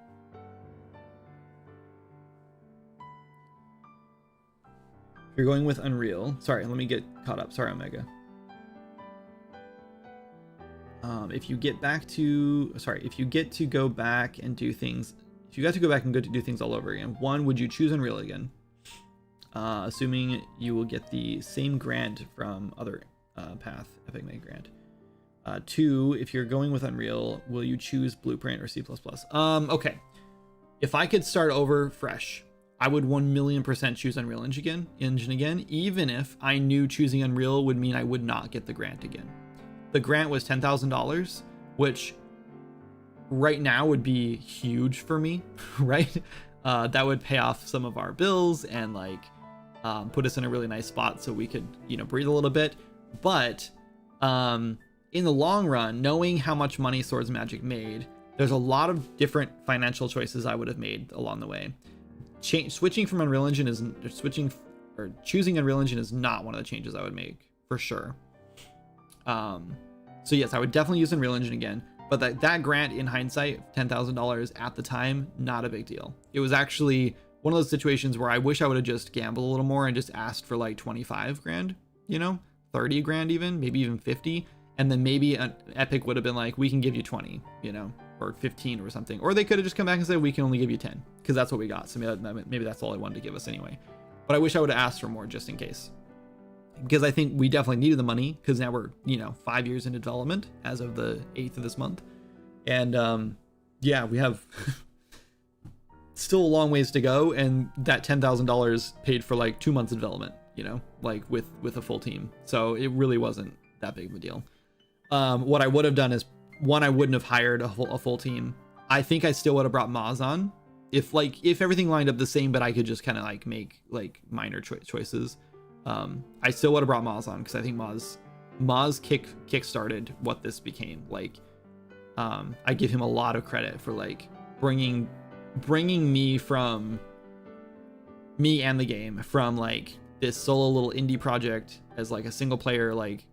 If you're going with Unreal, sorry, let me get caught up. Sorry, Omega. If you get to go back and do things, if you got to go back and do things all over again, 1, would you choose Unreal again? assuming you will get the same grant from other path, Epic Mega Grant. 2, if you're going with Unreal, will you choose Blueprint or C++? Okay. If I could start over fresh, I would 1,000,000% choose Unreal Engine again, even if I knew choosing Unreal would mean I would not get the grant again. The grant was $10,000, which right now would be huge for me, right? That would pay off some of our bills and like put us in a really nice spot so we could, breathe a little bit. But in the long run, knowing how much money Swords and Magic made, there's a lot of different financial choices I would have made along the way. Switching from Unreal Engine choosing Unreal Engine is not one of the changes I would make for sure. So yes, I would definitely use Unreal Engine again, but that grant in hindsight, $10,000 at the time, not a big deal. It was actually one of those situations where I wish I would have just gambled a little more and just asked for like 25 grand, 30 grand even, maybe even 50. And then maybe an Epic would have been like, we can give you 20, or 15 or something. Or they could have just come back and said, we can only give you 10, because that's what we got. So maybe that's all they wanted to give us anyway. But I wish I would have asked for more just in case. Because I think we definitely needed the money, because now we're, 5 years into development as of the 8th of this month. And yeah, we have still a long ways to go. And that $10,000 paid for like 2 months of development, like with a full team. So it really wasn't that big of a deal. What I would have done is, one, I wouldn't have hired a full team. I think I still would have brought Maz on if everything lined up the same, but I could just kind of like make like minor choices. I still would have brought Maz on, because I think Maz kick started what this became. Like, I give him a lot of credit for like bringing me and the game from like this solo little indie project as like a single player, like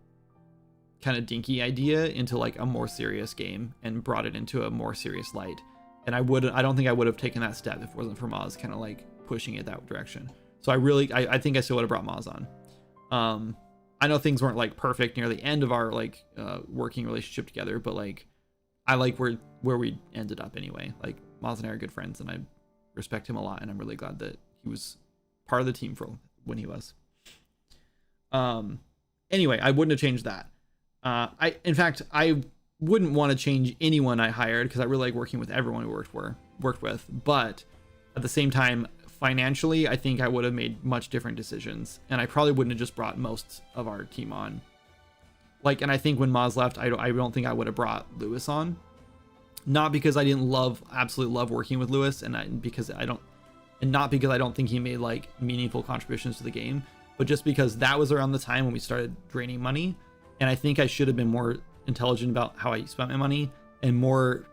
kind of dinky idea, into like a more serious game, and brought it into a more serious light. And I don't think I would have taken that step if it wasn't for Maz kind of like pushing it that direction. So I think I still would have brought Maz on. I know things weren't like perfect near the end of our like working relationship together, but like I like where we ended up anyway. Like Maz and I are good friends, and I respect him a lot, and I'm really glad that he was part of the team for when he was. Anyway, I wouldn't have changed that. In fact, I wouldn't want to change anyone I hired, because I really like working with everyone we worked with. But at the same time, financially, I think I would have made much different decisions, and I probably wouldn't have just brought most of our team on. Like, and I think when Maz left, I don't think I would have brought Lewis on, not because I didn't absolutely love working with Lewis, and not because I don't think he made like meaningful contributions to the game, but just because that was around the time when we started draining money. And I think I should have been more intelligent about how I spent my money, and more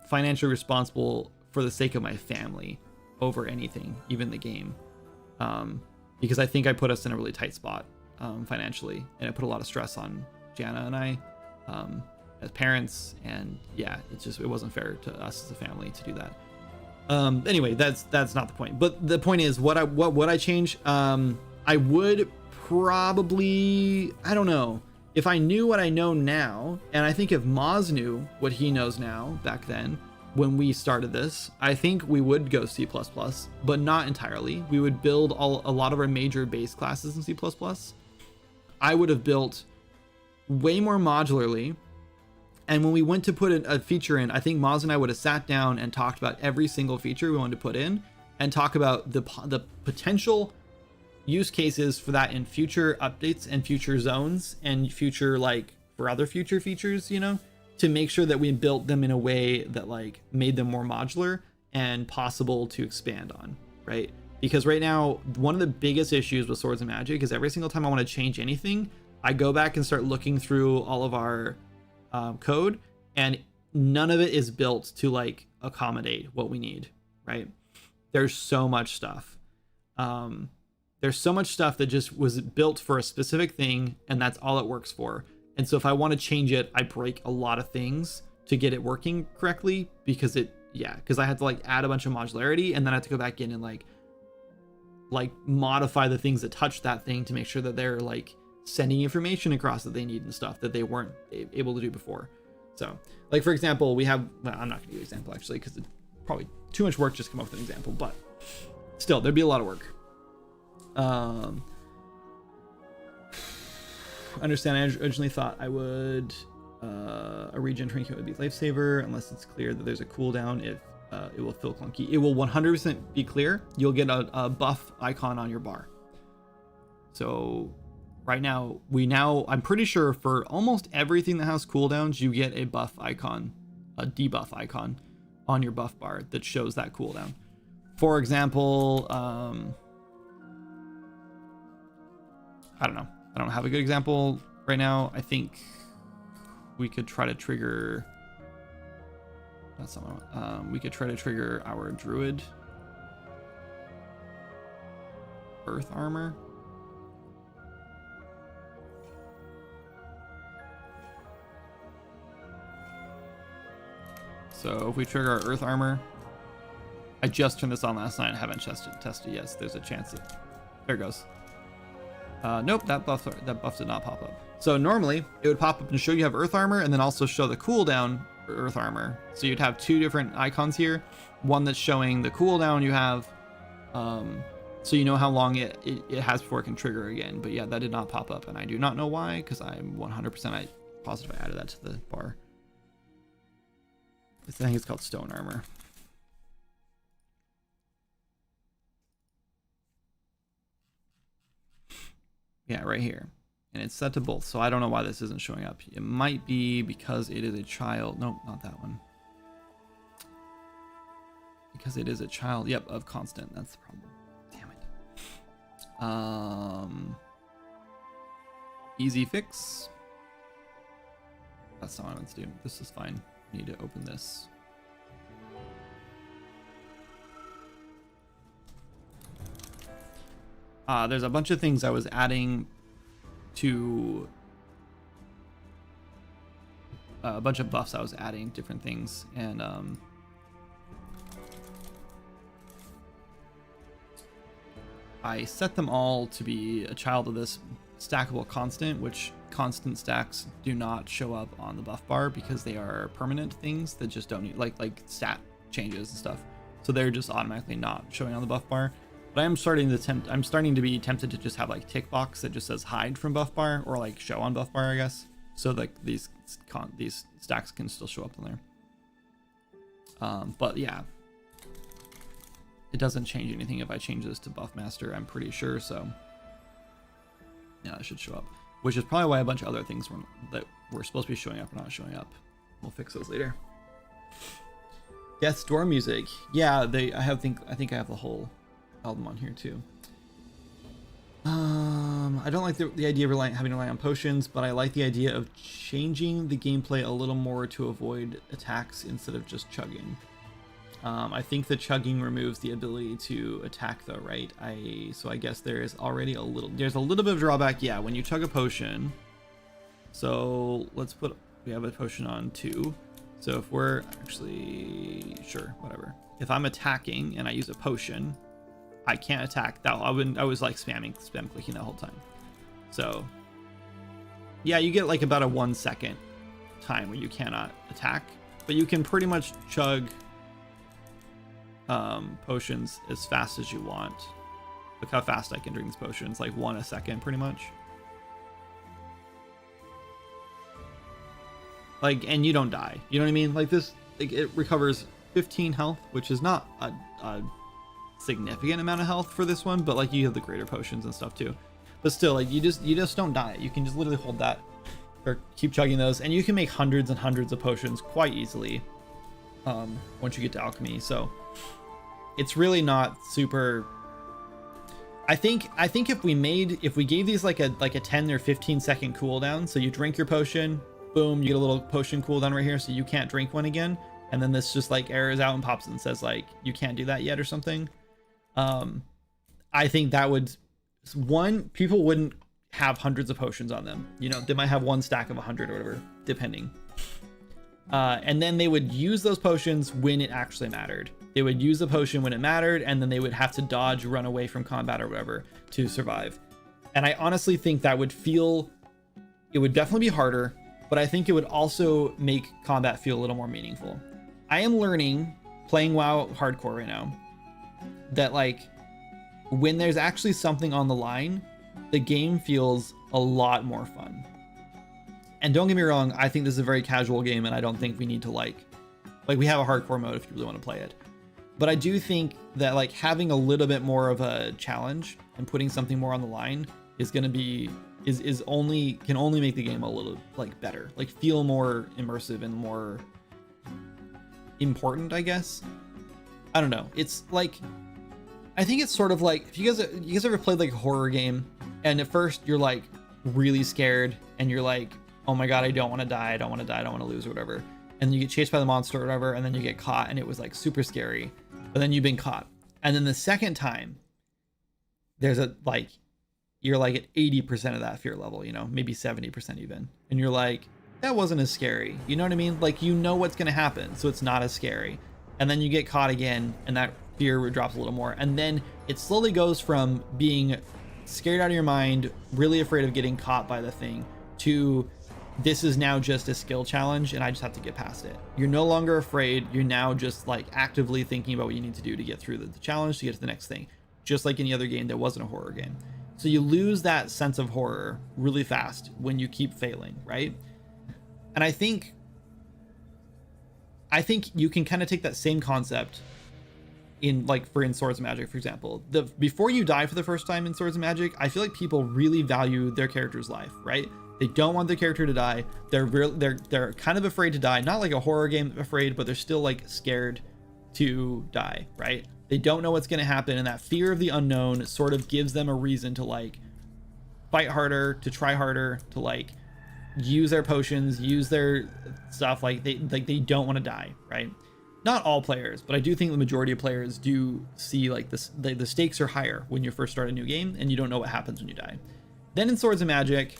financially responsible for the sake of my family over anything, even the game. Because I think I put us in a really tight spot financially, and it put a lot of stress on Jana and I as parents. And yeah, it wasn't fair to us as a family to do that. Anyway, that's not the point. But the point is, what would I change? I would probably, I don't know, if I knew what I know now, and I think if Maz knew what he knows now back then when we started this, I think we would go C++, but not entirely. We would build a lot of our major base classes in C++. I would have built way more modularly, and when we went to put a feature in, I think Maz and I would have sat down and talked about every single feature we wanted to put in, and talk about the potential use cases for that in future updates and future zones and future, like, for other future features, to make sure that we built them in a way that like made them more modular and possible to expand on, right? Because right now, one of the biggest issues with Swords and Magic is every single time I want to change anything, I go back and start looking through all of our code, and none of it is built to like accommodate what we need, right? There's so much stuff. There's so much stuff that just was built for a specific thing, and that's all it works for. And so if I want to change it, I break a lot of things to get it working correctly, because I had to like add a bunch of modularity, and then I had to go back in and like modify the things that touch that thing to make sure that they're like sending information across that they need and stuff that they weren't able to do before. So like, for example, I'm not gonna give an example actually, because it's probably too much work just to come up with an example, but still there'd be a lot of work. Um, understand. I originally thought I would a regen trinket would be lifesaver unless it's clear that there's a cooldown. If it will feel clunky. It will 100% be clear. You'll get a buff icon on your bar. So right now, I'm pretty sure for almost everything that has cooldowns, you get a buff icon, a debuff icon on your buff bar that shows that cooldown. For example, I don't know. I don't have a good example right now. I think we could try to trigger. That's not. We could try to trigger our druid earth armor. So if we trigger our earth armor, I just turned this on last night and haven't tested. Yes, there's a chance that there it goes. Nope, that buff did not pop up. So normally it would pop up and show you have earth armor and then also show the cooldown for earth armor. So you'd have two different icons here, one that's showing the cooldown you have, so you know how long it has before it can trigger again. But yeah, that did not pop up, and I do not know why, because I'm 100% positive I added that to the bar. I think it's called stone armor. Yeah, right here. And it's set to both, so I don't know why this isn't showing up. It might be because it is a child. Nope, not that one. Because it is a child, yep, of constant. That's the problem. Damn it. Easy fix. That's not what I meant to do. This is fine. I need to open this. There's a bunch of things I was adding to a bunch of buffs I was adding, different things, and I set them all to be a child of this stackable constant, which constant stacks do not show up on the buff bar because they are permanent things that just don't need like stat changes and stuff, so they're just automatically not showing on the buff bar. But I'm starting to be tempted to just have like tick box that just says hide from buff bar, or like show on buff bar, I guess. So like these stacks can still show up in there. But yeah, it doesn't change anything if I change this to buff master, I'm pretty sure. So yeah, it should show up, which is probably why a bunch of other things that were supposed to be showing up are not showing up. We'll fix those later. Death's Door music. Yeah, I think I have the whole album on here too. I don't like the idea of having to rely on potions, but I like the idea of changing the gameplay a little more to avoid attacks instead of just chugging. I think the chugging removes the ability to attack though, right? So I guess there's a little bit of drawback, yeah, when you chug a potion. So we have a potion on 2. So if we're actually, sure, whatever. If I'm attacking and I use a potion, I can't attack that. I was like spam clicking that whole time. So yeah, you get like about a 1 second time where you cannot attack, but you can pretty much chug potions as fast as you want. Look how fast I can drink these potions, like 1 a second pretty much. Like, and you don't die, you know what I mean? Like this, like it recovers 15 health, which is not a significant amount of health for this one, but like you have the greater potions and stuff too. But still, like you just don't die. You can just literally hold that or keep chugging those, and you can make hundreds and hundreds of potions quite easily once you get to alchemy. So it's really not super. I think if we gave these like a 10 or 15 second cooldown, so you drink your potion, boom, you get a little potion cooldown right here, so you can't drink one again, and then this just like errors out and pops and says like you can't do that yet or something. I think that would, people wouldn't have hundreds of potions on them. You know, they might have 1 stack of 100 or whatever, depending. And then they would use those potions when it actually mattered. They would use the potion when it mattered, and then they would have to dodge, run away from combat or whatever to survive. And I honestly think that would definitely be harder, but I think it would also make combat feel a little more meaningful. I am learning, playing WoW hardcore right now, that like when there's actually something on the line, the game feels a lot more fun. And don't get me wrong, I think this is a very casual game, and I don't think we need to like we have a hardcore mode if you really want to play it. But I do think that like having a little bit more of a challenge and putting something more on the line is going to be can only make the game a little like better, like feel more immersive and more important, I guess. I don't know. It's like, I think it's sort of like, if you guys ever played like a horror game and at first you're like really scared and you're like, oh my God, I don't want to die. I don't want to die. I don't want to lose or whatever. And you get chased by the monster or whatever. And then you get caught and it was like super scary, but then you've been caught. And then the second time there's a, like, you're like at 80% of that fear level, you know, maybe 70% even. And you're like, that wasn't as scary. You know what I mean? Like, you know what's going to happen, so it's not as scary. And then you get caught again and that fear drops a little more. And then it slowly goes from being scared out of your mind, really afraid of getting caught by the thing, to this is now just a skill challenge and I just have to get past it. You're no longer afraid. You're now just like actively thinking about what you need to do to get through the challenge, to get to the next thing, just like any other game that wasn't a horror game. So you lose that sense of horror really fast when you keep failing, right? And I think you can kind of take that same concept in like in Swords of Magic, for example. Before you die for the first time in Swords of Magic, I feel like people really value their character's life, right? They don't want their character to die. They're kind of afraid to die, not like a horror game afraid, but they're still like scared to die, right? They don't know what's going to happen, and that fear of the unknown sort of gives them a reason to like fight harder, to try harder, to like use their potions, use their stuff. Like they don't want to die, right? Not all players, but I do think the majority of players do see like this. The stakes are higher when you first start a new game, and you don't know what happens when you die. Then in Swords of Magic,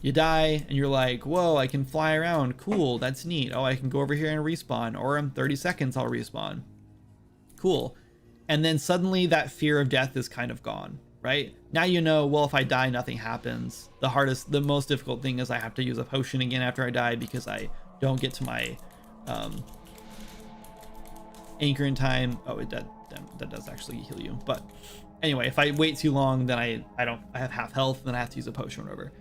you die, and you're like, whoa, I can fly around. Cool, that's neat. Oh, I can go over here and respawn, or in 30 seconds I'll respawn. Cool. And then suddenly that fear of death is kind of gone, right? Now you know, well, if I die, nothing happens. The most difficult thing is I have to use a potion again after I die because I don't get to my anchor in time. Oh, that does actually heal you. But anyway, if I wait too long, then I have half health, then I have to use a potion or whatever.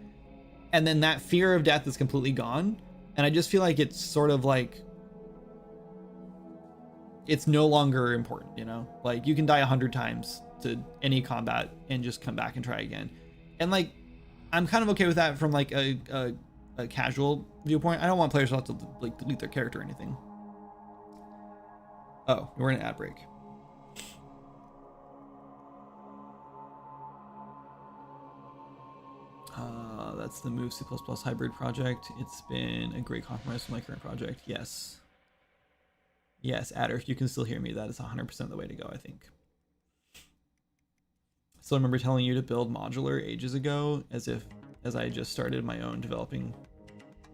And then that fear of death is completely gone. And I just feel like it's sort of like, it's no longer important, you know? Like, you can die 100 times to any combat and just come back and try again. And like, I'm kind of okay with that from like a casual viewpoint. I don't want players to have to like delete their character or anything. Oh, we're in an ad break. That's the Move C++ hybrid project. It's been a great compromise for my current project. Yes. Yes, Adder, if you can still hear me, that is 100% the way to go, I think. So I remember telling you to build modular ages ago, as I just started my own developing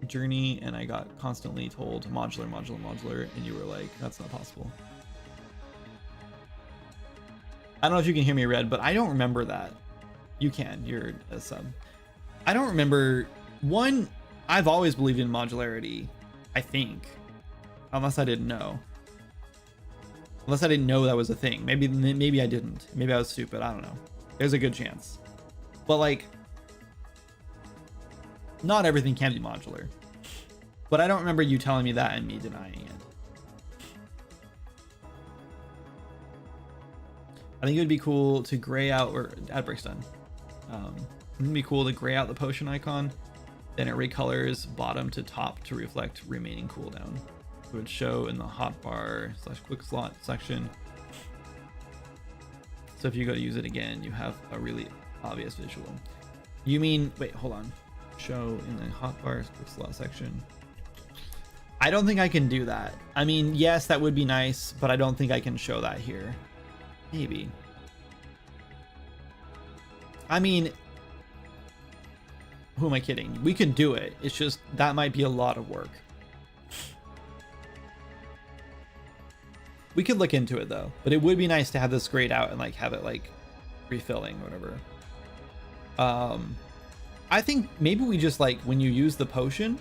journey, and I got constantly told modular, and you were like, that's not possible. I don't know if you can hear me, Red, but I don't remember that. You can, you're a sub. I don't remember. One, I've always believed in modularity, I think, unless I didn't know. Unless I didn't know that was a thing. Maybe I didn't. Maybe I was stupid. I don't know. There's a good chance. But like, not everything can be modular. But I don't remember you telling me that and me denying it. I think it would be cool to gray out, or ad break's done. It would be cool to gray out the potion icon, then it recolors bottom to top to reflect remaining cooldown. It would show in the hotbar / quick slot section. So if you go to use it again, you have a really obvious visual. You mean, wait, hold on. Show in the hotbar quick slot section. I don't think I can do that. I mean, yes, that would be nice, but I don't think I can show that here. Maybe. I mean, who am I kidding? We can do it. It's just, that might be a lot of work. We could look into it though, but it would be nice to have this grayed out and like have it like refilling or whatever. I think maybe we just like, when you use the potion,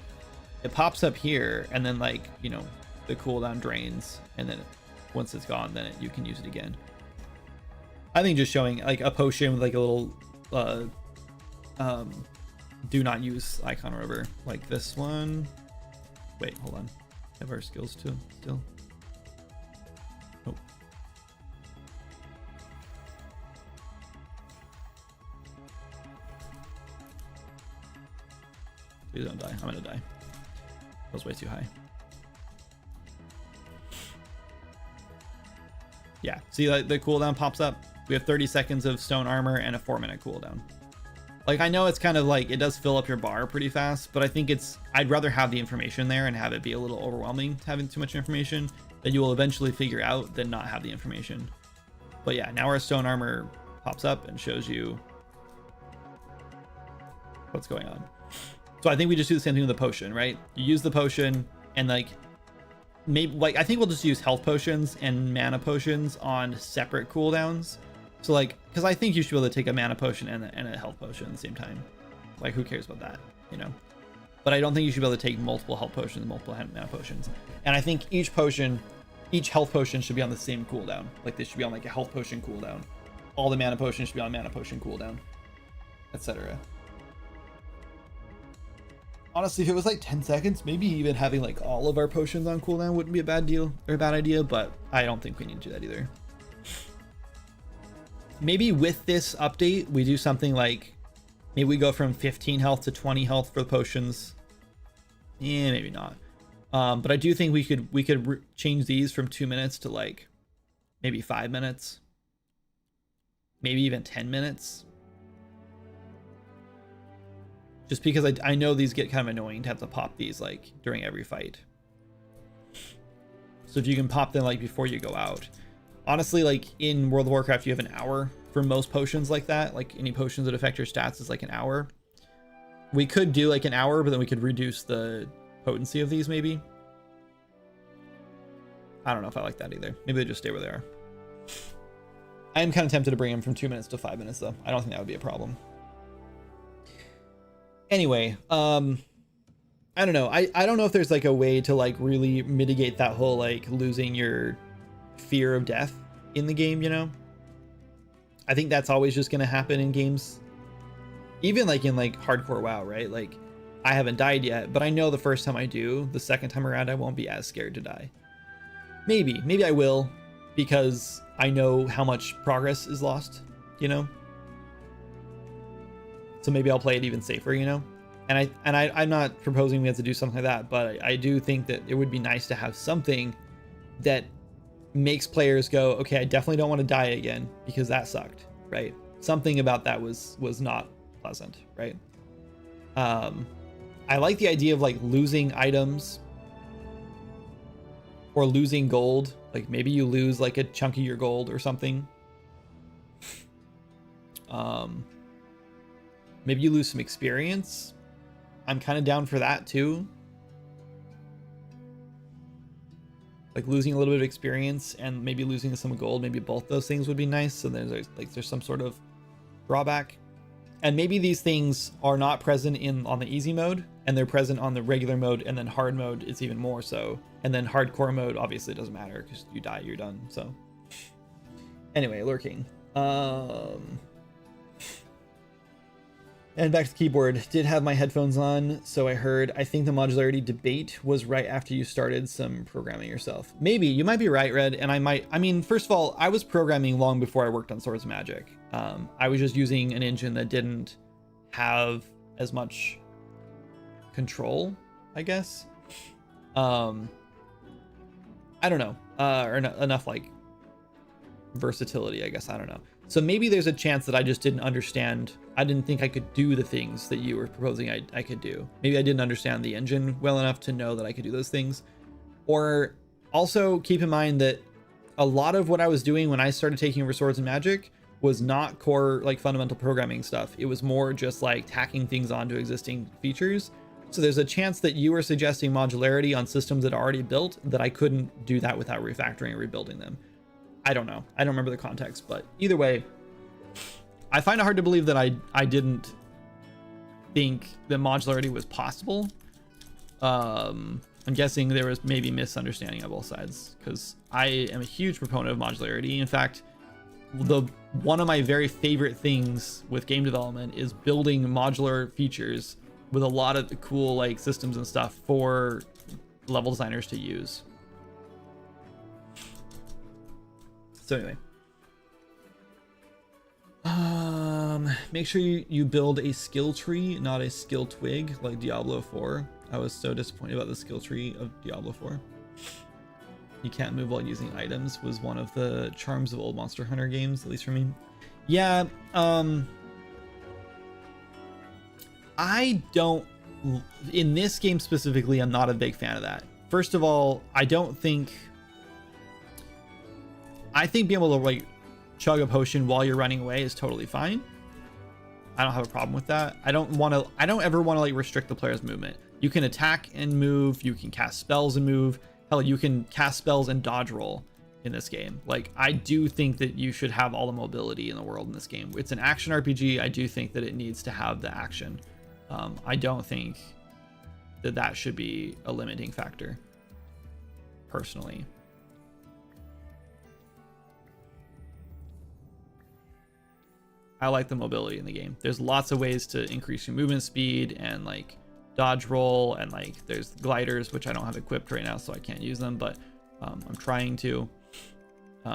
it pops up here and then like, you know, the cooldown drains, and then once it's gone, then you can use it again. I think just showing like a potion with like a little do not use icon or whatever, like this one. Wait, hold on. Have our skills too still? Nope. Please don't die. I'm gonna die. That was way too high. Yeah, see, like the cooldown pops up. We have 30 seconds of stone armor and a 4-minute cooldown. Like, I know it's kind of like, it does fill up your bar pretty fast, but I think I'd rather have the information there and have it be a little overwhelming having too much information that you will eventually figure out than not have the information. But yeah, now our stone armor pops up and shows you what's going on. So I think we just do the same thing with the potion, right? You use the potion and like, maybe like, I think we'll just use health potions and mana potions on separate cooldowns. So like, because I think you should be able to take a mana potion and a health potion at the same time. Like, who cares about that, you know? But I don't think you should be able to take multiple health potions, multiple mana potions. And I think each health potion should be on the same cooldown. Like, they should be on like a health potion cooldown. All the mana potions should be on mana potion cooldown, etc. Honestly, if it was like 10 seconds, maybe even having like all of our potions on cooldown wouldn't be a bad deal or a bad idea, but I don't think we need to do that either. Maybe with this update, we do something like, maybe we go from 15 health to 20 health for the potions. Yeah, maybe not. But I do think we could change these from 2 minutes to like maybe 5 minutes, maybe even 10 minutes. Just because I know these get kind of annoying to have to pop these like during every fight. So if you can pop them like before you go out. Honestly, like in World of Warcraft, you have an hour for most potions like that. Like any potions that affect your stats is like an hour. We could do like an hour, but then we could reduce the potency of these maybe. I don't know if I like that either. Maybe they just stay where they are. I am kind of tempted to bring them from 2 minutes to 5 minutes though. I don't think that would be a problem. Anyway, I don't know. I don't know if there's like a way to like really mitigate that whole like losing your fear of death in the game, you know? I think that's always just going to happen in games. Even like in like hardcore WoW, right? Like I haven't died yet, but I know the first time I do, the second time around, I won't be as scared to die. Maybe I will, because I know how much progress is lost, you know? So maybe I'll play it even safer, you know? And I'm not proposing we have to do something like that, but I do think that it would be nice to have something that makes players go, okay, I definitely don't want to die again because that sucked, right? Something about that was not pleasant, right? I like the idea of like losing items or losing gold. Like maybe you lose like a chunk of your gold or something. Maybe you lose some experience. I'm kind of down for that too. Like losing a little bit of experience and maybe losing some gold. Maybe both those things would be nice. So there's some sort of drawback. And maybe these things are not present on the easy mode and they're present on the regular mode, and then hard mode is even more so. And then hardcore mode obviously doesn't matter because you die, you're done. So anyway, lurking. And back to the keyboard. Did have my headphones on, so I heard. I think the modularity debate was right after you started some programming yourself. Maybe you might be right, Red. And I mean, first of all, I was programming long before I worked on Swords of Magic. I was just using an engine that didn't have as much control, I guess. I don't know, or enough like versatility, I guess. I don't know. So maybe there's a chance that I just didn't understand. I didn't think I could do the things that you were proposing I could do. Maybe I didn't understand the engine well enough to know that I could do those things. Or also keep in mind that a lot of what I was doing when I started taking over Swords and Magic was not core like fundamental programming stuff. It was more just like tacking things onto existing features. So there's a chance that you were suggesting modularity on systems that are already built, that I couldn't do that without refactoring or rebuilding them. I don't know. I don't remember the context, but either way, I find it hard to believe that I didn't think that modularity was possible. I'm guessing there was maybe misunderstanding on both sides, because I am a huge proponent of modularity. In fact, one of my very favorite things with game development is building modular features with a lot of the cool like systems and stuff for level designers to use. So anyway, make sure you build a skill tree, not a skill twig like Diablo 4. I was so disappointed about the skill tree of Diablo 4. You can't move while using items was one of the charms of old Monster Hunter games, at least for me. Yeah, I don't, in this game specifically, I'm not a big fan of that. First of all, I think being able to like chug a potion while you're running away is totally fine. I don't have a problem with that. I don't ever want to like restrict the player's movement. You can attack and move, you can cast spells and move. Hell, you can cast spells and dodge roll in this game. Like, I do think that you should have all the mobility in the world in this game. It's an action RPG. I do think that it needs to have the action. I don't think that should be a limiting factor, personally. I like the mobility in the game. There's lots of ways to increase your movement speed and like dodge roll, and like there's gliders, which I don't have equipped right now, so I can't use them, but I'm trying to.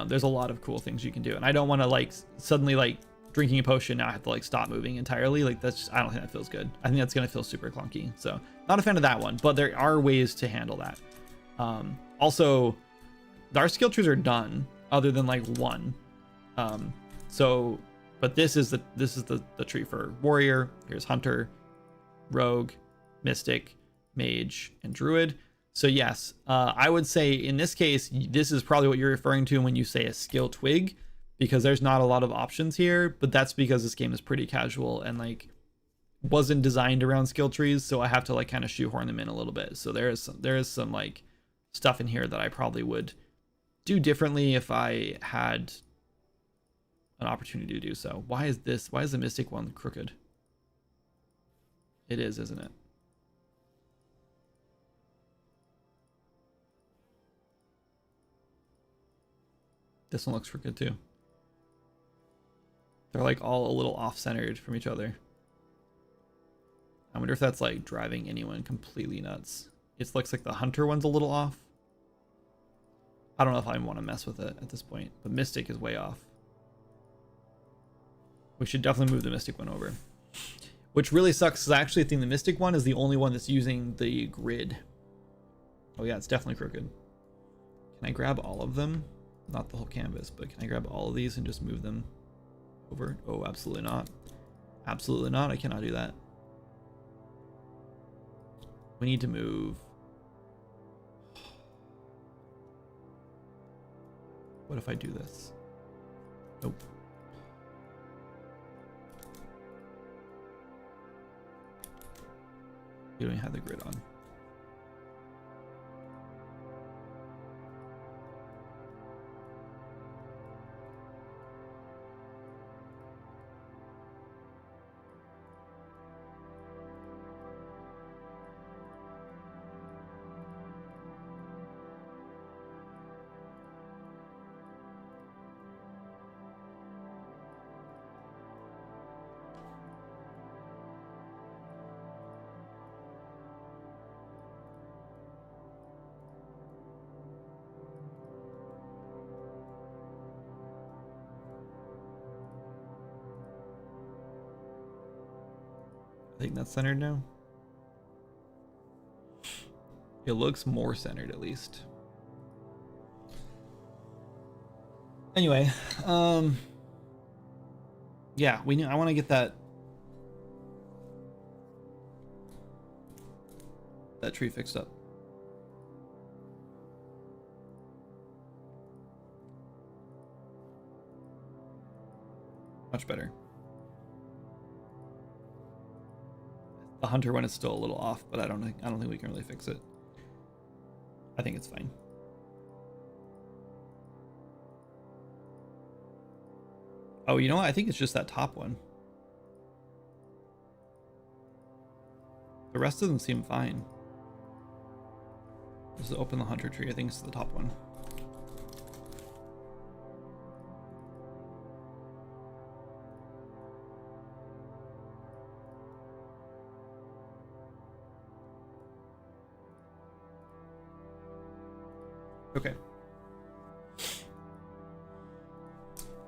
There's a lot of cool things you can do, and I don't want to like suddenly like drinking a potion now I have to like stop moving entirely. Like that's just, I don't think that feels good. I think that's gonna feel super clunky, so not a fan of that one, but there are ways to handle that. Also, our skill trees are done other than like one, so but this is the tree for warrior. Here's hunter, rogue, mystic, mage, and druid. So yes, I would say in this case, this is probably what you're referring to when you say a skill twig, because there's not a lot of options here, but that's because this game is pretty casual and like wasn't designed around skill trees, so I have to like kind of shoehorn them in a little bit. So there is some like stuff in here that I probably would do differently if I had an opportunity to do so. Why is the mystic one crooked? It is, isn't it? This one looks crooked too. They're like all a little off-centered from each other. I wonder if that's like driving anyone completely nuts. It looks like the hunter one's a little off. I don't know if I want to mess with it at this point, but mystic is way off. We should definitely move the mystic one over. Which really sucks, because I actually think the mystic one is the only one that's using the grid. Oh yeah, it's definitely crooked. Can I grab all of them? Not the whole canvas, but can I grab all of these and just move them over? Oh, absolutely not. Absolutely not. I cannot do that. We need to move. What if I do this? Nope. You don't even have the grid on. I think that's centered now. It looks more centered at least. Anyway, yeah, I want to get that tree fixed up. Much better. The hunter one is still a little off, but I don't think we can really fix it. I think it's fine. Oh, you know what? I think it's just that top one. The rest of them seem fine. Just open the hunter tree. I think it's the top one. Okay.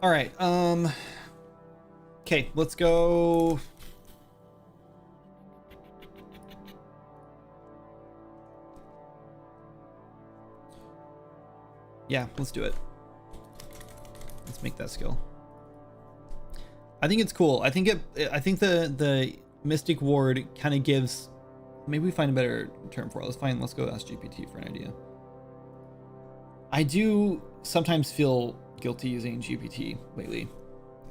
All right. Okay, let's go. Yeah, let's do it. Let's make that skill. I think it's cool. I think the Mystic Ward kind of gives. Maybe we find a better term for it. Let's go ask GPT for an idea. I do sometimes feel guilty using GPT lately.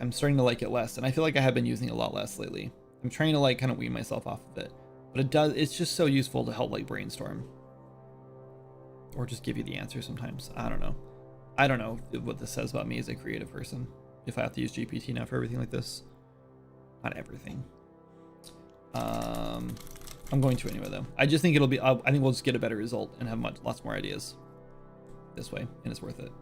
I'm starting to like it less, and I feel like I have been using it a lot less lately. I'm trying to like kind of wean myself off of it, but it's just so useful to help like brainstorm or just give you the answer sometimes. I don't know what this says about me as a creative person if I have to use GPT now for everything like this. Not everything. I'm going to anyway though. I just think it'll be. I think we'll just get a better result and have lots more ideas this way, and it's worth it.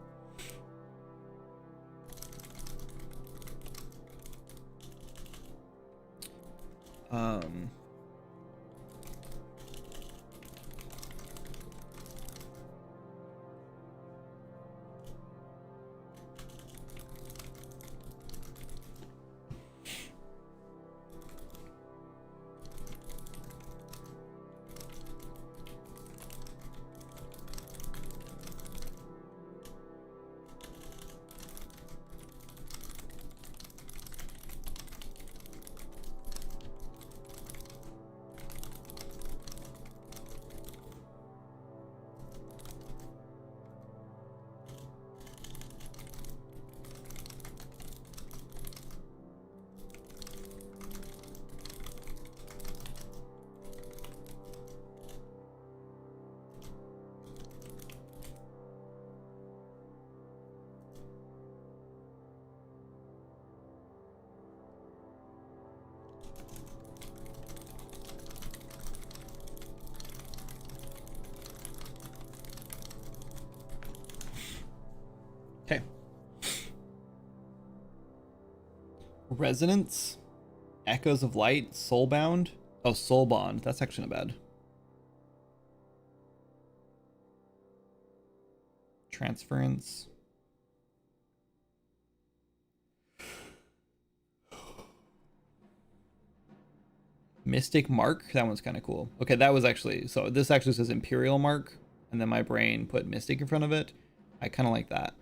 Okay. Resonance, Echoes of Light, Soulbound. Oh, Soulbond. That's actually not bad. Transference. Mystic Mark. That one's kind of cool. Okay, that was actually. So this actually says Imperial Mark, and then my brain put Mystic in front of it. I kind of like that.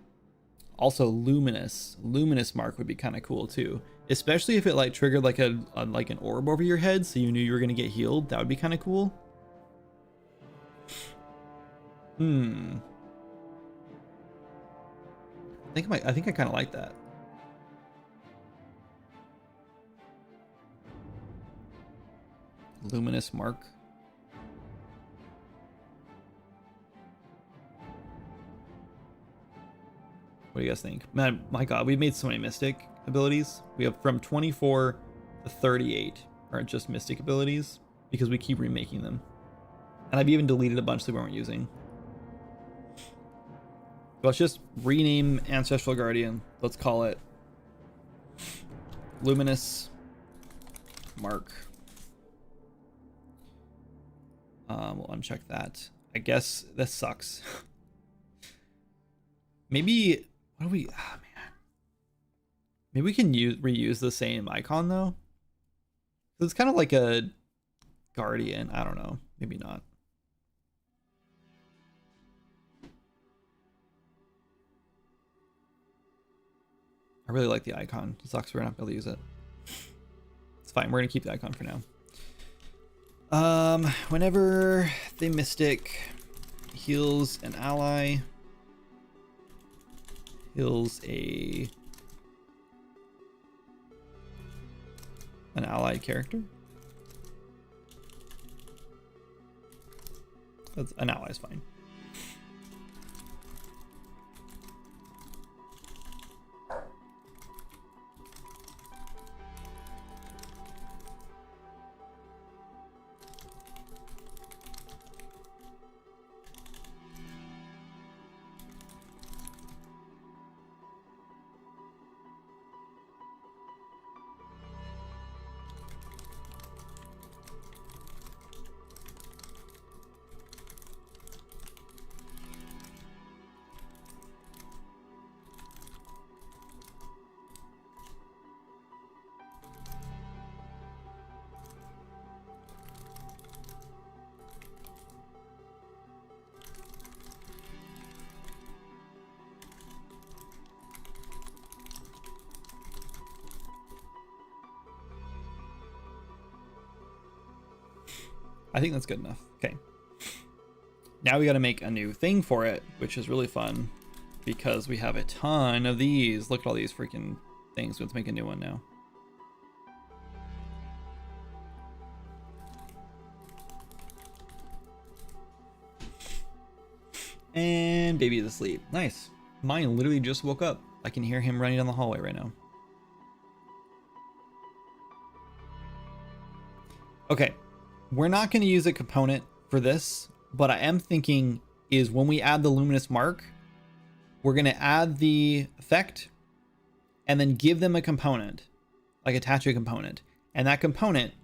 Also, Luminous. Luminous Mark would be kind of cool too. Especially if it like triggered like like an orb over your head, so you knew you were gonna get healed. That would be kind of cool. I think I kind of like that. Luminous Mark. What do you guys think? Man, my God, we've made so many Mystic abilities. We have from 24 to 38 are just Mystic abilities because we keep remaking them. And I've even deleted a bunch that we weren't using. Let's just rename Ancestral Guardian. Let's call it Luminous Mark. We'll uncheck that. I guess this sucks. Maybe what do we? Oh, man. Maybe we can reuse the same icon though. It's kind of like a guardian. I don't know. Maybe not. I really like the icon. It sucks we're not able to use it. It's fine. We're gonna keep the icon for now. Whenever the Mystic heals an ally, heals an allied character. That's, an ally is fine. I think that's good enough. Okay. Now we got to make a new thing for it, which is really fun because we have a ton of these. Look at all these freaking things. Let's make a new one now. And baby is asleep. Nice. Mine literally just woke up. I can hear him running down the hallway right now. Okay. We're not going to use a component for this, but I am thinking is when we add the luminous mark, we're going to add the effect and then give them a component, like attach a component. And that component,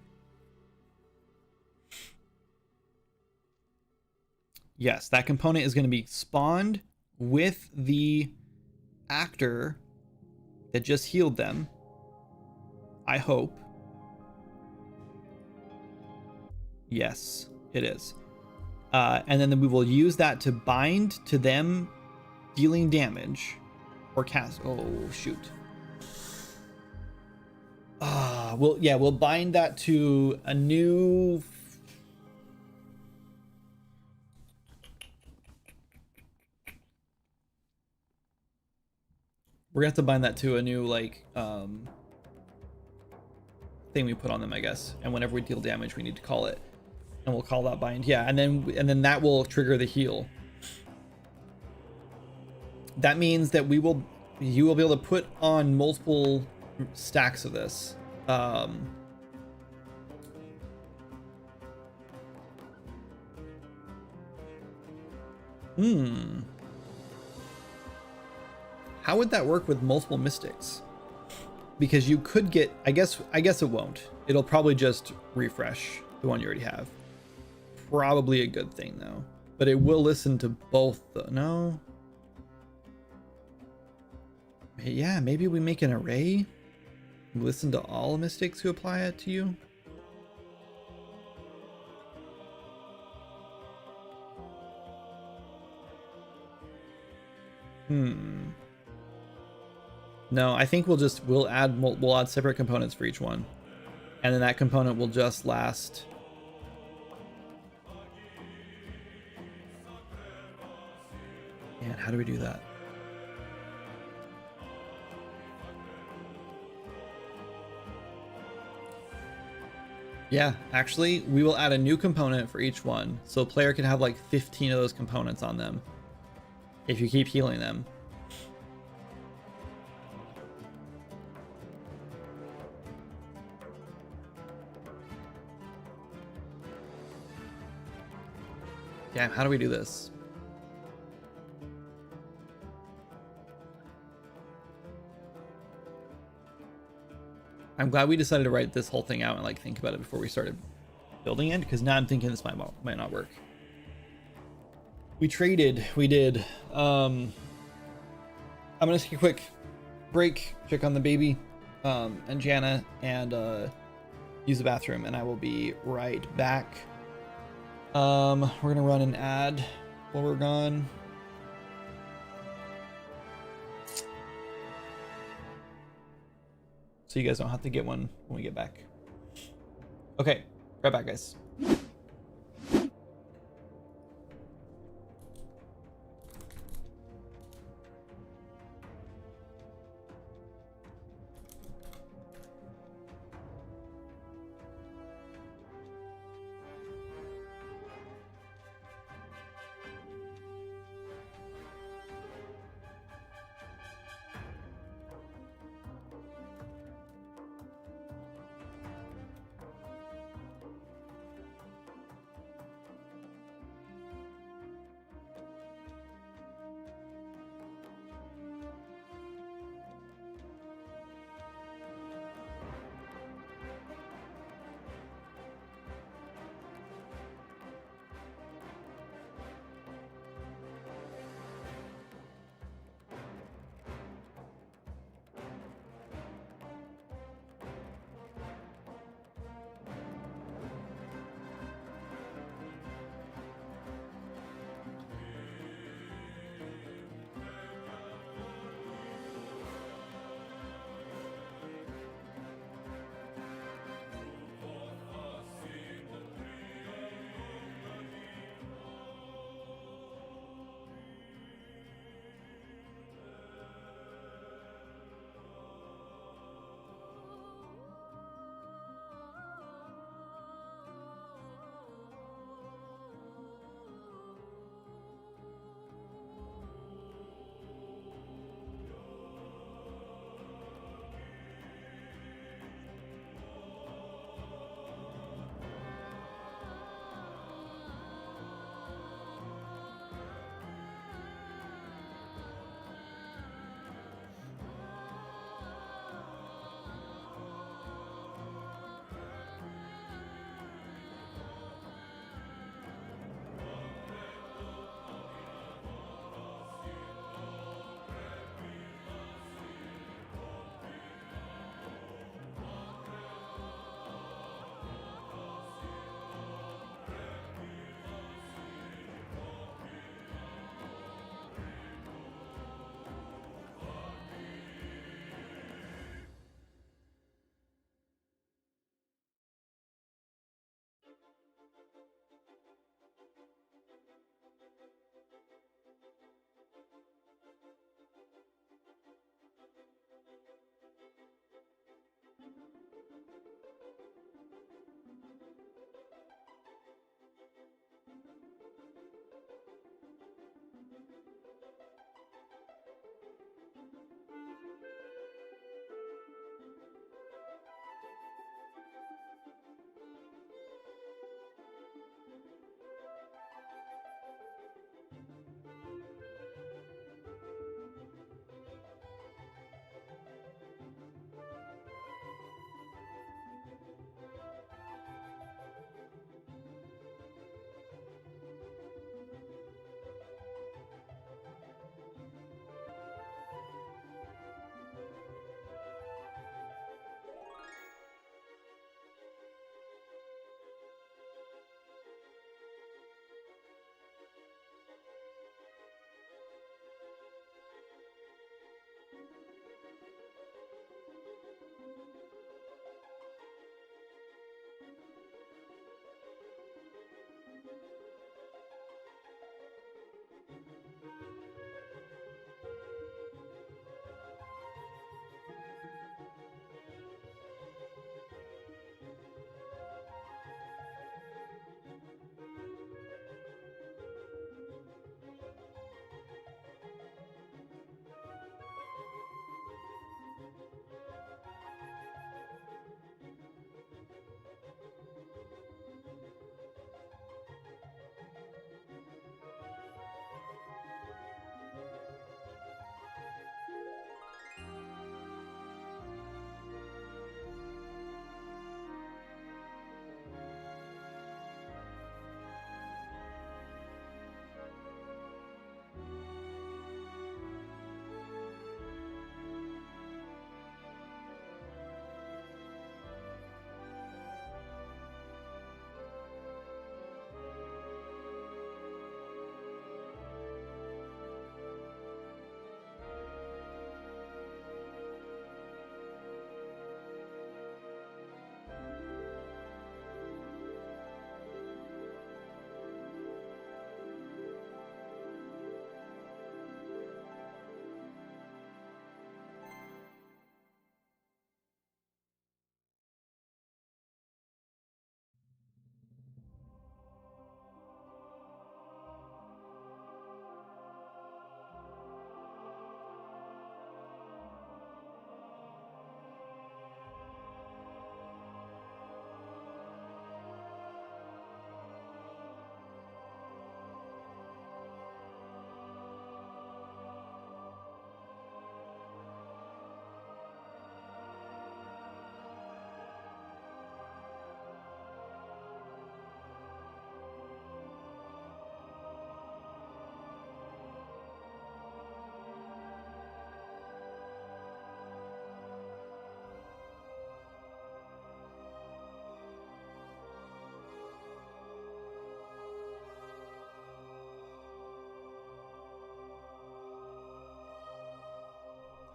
yes, that component is going to be spawned with the actor that just healed them. I hope. Yes, it is. And then we will use that to bind to them dealing damage or cast. Oh, shoot. We'll bind that to a new. We're gonna have to bind that to a new thing we put on them, I guess. And whenever we deal damage, we need to call it, and we'll call that bind. Yeah, and then that will trigger the heal. That means that you will be able to put on multiple stacks of this. How would that work with multiple mystics? Because you could get, I guess it won't. It'll probably just refresh the one you already have. Probably a good thing though. But it will listen to both though. No. Yeah, maybe we make an array. Listen to all mystics who apply it to you. No, I think we'll add separate components for each one, and then that component will just last. Man, how do we do that? Yeah, actually, we will add a new component for each one, so a player can have like 15 of those components on them if you keep healing them. Damn, how do we do this? I'm glad we decided to write this whole thing out and like think about it before we started building it, because now I'm thinking this might not work. We did. I'm gonna take a quick break, check on the baby, and Jana, and use the bathroom, and I will be right back. We're gonna run an ad while we're gone. So you guys don't have to get one when we get back. Okay, right back, guys.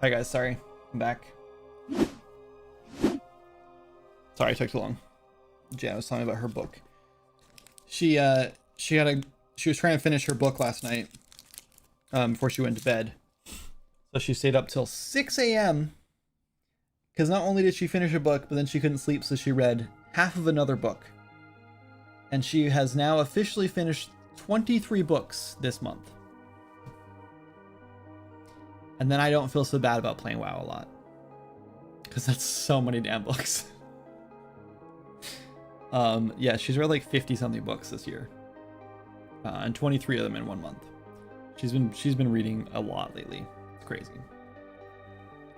Hi guys, sorry. I'm back. Sorry it took too long. Jan was telling me about her book. She was trying to finish her book last night before she went to bed. So she stayed up till 6 a.m. because not only did she finish a book, but then she couldn't sleep, so she read half of another book. And she has now officially finished 23 books this month. And then I don't feel so bad about playing WoW a lot, because that's so many damn books. Yeah, she's read like 50 something books this year, and 23 of them in 1 month. She's been reading a lot lately. It's crazy.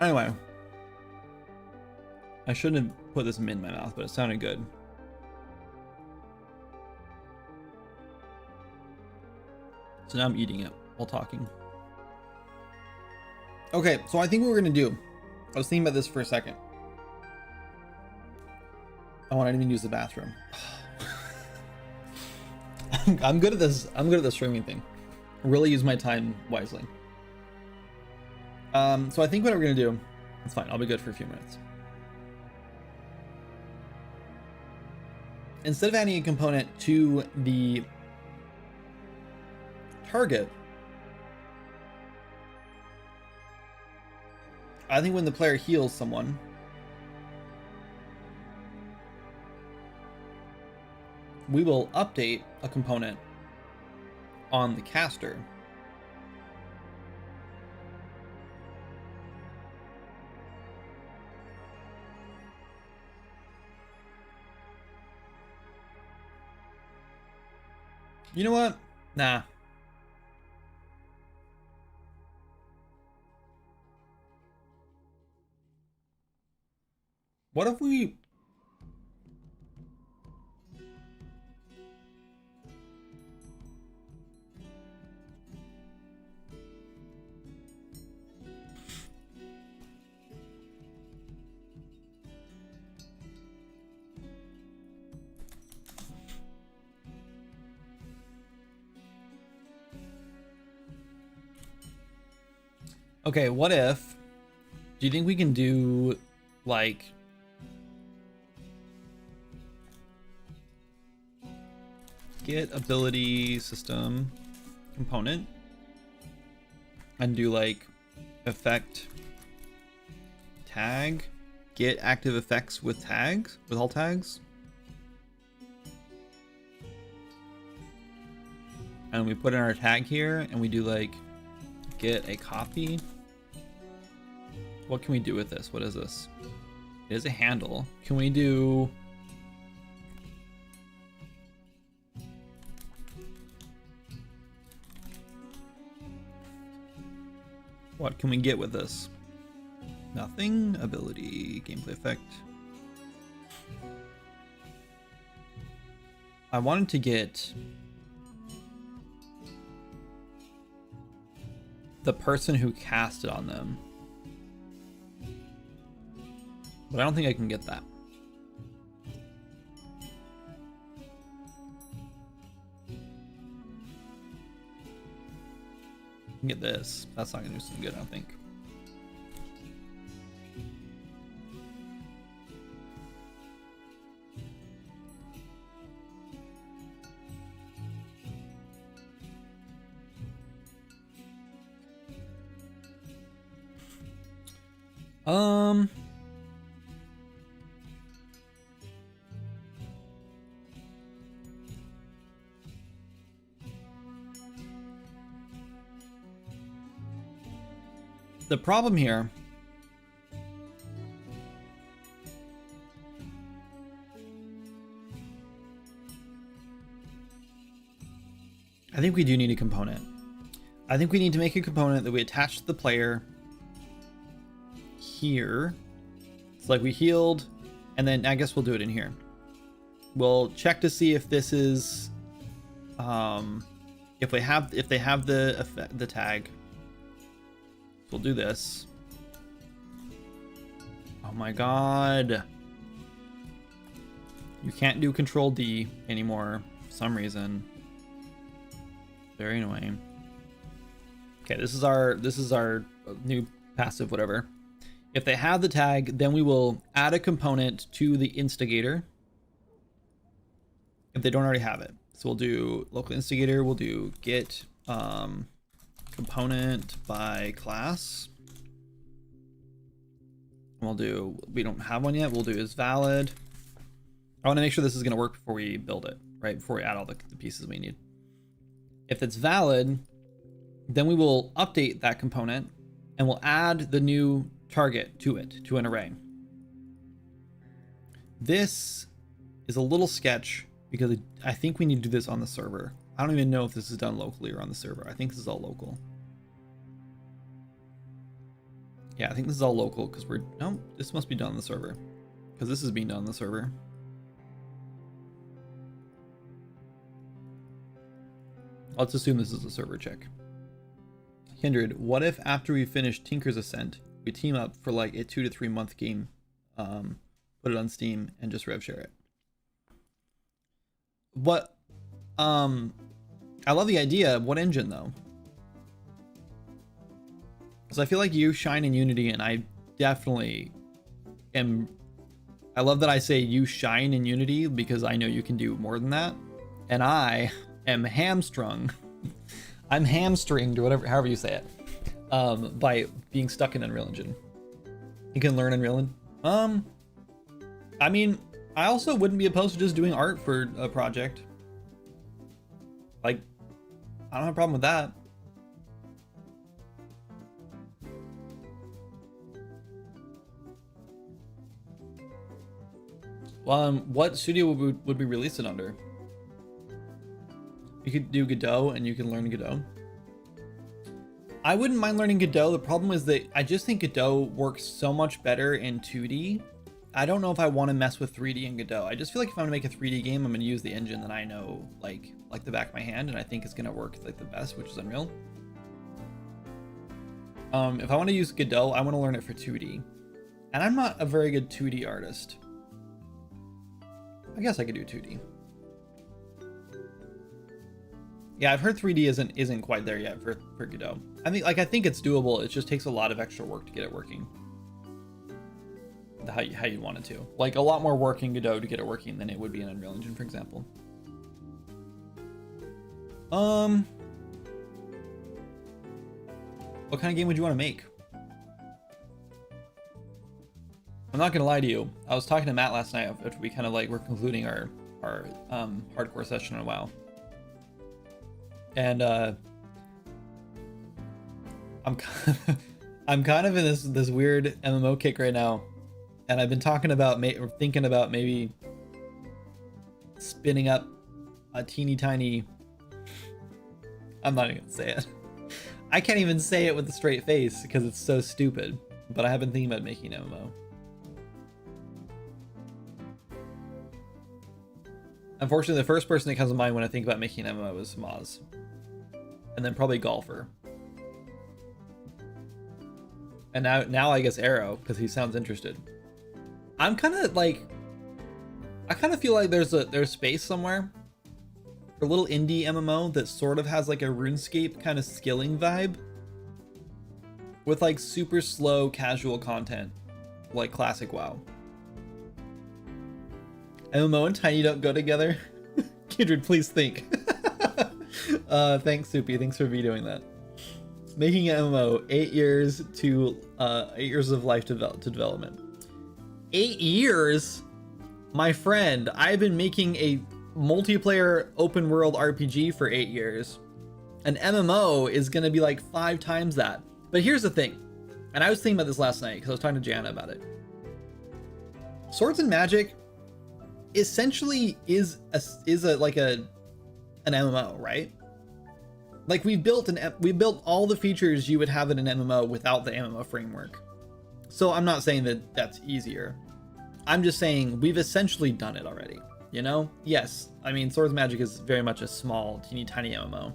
Anyway, I shouldn't have put this in my mouth, but it sounded good. So now I'm eating it while talking. Okay, so I think what we're gonna do, I was thinking about this for a second. Oh, I didn't even use the bathroom. I'm good at this. I'm good at the streaming thing. Really use my time wisely. So I think what we're gonna do, it's fine. I'll be good for a few minutes. Instead of adding a component to the target, I think when the player heals someone, we will update a component on the caster. You know what? Nah. What if we... Okay, what if... Do you think we can do, like... Get ability system component and do like effect tag, get active effects with tags, with all tags, and we put in our tag here and we do like get a copy. What can we do with this? What is this? It is a handle. Can we do... What can we get with this? Nothing. Ability, gameplay effect. I wanted to get the person who cast it on them, but I don't think I can get that. Get this. That's not gonna do some good, I don't think. The problem here I think we do need a component. I think we need to make a component that we attach to the player here. It's like we healed, and then I guess we'll do it in here. We'll check to see if this is if they have the tag. We'll do this. Oh my god. You can't do Control D anymore for some reason. Very annoying. Okay, this is our new passive, whatever. If they have the tag, then we will add a component to the instigator if they don't already have it. So we'll do local instigator, we'll do get component by class. We'll do, we don't have one yet, we'll do is valid. I want to make sure this is going to work before we build it, right? Before we add all the pieces we need. If it's valid, then we will update that component and we'll add the new target to it, to an array. This is a little sketch because I think we need to do this on the server. I don't even know if this is done locally or on the server. I think this is all local. Yeah, I think this is all local because no, this must be done on the server because this is being done on the server. Let's assume this is a server check. Kindred, what if after we finish Tinker's Ascent, we team up for like a 2 to 3 month game, put it on Steam and just rev share it? What, I love the idea. What engine though? Because I feel like you shine in Unity and I definitely am. I love that I say you shine in Unity because I know you can do more than that. And I am hamstrung. I'm hamstringed or whatever, however you say it, by being stuck in Unreal Engine. You can learn Unreal Engine. I mean, I also wouldn't be opposed to just doing art for a project. Like, I don't have a problem with that. What studio would we release it under? You could do Godot and you can learn Godot. I wouldn't mind learning Godot. The problem is that I just think Godot works so much better in 2D. I don't know if I want to mess with 3D in Godot. I just feel like if I'm gonna make a 3D game, I'm gonna use the engine that I know like the back of my hand, and I think it's gonna work like the best, which is Unreal. If I want to use Godot, I want to learn it for 2D, and I'm not a very good 2D artist. I guess I could do 2D. Yeah, I've heard 3D isn't quite there yet for Godot. I think it's doable. It just takes a lot of extra work to get it working. How you want it to. Like a lot more work in Godot to get it working than it would be in Unreal Engine, for example. What kind of game would you want to make? I'm not gonna lie to you. I was talking to Matt last night after we kind of like were concluding our hardcore session on WoW. And I'm kind of in this weird MMO kick right now, and I've been talking about thinking about maybe spinning up a teeny tiny. I'm not even gonna say it. I can't even say it with a straight face because it's so stupid. But I have been thinking about making an MMO. Unfortunately, the first person that comes to mind when I think about making an MMO is Maz. And then probably Golfer. And now I guess Arrow, because he sounds interested. I'm kind of like, I kind of feel like there's space somewhere for a little indie MMO that sort of has like a RuneScape kind of skilling vibe with like super slow casual content like classic WoW. MMO and Tiny don't go together. Kindred, please think. Thanks, Soupy. Thanks for vetoing that. Making an MMO, 8 years to 8 years of life to development. 8 years, my friend. I've been making a multiplayer open world RPG for 8 years. An MMO is gonna be like 5 times that. But here's the thing, and I was thinking about this last night because I was talking to Jana about it. Swords and Magic essentially is like an MMO, right? Like we built all the features you would have in an MMO without the MMO framework. So I'm not saying that that's easier. I'm just saying we've essentially done it already, you know? Yes, I mean Swords and Magic is very much a small, teeny tiny MMO.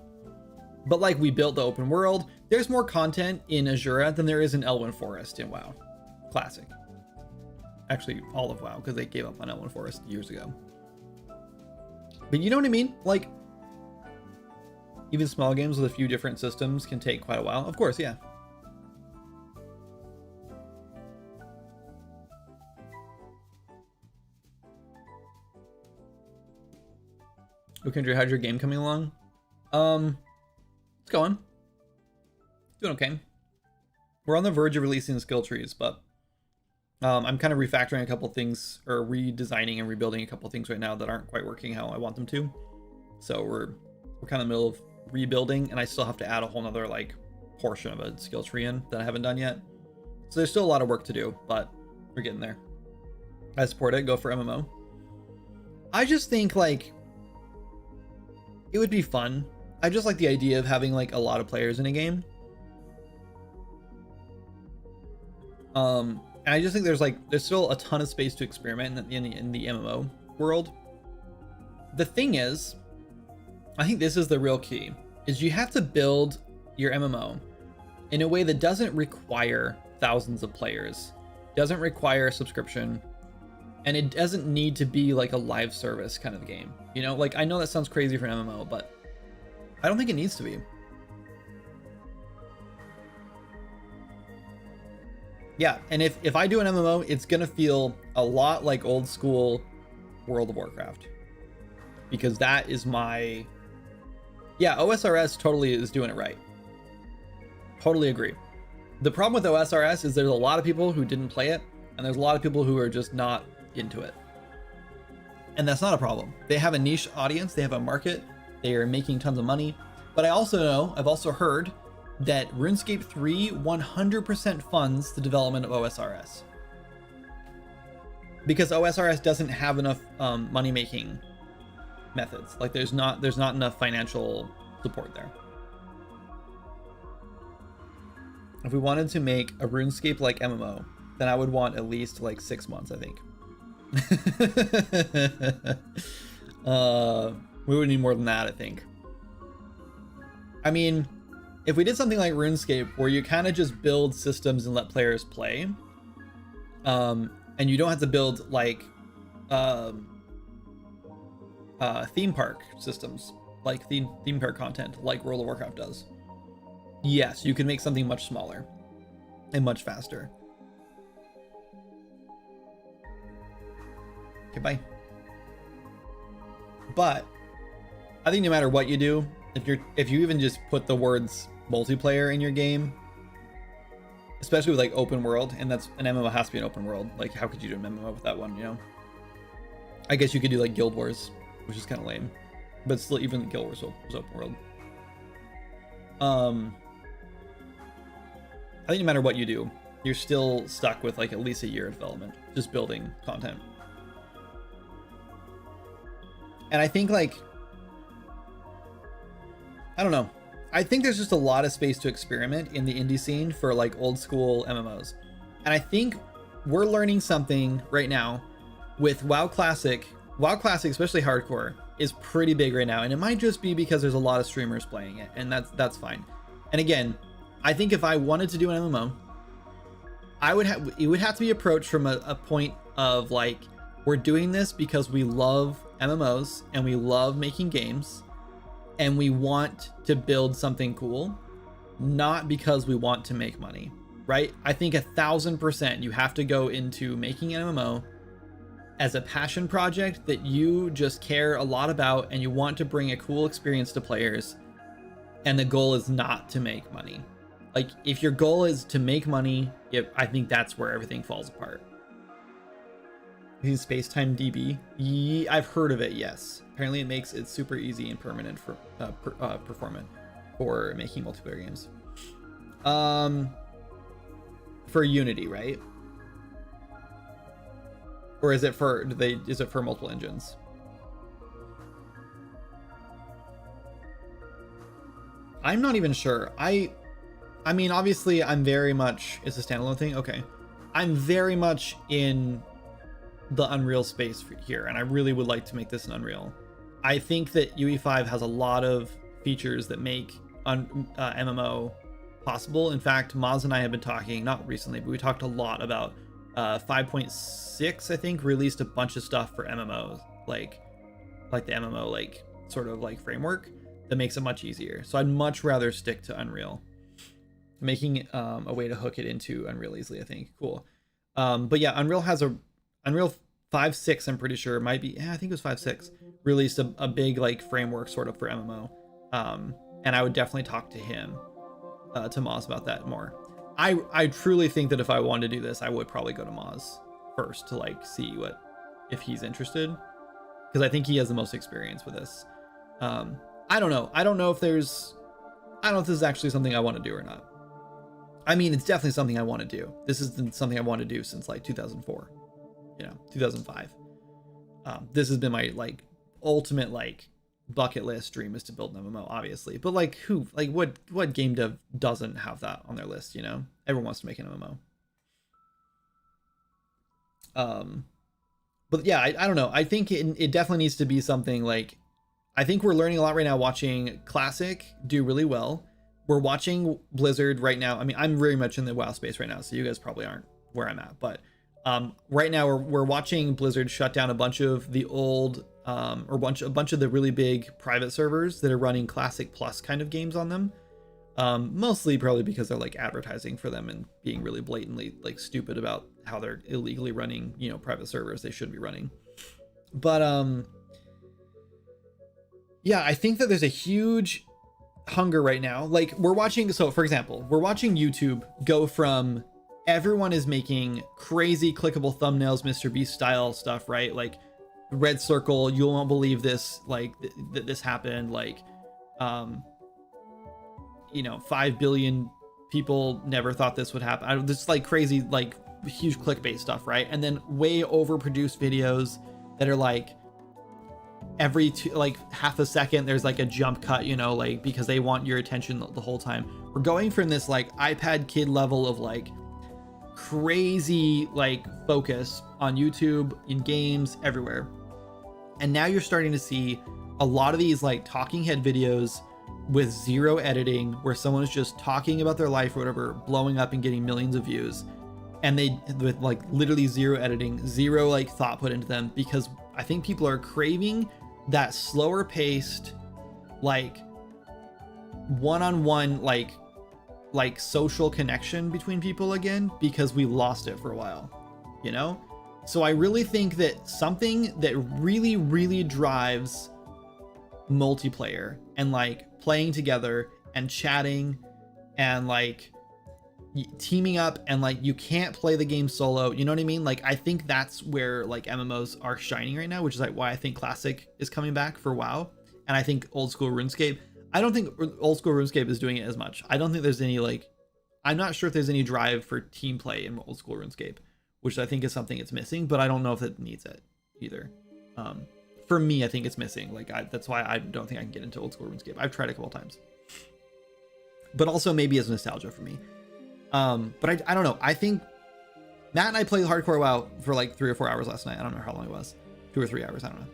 But like we built the open world, there's more content in Azura than there is in Elwyn Forest in WoW. Classic. Actually, all of WoW, because they gave up on Elwyn Forest years ago. But you know what I mean? Like, even small games with a few different systems can take quite a while. Of course, yeah. Kendra, how's your game coming along? It's going. Doing okay. We're on the verge of releasing skill trees, but I'm kind of refactoring a couple things, or redesigning and rebuilding a couple things right now that aren't quite working how I want them to. So we're kind of in the middle of rebuilding, and I still have to add a whole nother like portion of a skill tree in that I haven't done yet. So there's still a lot of work to do, but we're getting there. I support it. Go for MMO. I just think like it would be fun. I just like the idea of having like a lot of players in a game. And I just think there's still a ton of space to experiment in the MMO world. The thing is, I think this is the real key, is you have to build your MMO in a way that doesn't require thousands of players, doesn't require a subscription, and it doesn't need to be like a live service kind of game. You know, like I know that sounds crazy for an MMO, but I don't think it needs to be. Yeah, and if I do an MMO, it's gonna feel a lot like old school World of Warcraft, because that is my, yeah, OSRS totally is doing it right. Totally agree. The problem with OSRS is there's a lot of people who didn't play it, and there's a lot of people who are just not into it. And that's not a problem. They have a niche audience, they have a market, they are making tons of money. But I also know, I've also heard that RuneScape 3 100% funds the development of OSRS. Because OSRS doesn't have enough money-making methods. Like there's not enough financial support there. If we wanted to make a RuneScape like MMO, then I would want at least like 6 months, I think. We would need more than that, I think. I mean, if we did something like RuneScape where you kind of just build systems and let players play, and you don't have to build like theme park systems, like theme park content like World of Warcraft does, yes, you can make something much smaller and much faster. Okay, bye. But I think no matter what you do, if you even just put the words multiplayer in your game, especially with like open world, and that's an MMO has to be an open world. Like how could you do an MMO with that one, you know? I guess you could do like Guild Wars, which is kind of lame, but still even Guild Wars was open world. I think no matter what you do, you're still stuck with like at least a year of development, just building content. And I think like, I don't know. I think there's just a lot of space to experiment in the indie scene for like old school MMOs. And I think we're learning something right now with WoW Classic. WoW Classic, especially hardcore, is pretty big right now. And it might just be because there's a lot of streamers playing it, and that's fine. And again, I think if I wanted to do an MMO, it would have to be approached from a point of like, we're doing this because we love MMOs and we love making games and we want to build something cool, not because we want to make money, right? I think 1000% you have to go into making an MMO as a passion project that you just care a lot about and you want to bring a cool experience to players, and the goal is not to make money. Like if your goal is to make money, I think that's where everything falls apart. Using Spacetime DB, I've heard of it. Yes, apparently it makes it super easy and permanent for performant for making multiplayer games. For Unity, right? Or is it for is it for multiple engines? I'm not even sure. I mean, obviously, I'm very much. It's a standalone thing. Okay, I'm very much in the Unreal space here, and I really would like to make this an Unreal. I think that UE5 has a lot of features that make MMO possible. In fact, Maz and I have been talking, not recently, but we talked a lot about 5.6, I think, released a bunch of stuff for MMOs, like the MMO like sort of like framework that makes it much easier. So I'd much rather stick to Unreal, making a way to hook it into Unreal easily, I think. Cool. But yeah, Unreal 5.6, I'm pretty sure, might be, yeah, I think it was 5.6, released a big like framework sort of for MMO. And I would definitely talk to him, to Moz about that more. I truly think that if I wanted to do this, I would probably go to Moz first to like see if he's interested, because I think he has the most experience with this. I don't know. I don't know if this is actually something I want to do or not. I mean, it's definitely something I want to do. This is something I want to do since like 2004, 2005. This has been my like ultimate like bucket list dream, is to build an MMO, obviously. But like what game dev doesn't have that on their list? Everyone wants to make an MMO. But yeah, I don't know. I think it definitely needs to be something like, I think we're learning a lot right now watching Classic do really well. We're watching Blizzard right now. I mean, I'm very much in the WoW space right now, so you guys probably aren't where I'm at. But right now we're watching Blizzard shut down a bunch of the old or a bunch of the really big private servers that are running Classic Plus kind of games on them. Mostly probably because they're like advertising for them and being really blatantly like stupid about how they're illegally running, private servers they shouldn't be running. But yeah, I think that there's a huge hunger right now. Like we're watching, so for example, we're watching YouTube go from everyone is making crazy clickable thumbnails, Mr. Beast style stuff, right? Like red circle, you won't believe this, like that this happened, like 5 billion people never thought this would happen. This like crazy, like huge clickbait stuff, right? And then way overproduced videos that are like every like half a second there's like a jump cut, like because they want your attention the whole time. We're going from this like iPad kid level of like crazy like focus on YouTube, in games, everywhere. And now you're starting to see a lot of these like talking head videos with zero editing, where someone is just talking about their life or whatever, blowing up and getting millions of views, and they with like literally zero editing, zero like thought put into them, because I think people are craving that slower paced, like one-on-one, like social connection between people again, because we lost it for a while, So I really think that something that really, really drives multiplayer and like playing together and chatting and like teaming up, and like you can't play the game solo, you know what I mean? Like I think that's where like MMOs are shining right now, which is like why I think Classic is coming back for WoW, and I think old school RuneScape, I don't think old school RuneScape is doing it as much. I don't think there's any like, I'm not sure if there's any drive for team play in old school RuneScape, which I think is something it's missing, but I don't know if it needs it either. For me, I think it's missing. Like that's why I don't think I can get into old school RuneScape. I've tried a couple times, but also maybe it's nostalgia for me. But I don't know. I think Matt and I played hardcore WoW for like 3 or 4 hours last night. I don't know how long it was, 2 or 3 hours. I don't know.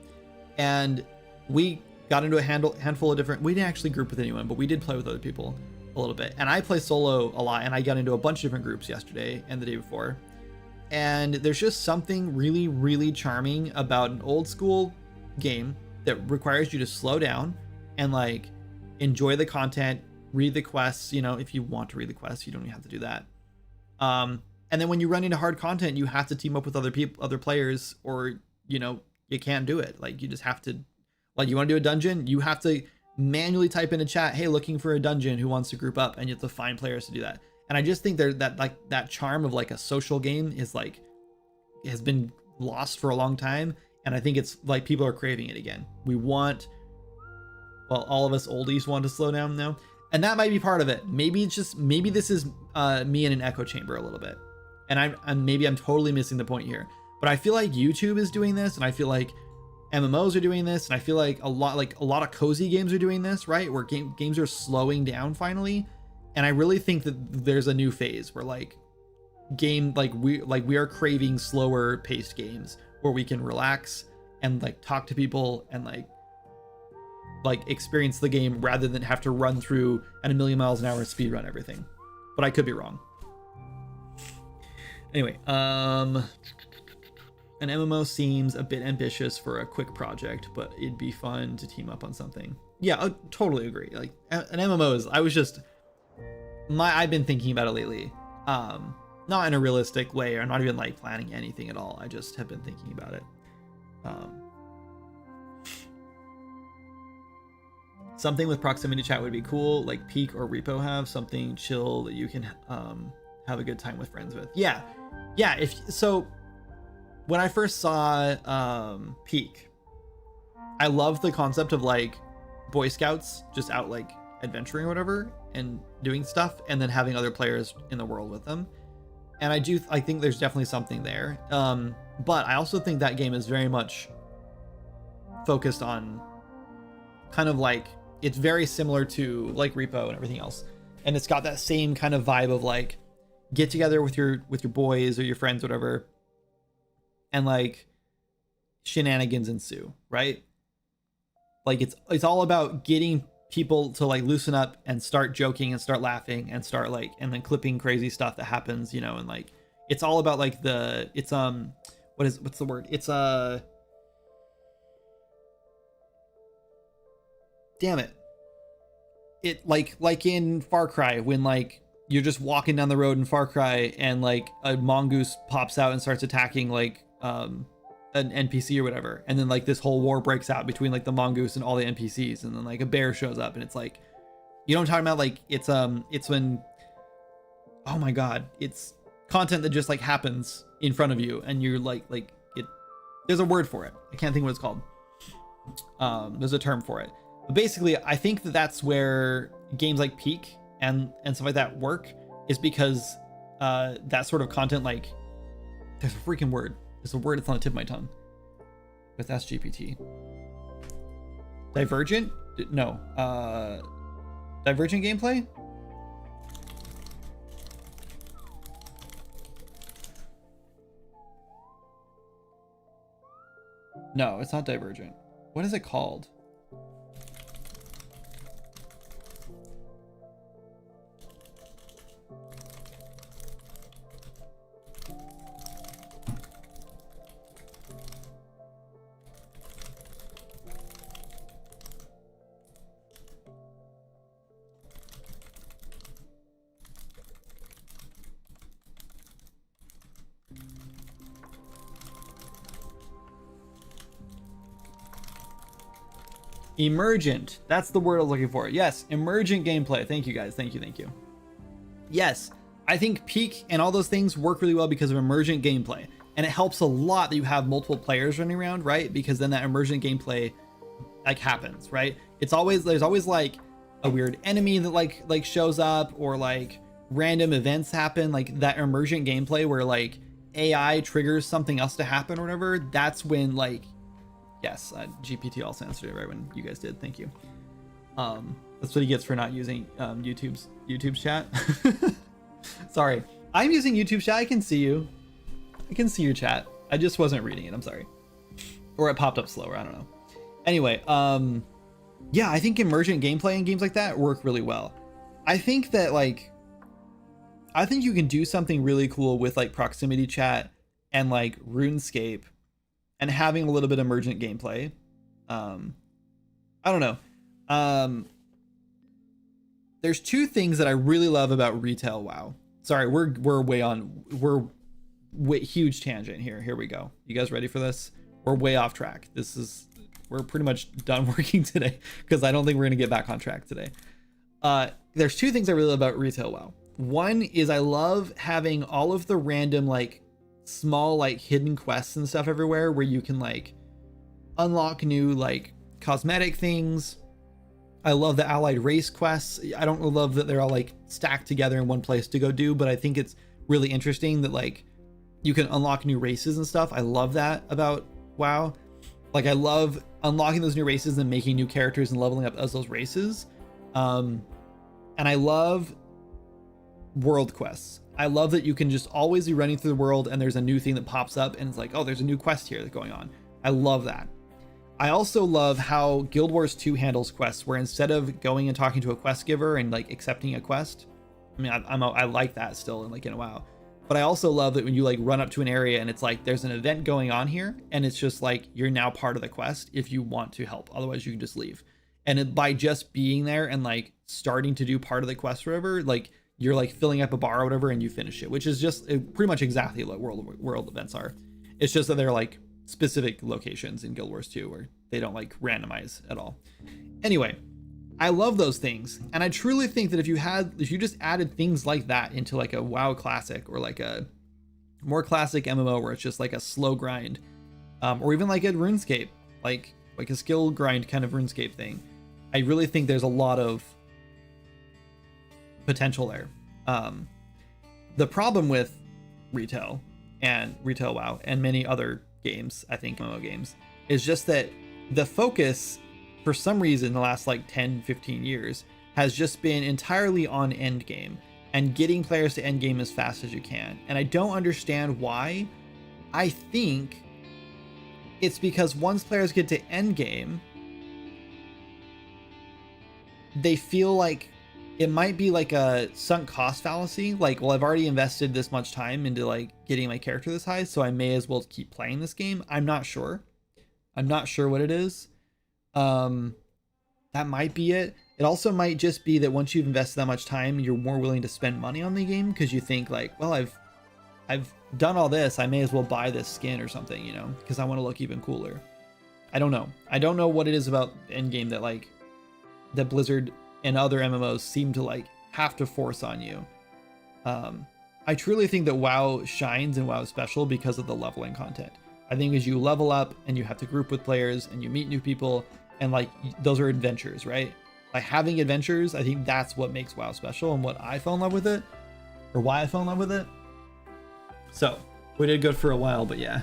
And we got into a handful of different, we didn't actually group with anyone, but we did play with other people a little bit. And I play solo a lot, and I got into a bunch of different groups yesterday and the day before. And there's just something really, really charming about an old school game that requires you to slow down and like enjoy the content, read the quests, if you want to read the quests, you don't even have to do that. And then when you run into hard content, you have to team up with other people, other players, or, you can't do it. Like you just have to, like you want to do a dungeon, you have to manually type in a chat, hey, looking for a dungeon, who wants to group up, and you have to find players to do that. And I just think that charm of like a social game is like, has been lost for a long time. And I think it's like people are craving it again. All of us oldies want to slow down now. And that might be part of it. Maybe this is me in an echo chamber a little bit. And maybe I'm totally missing the point here. But I feel like YouTube is doing this, and I feel like MMOs are doing this, and I feel like a lot of cozy games are doing this, right? Where games are slowing down finally. And I really think that there's a new phase where we are craving slower paced games where we can relax and like talk to people and like experience the game rather than have to run through at 1,000,000 miles an hour speed run everything. But I could be wrong. Anyway, an MMO seems a bit ambitious for a quick project, but it'd be fun to team up on something. Yeah, I totally agree. Like an MMO is, I've been thinking about it lately. not in a realistic way, or I'm not even like planning anything at all. I just have been thinking about it. Something with proximity chat would be cool, like Peak or Repo have something chill that you can have a good time with friends with. Yeah, if so, when I first saw Peak, I loved the concept of like Boy Scouts just out like adventuring or whatever and doing stuff, and then having other players in the world with them. And I think there's definitely something there. But I also think that game is very much focused on kind of like, it's very similar to like Repo and everything else. And it's got that same kind of vibe of like, get together with your boys or your friends, whatever, and like shenanigans ensue, right? Like it's all about getting people to like loosen up and start joking and start laughing and start like, and then clipping crazy stuff that happens, you know, and like it's all about like what's the word? It's damn it. It like in Far Cry, when like you're just walking down the road in Far Cry and like a mongoose pops out and starts attacking like an NPC or whatever, and then like this whole war breaks out between like the mongoose and all the NPCs, and then like a bear shows up, and it's like, you know what I'm talking about? Like it's when, oh my god, it's content that just like happens in front of you, and you're like it, there's a word for it, I can't think what it's called. There's a term for it, but basically I think that that's where games like Peak and stuff like that work, is because that sort of content, like there's a freaking word. There's a word that's on the tip of my tongue. But that's GPT. Divergent? No. Divergent gameplay? No, it's not Divergent. What is it called? Emergent. That's the word I was looking for. Yes, emergent gameplay. Thank you guys. Thank you. Yes, I think Peak and all those things work really well because of emergent gameplay. And it helps a lot that you have multiple players running around, right? Because then that emergent gameplay like happens, right? There's always like a weird enemy that like shows up, or like random events happen, like that emergent gameplay where like AI triggers something else to happen or whatever. That's when like, yes, GPT also answered it right when you guys did. Thank you. That's what he gets for not using YouTube's chat. Sorry, I'm using YouTube chat. I can see you. I can see your chat. I just wasn't reading it. I'm sorry. Or it popped up slower. I don't know. Anyway, yeah, I think emergent gameplay in games like that work really well. I think that like, I think you can do something really cool with like proximity chat and like RuneScape, and having a little bit of emergent gameplay. I don't know. There's two things that I really love about retail WoW. Sorry, we're huge tangent here. Here we go. You guys ready for this? We're way off track. We're pretty much done working today because I don't think we're gonna get back on track today. There's two things I really love about retail WoW. One is I love having all of the random like small like hidden quests and stuff everywhere where you can like unlock new like cosmetic things. I love the allied race quests. I don't love that they're all like stacked together in one place to go do, but I think it's really interesting that like you can unlock new races and stuff. I love that about WoW. Like I love unlocking those new races and making new characters and leveling up as those races. And I love world quests. I love that you can just always be running through the world and there's a new thing that pops up and it's like, oh, there's a new quest here that's going on. I love that. I also love how Guild Wars 2 handles quests, where instead of going and talking to a quest giver and like accepting a quest, I mean, I like that still in like in a WoW. But I also love that when you like run up to an area and it's like, there's an event going on here, and it's just like, you're now part of the quest if you want to help. Otherwise you can just leave. And by just being there and like starting to do part of the quest forever, like you're like filling up a bar or whatever and you finish it, which is just pretty much exactly what world events are. It's just that they're like specific locations in Guild Wars 2 where they don't like randomize at all. Anyway, I love those things, and I truly think that if you just added things like that into like a WoW classic or like a more classic MMO where it's just like a slow grind, or even like a RuneScape, like a skill grind kind of RuneScape thing, I really think there's a lot of potential there. The problem with retail WoW and many other games, I think MMO games, is just that the focus for some reason the last like 10-15 years has just been entirely on endgame and getting players to endgame as fast as you can. And I don't understand why. I think it's because once players get to endgame, they feel like it might be like a sunk cost fallacy. Like, well, I've already invested this much time into like getting my character this high, so I may as well keep playing this game. I'm not sure what it is. That might be it. It also might just be that once you've invested that much time, you're more willing to spend money on the game because you think like, well, I've done all this, I may as well buy this skin or something, you know, because I want to look even cooler. I don't know what it is about endgame that like that Blizzard and other MMOs seem to like have to force on you. I truly think that WoW shines and WoW is special because of the leveling content. I think as you level up and you have to group with players and you meet new people and like those are adventures, right? Like having adventures, I think that's what makes WoW special and what I fell in love with it, or why I fell in love with it. So we did good for a while, but yeah.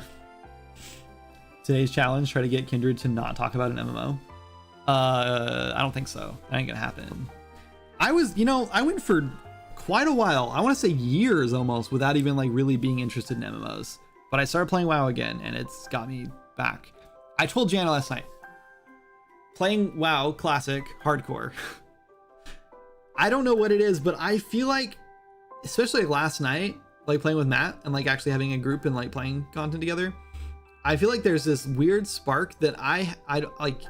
Today's challenge, try to get Kindred to not talk about an MMO. I don't think so. That ain't gonna happen. I went for quite a while, I want to say years almost, without even like really being interested in MMOs. But I started playing WoW again and it's got me back. I told Jana last night, playing WoW Classic Hardcore, I don't know what it is, but I feel like, especially like last night, like playing with Matt and like actually having a group and like playing content together, I feel like there's this weird spark that I like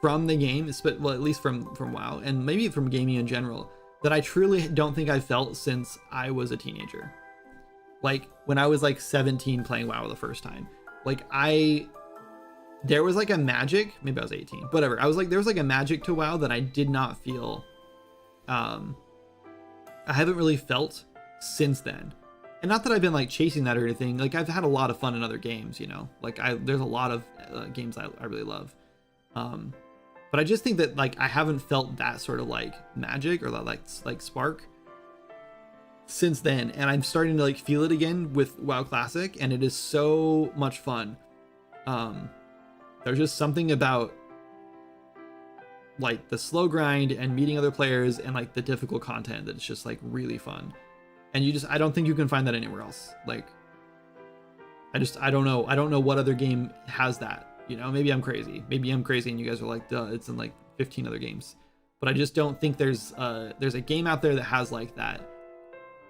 from the game, well, at least from WoW and maybe from gaming in general, that I truly don't think I've felt since I was a teenager. Like when I was like 17 playing WoW the first time, like there was like a magic, maybe I was 18, whatever. There was like a magic to WoW that I did not feel. I haven't really felt since then. And not that I've been like chasing that or anything. Like I've had a lot of fun in other games, you know, like there's a lot of games I really love. But I just think that like I haven't felt that sort of like magic or that like spark since then, and I'm starting to like feel it again with WoW Classic, and it is so much fun. There's just something about like the slow grind and meeting other players and like the difficult content that it's just like really fun. And I don't think you can find that anywhere else. Like I don't know what other game has that, you know. Maybe I'm crazy and you guys are like, duh, it's in like 15 other games, but I just don't think there's a game out there that has like that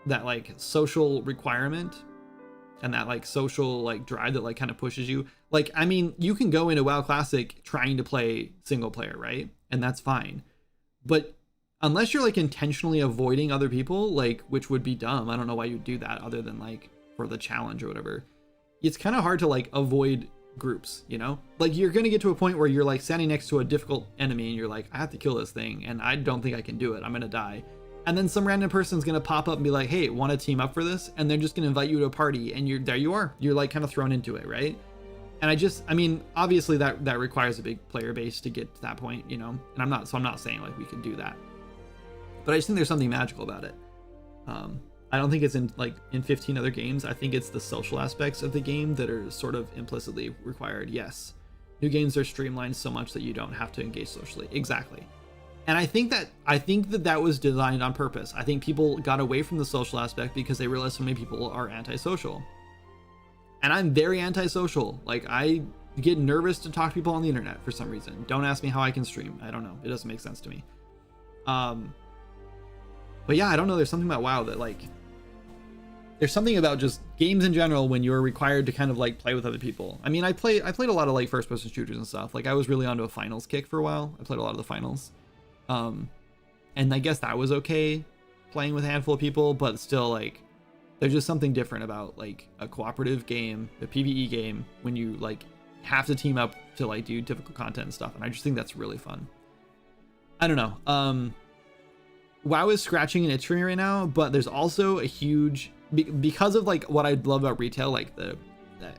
like social requirement and that like social like drive that like kind of pushes you. Like, I mean, you can go into WoW Classic trying to play single player, right? And that's fine, but unless you're like intentionally avoiding other people, like, which would be dumb, I don't know why you'd do that other than like for the challenge or whatever, it's kind of hard to like avoid groups, you know. Like you're gonna get to a point where you're like standing next to a difficult enemy and you're like, I have to kill this thing and I don't think I can do it, I'm gonna die. And then some random person's gonna pop up and be like, hey, want to team up for this? And they're just gonna invite you to a party, and you're like kind of thrown into it, right? And I mean, obviously that requires a big player base to get to that point, you know. And I'm not saying like we can do that, but I just think there's something magical about it. I don't think it's in 15 other games. I think it's the social aspects of the game that are sort of implicitly required. Yes, new games are streamlined so much that you don't have to engage socially. Exactly. And I think that was designed on purpose. I think people got away from the social aspect because they realized so many people are antisocial. And I'm very antisocial. Like I get nervous to talk to people on the internet for some reason. Don't ask me how I can stream. I don't know. It doesn't make sense to me. But yeah, I don't know. There's something about WoW that like, there's something about just games in general when you're required to kind of like play with other people. I mean, I played a lot of like first person shooters and stuff. Like I was really onto a finals kick for a while. I played a lot of the finals. And I guess that was okay. playing with a handful of people, but still like there's just something different about like a cooperative game, a PvE game, when you like have to team up to like do difficult content and stuff. And I just think that's really fun. I don't know. WoW is scratching an itch for me right now, but there's also a huge, because of like what I love about retail, like the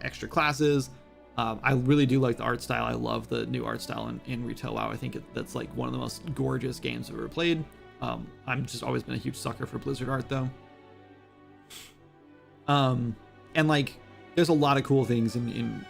extra classes. I really do like the art style. I love the new art style in retail WoW. I think that's like one of the most gorgeous games I've ever played. I'm just always been a huge sucker for Blizzard art though. And like there's a lot of cool things in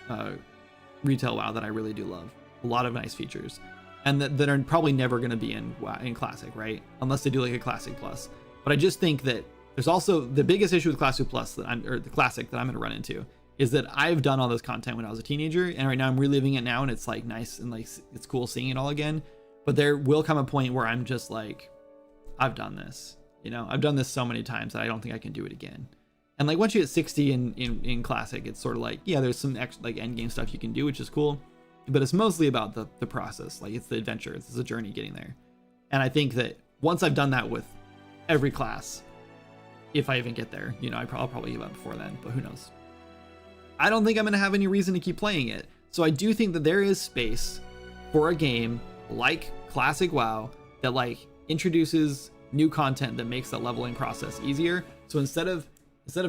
retail WoW that I really do love. A lot of nice features, and that are probably never going to be in Classic, right? Unless they do like a Classic Plus. But I just think that there's also the biggest issue with Classic Plus or the Classic that I'm going to run into is that I've done all this content when I was a teenager, and right now I'm reliving it now, and it's like nice and like it's cool seeing it all again. But there will come a point where I'm just like, I've done this, you know, I've done this so many times that I don't think I can do it again. And like once you hit 60 in Classic, it's sort of like, yeah, there's some extra like end game stuff you can do, which is cool, but it's mostly about the process. Like it's the adventure, it's the journey getting there. And I think that once I've done that with every class, if I even get there, you know, I'll probably give up before then, but who knows? I don't think I'm going to have any reason to keep playing it. So I do think that there is space for a game like Classic WoW that like introduces new content that makes that leveling process easier. So instead of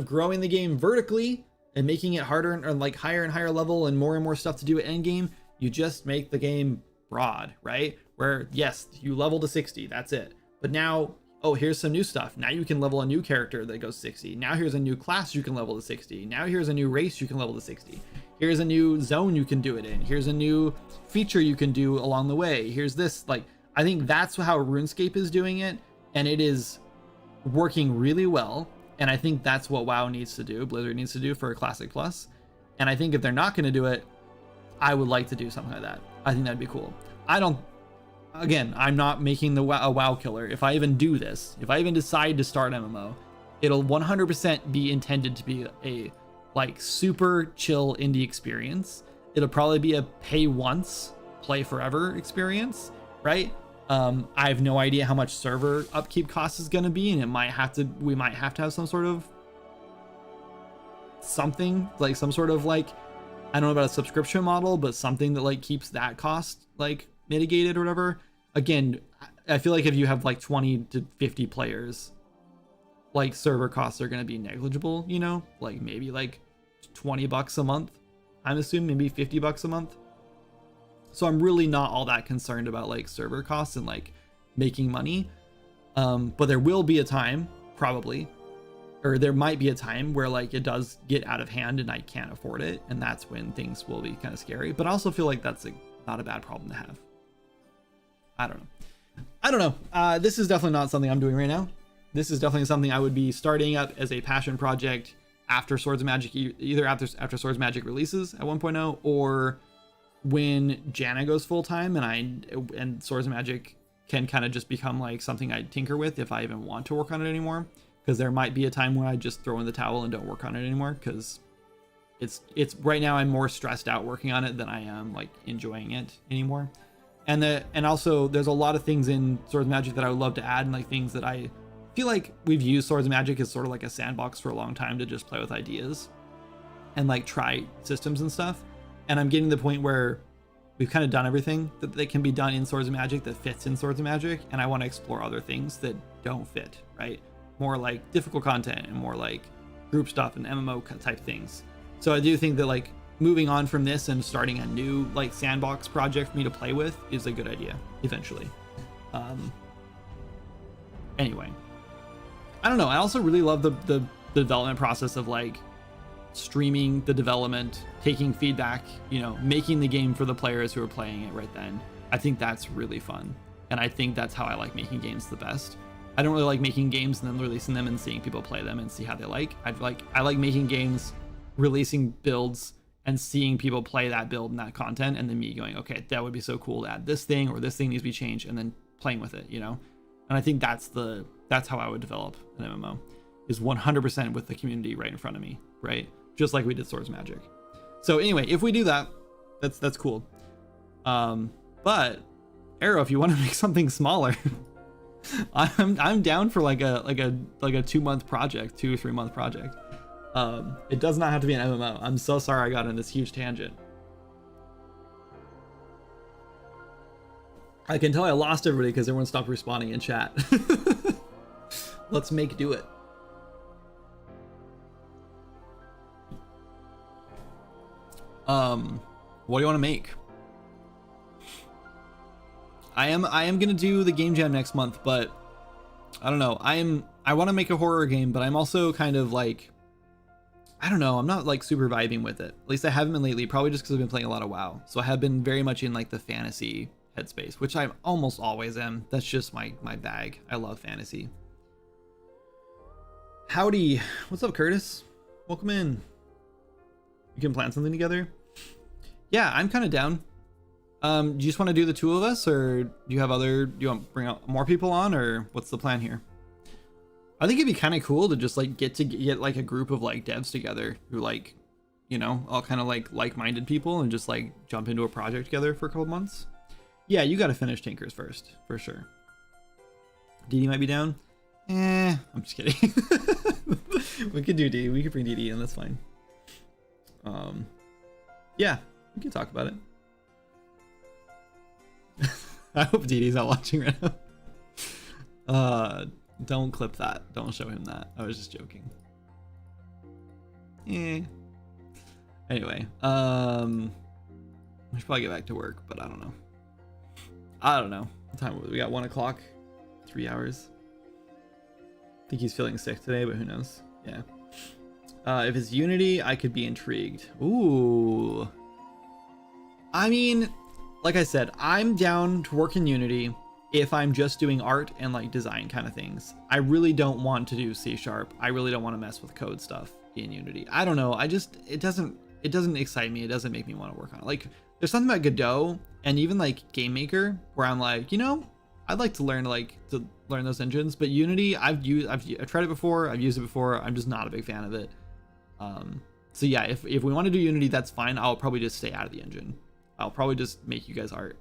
growing the game vertically and making it harder and like higher and higher level and more stuff to do at end game, you just make the game broad, right? Where yes, you level to 60, that's it. But now, oh, here's some new stuff. Now you can level a new character that goes 60. Now here's a new class you can level to 60. Now here's a new race you can level to 60. Here's a new zone you can do it in. Here's a new feature you can do along the way. Here's this, like, I think that's how RuneScape is doing it, and it is working really well. And I think that's what WoW needs to do, Blizzard needs to do for a Classic Plus. And I think if they're not going to do it, I would like to do something like that. I think that'd be cool. Again, I'm not making a WoW killer. If I even do this, if I even decide to start MMO, it'll 100% be intended to be a like super chill indie experience. It'll probably be a pay once, play forever experience, right? I have no idea how much server upkeep cost is going to be, and we might have to have some sort of something like some sort of like, I don't know about a subscription model, but something that like keeps that cost like mitigated or whatever. Again, I feel like if you have like 20 to 50 players, like server costs are going to be negligible, you know, like maybe like $20 a month. I'm assuming maybe $50 a month. So I'm really not all that concerned about like server costs and like making money. But there will be a time probably, or there might be a time where like it does get out of hand and I can't afford it. And that's when things will be kind of scary. But I also feel like that's not a bad problem to have. I don't know. This is definitely not something I'm doing right now. This is definitely something I would be starting up as a passion project after Swords of Magic, either after Swords of Magic releases at 1.0 or when Janna goes full time and Swords of Magic can kind of just become like something I tinker with if I even want to work on it anymore. Because there might be a time when I just throw in the towel and don't work on it anymore. Because it's right now I'm more stressed out working on it than I am like enjoying it anymore. And also there's a lot of things in Swords of Magic that I would love to add, and like things that I feel like we've used Swords of Magic as sort of like a sandbox for a long time to just play with ideas and like try systems and stuff. And I'm getting to the point where we've kind of done everything that can be done in Swords of Magic that fits in Swords of Magic, and I want to explore other things that don't fit, right? More like difficult content and more like group stuff and MMO type things. So I do think that like moving on from this and starting a new like sandbox project for me to play with is a good idea eventually. Anyway, I don't know. I also really love the development process of like streaming the development, taking feedback, you know, making the game for the players who are playing it right then. I think that's really fun. And I think that's how I like making games the best. I don't really like making games and then releasing them and seeing people play them and see how they like. I like making games, releasing builds and seeing people play that build and that content, and then me going, okay, that would be so cool to add this thing, or this thing needs to be changed, and then playing with it, you know? And I think that's how I would develop an MMO, is 100% with the community right in front of me, right? Just like we did Swords of Magic. So anyway, if we do that, that's cool. But Arrow, if you want to make something smaller, I'm down for like a 2-month project, 2 or 3 month project. It does not have to be an MMO. I'm so sorry I got in this huge tangent. I can tell I lost everybody because everyone stopped responding in chat. Let's make do it. What do you want to make? I am gonna do the game jam next month, but I don't know. I want to make a horror game, but I'm also kind of like, I don't know. I'm not like super vibing with it. At least I haven't been lately. Probably just because I've been playing a lot of WoW. So I have been very much in like the fantasy headspace, which I almost always am. That's just my bag. I love fantasy. Howdy. What's up, Curtis? Welcome in. You can plan something together. Yeah, I'm kind of down. Do you just want to do the two of us, or do you want to bring out more people on, or what's the plan here? I think it'd be kind of cool to just like get like a group of like devs together who like, you know, all kind of like-minded people and just like jump into a project together for a couple months. Yeah, you got to finish Tinkers first, for sure. DD might be down. I'm just kidding. We could do DD. We could bring DD in. That's fine. Yeah, we can talk about it. I hope DD's not watching right now. Don't clip that. Don't show him that. I was just joking. Anyway, I should probably get back to work, but I don't know. What time we got? 1 o'clock, 3 hours. I think he's feeling sick today, but who knows? Yeah. If it's Unity, I could be intrigued. Ooh. I mean, like I said, I'm down to work in Unity if I'm just doing art and like design kind of things. I really don't want to do C#. I really don't want to mess with code stuff in Unity. I don't know. It doesn't excite me. It doesn't make me want to work on it. Like there's something about Godot and even like Game Maker where I'm like, you know, I'd like to learn those engines, but Unity, I've tried it before. I've used it before. I'm just not a big fan of it. So yeah, if we want to do Unity, that's fine. I'll probably just stay out of the engine. I'll probably just make you guys art.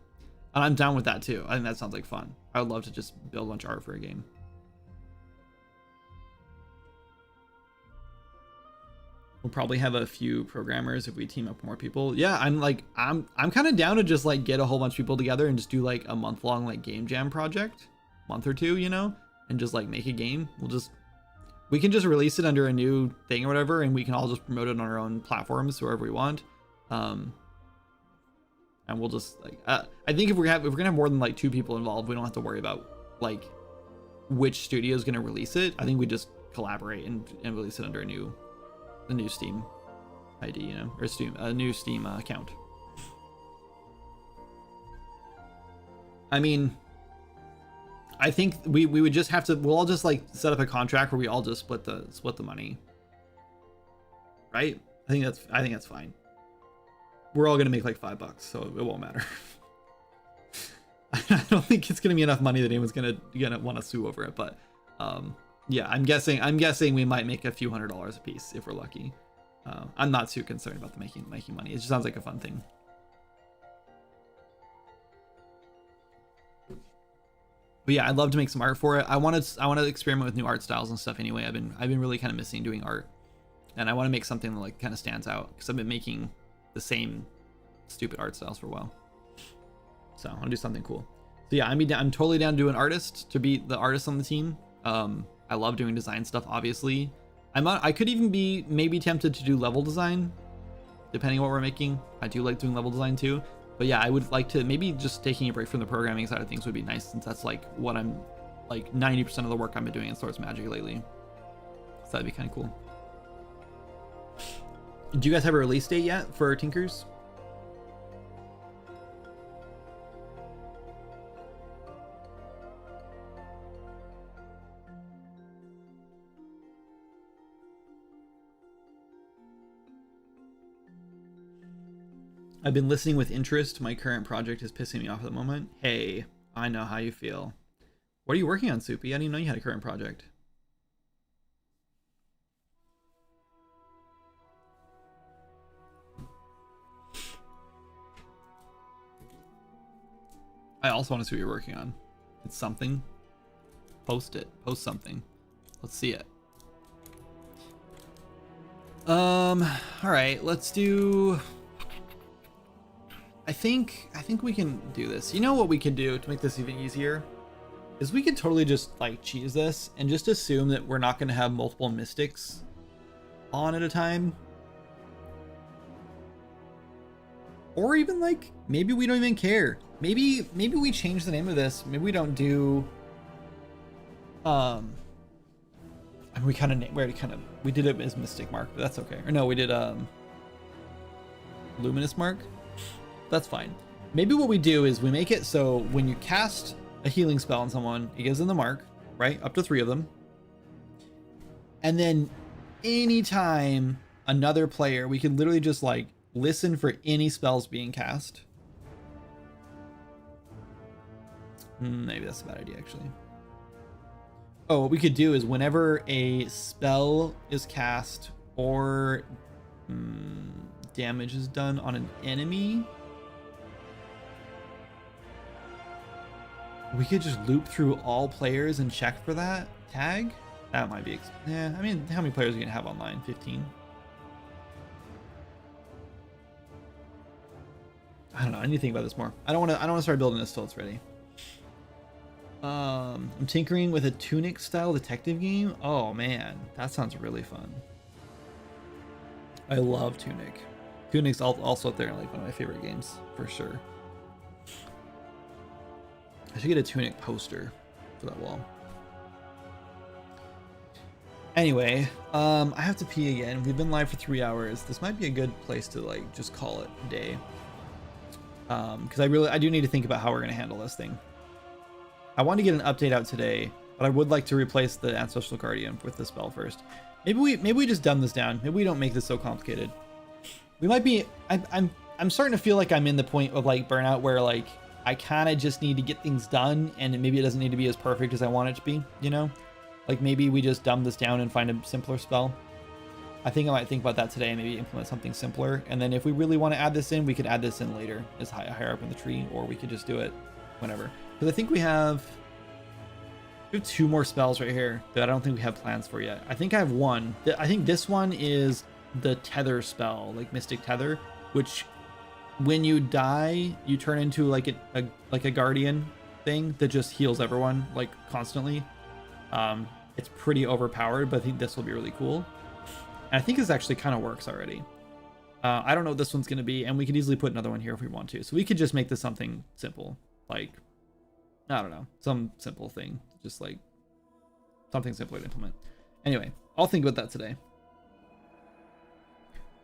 And I'm down with that too. I think that sounds like fun. I would love to just build a bunch of art for a game. We'll probably have a few programmers if we team up more people. Yeah, I'm kind of down to just like get a whole bunch of people together and just do like a month-long like game jam project, month or two, you know, and just like make a game. We can just release it under a new thing or whatever, and we can all just promote it on our own platforms wherever we want. And we'll just like I think if we're gonna have more than like 2 people involved, we don't have to worry about like which studio is gonna release it. I think we just collaborate and release it under the new Steam ID, you know, or a new Steam account. I mean, I think we would just have to. We'll all just like set up a contract where we all just split the money, right? I think that's fine. We're all gonna make like $5, so it won't matter. I don't think it's gonna be enough money that anyone's gonna want to sue over it, but yeah, I'm guessing we might make a few $100s a piece if we're lucky. I'm not too concerned about the making money. It just sounds like a fun thing. But yeah, I'd love to make some art for it. I want to experiment with new art styles and stuff anyway. I've been really kind of missing doing art, and I want to make something that like kind of stands out because I've been making the same stupid art styles for a while. So I want to do something cool. So yeah, I'm totally down to do an artist, to be the artist on the team. I love doing design stuff, obviously. I could even be maybe tempted to do level design, depending on what we're making. I do like doing level design too. But yeah, I would like to maybe just taking a break from the programming side of things would be nice, since that's like what I'm like 90% of the work I've been doing in Swords Magic lately. So that'd be kind of cool. Do you guys have a release date yet for Tinkers? I've been listening with interest. My current project is pissing me off at the moment. Hey, I know how you feel. What are you working on, Soupy? I didn't even know you had a current project. I also want to see what you're working on. It's something. post it. Post something. Let's see it. All right, let's do. I think we can do this. You know what we can do to make this even easier is we could totally just like cheese this and just assume that we're not going to have multiple mystics on at a time. Or even like maybe we don't even care. Maybe we change the name of this. Maybe we don't do and we did it as Mystic Mark, but that's okay. Or no, we did Luminous Mark. That's fine. Maybe what we do is we make it so when you cast a healing spell on someone, it gives them the mark, right? Up to 3 of them. And then anytime another player, we can literally just like listen for any spells being cast. Maybe that's a bad idea actually. Oh, what we could do is whenever a spell is cast or damage is done on an enemy, we could just loop through all players and check for that tag. That might be, yeah. I mean, how many players are you gonna have online? 15. I don't know. I need to think about this more. I don't want to start building this till it's ready. I'm tinkering with a Tunic style detective game. Oh man, that sounds really fun. I love Tunic. Tunic's also up there, like one of my favorite games for sure. I should get a Tunic poster for that wall. Anyway, I have to pee again. We've been live for 3 hours. This might be a good place to like just call it a day. Because I do need to think about how we're gonna handle this thing. I want to get an update out today, but I would like to replace the Ancestral Guardian with the spell first. Maybe we just dumb this down. Maybe we don't make this so complicated. We might be. I'm starting to feel like I'm in the point of like burnout where like I kind of just need to get things done, and maybe it doesn't need to be as perfect as I want it to be. You know, like maybe we just dumb this down and find a simpler spell. I think I might think about that today and maybe implement something simpler. And then if we really want to add this in, we could add this in later, as higher up in the tree, or we could just do it whenever. Because I think we have 2 more spells right here that I don't think we have plans for yet. I think I have one. I think this one is the tether spell, like Mystic Tether, which when you die, you turn into like a guardian thing that just heals everyone like constantly. It's pretty overpowered, but I think this will be really cool. And I think this actually kind of works already. I don't know what this one's going to be, and we could easily put another one here if we want to. So we could just make this something simple, like, I don't know, some simple thing, just like something simpler to implement. Anyway, I'll think about that today.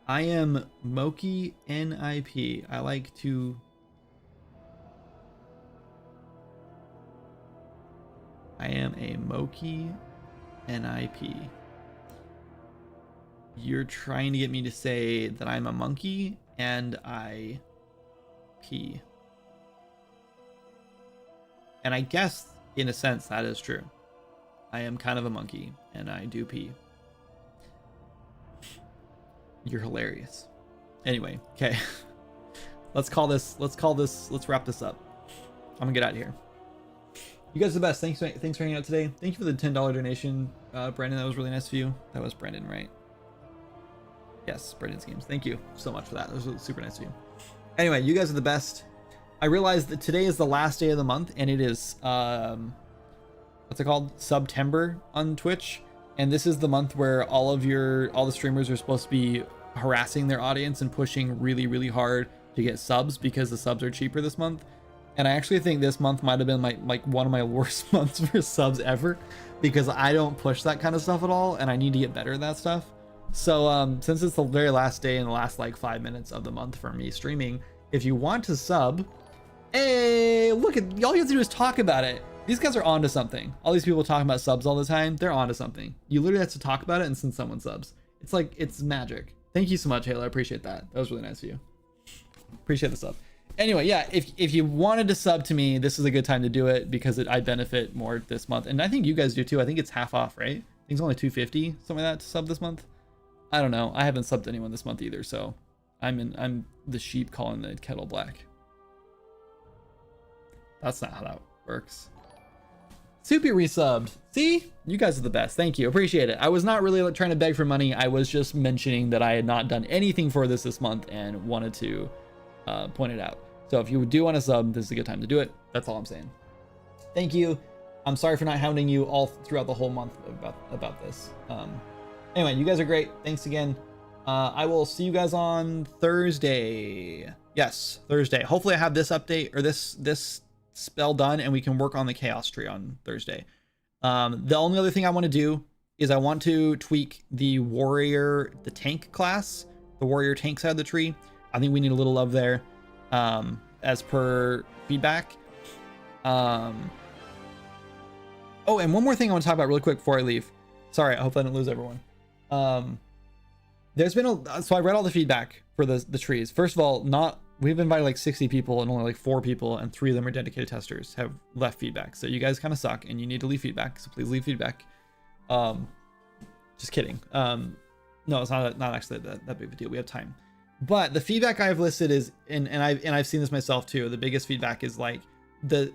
I am Moki NIP. I like to... I am a Moki NIP. You're trying to get me to say that I'm a monkey and I pee. And I guess, in a sense, that is true. I am kind of a monkey and I do pee. You're hilarious. Anyway, okay. Let's wrap this up. I'm gonna get out of here. You guys are the best. Thanks for hanging out today. Thank you for the $10 donation, Brandon. That was really nice of you. That was Brandon, right? Yes, Brandon's Games. Thank you so much for that. That was super nice of you. Anyway, you guys are the best. I realized that today is the last day of the month, and it is what's it called? September on Twitch. And this is the month where all the streamers are supposed to be harassing their audience and pushing really, really hard to get subs because the subs are cheaper this month. And I actually think this month might have been like one of my worst months for subs ever, because I don't push that kind of stuff at all, and I need to get better at that stuff. So since it's the very last day and the last like 5 minutes of the month for me streaming, if you want to sub, hey, look at, all you have to do is talk about it. These guys are onto something. All these people talking about subs all the time, they're onto something. You literally have to talk about it and send someone subs. It's like, it's magic. Thank you so much, Halo. I appreciate that. That was really nice of you. Appreciate the sub. Anyway, yeah, if you wanted to sub to me, this is a good time to do it because I benefit more this month. And I think you guys do too. I think it's half off, right? I think it's only $2.50, something like that, to sub this month. I don't know. I haven't subbed anyone this month either, so I'm the sheep calling the kettle black. That's not how that works. Soupy resubbed. See? You guys are the best. Thank you. Appreciate it. I was not really trying to beg for money. I was just mentioning that I had not done anything for this month and wanted to point it out. So if you do want to sub, this is a good time to do it. That's all I'm saying. Thank you. I'm sorry for not hounding you all throughout the whole month about this. Anyway, you guys are great. Thanks again. I will see you guys on Thursday. Yes, Thursday. Hopefully I have this update or this spell done and we can work on the chaos tree on Thursday. The only other thing I want to do is I want to tweak the tank class, the warrior tank side of the tree. I think we need a little love there, as per feedback. Oh, and one more thing I want to talk about really quick before I leave. Sorry, I hope I didn't lose everyone. There's been so I read all the feedback for the trees. First of all, we've invited like 60 people and only like 4 people and 3 of them are dedicated testers have left feedback. So you guys kind of suck and you need to leave feedback. So please leave feedback. Just kidding. No, it's not actually that big of a deal. We have time. But the feedback I've listed is, and I've seen this myself too. The biggest feedback is like the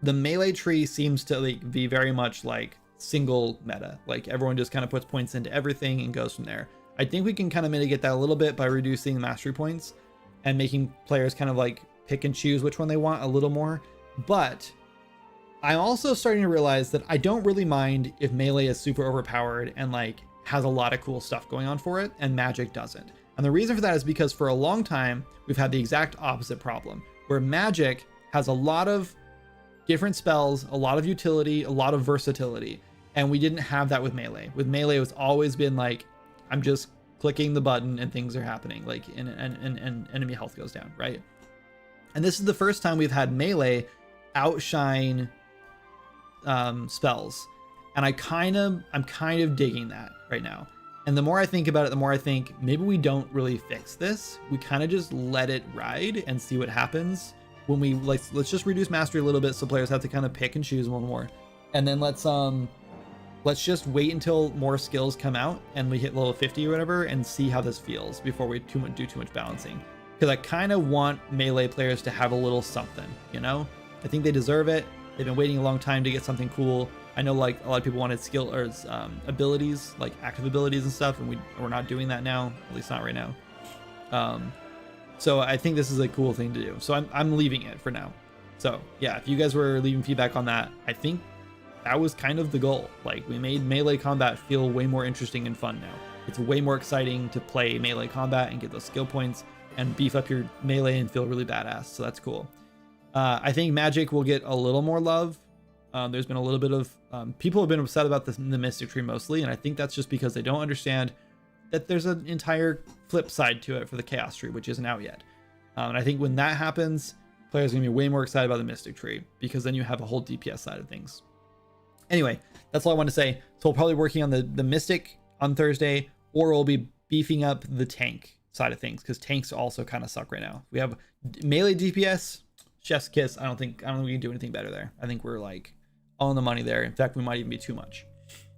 melee tree seems to like be very much like single meta. Like everyone just kind of puts points into everything and goes from there. I think we can kind of mitigate that a little bit by reducing the mastery points and making players kind of like pick and choose which one they want a little more. But I'm also starting to realize that I don't really mind if melee is super overpowered and like has a lot of cool stuff going on for it and magic doesn't. And the reason for that is because for a long time, we've had the exact opposite problem where magic has a lot of different spells, a lot of utility, a lot of versatility. And we didn't have that with melee. With melee, it's always been like, I'm just clicking the button and things are happening, like and enemy health goes down, right? And this is the first time we've had melee outshine spells. And I'm kind of digging that right now. And the more I think about it, the more I think maybe we don't really fix this. We kind of just let it ride and see what happens when we let's just reduce mastery a little bit so players have to kind of pick and choose one more. And then let's just wait until more skills come out and we hit level 50 or whatever and see how this feels before we do too much balancing. Because I kind of want melee players to have a little something, you know? I think they deserve it. They've been waiting a long time to get something cool. I know like a lot of people wanted skill or abilities, like active abilities and stuff, and we're not doing that now, at least not right now. So I think this is a cool thing to do. So I'm leaving it for now. So yeah, if you guys were leaving feedback on that, I think that was kind of the goal. Like we made melee combat feel way more interesting and fun now. It's way more exciting to play melee combat and get those skill points and beef up your melee and feel really badass. So that's cool. I think magic will get a little more love. There's been a little bit of people have been upset about the mystic tree mostly, and I think that's just because they don't understand that there's an entire flip side to it for the chaos tree, which isn't out yet. And I think when that happens, players are gonna be way more excited about the mystic tree because then you have a whole DPS side of things. Anyway, that's all I want to say. So we'll probably working on the mystic on Thursday, or we'll be beefing up the tank side of things because tanks also kind of suck right now. We have melee DPS, chef's kiss. I don't think we can do anything better there. I think we're like on the money there. In fact, we might even be too much.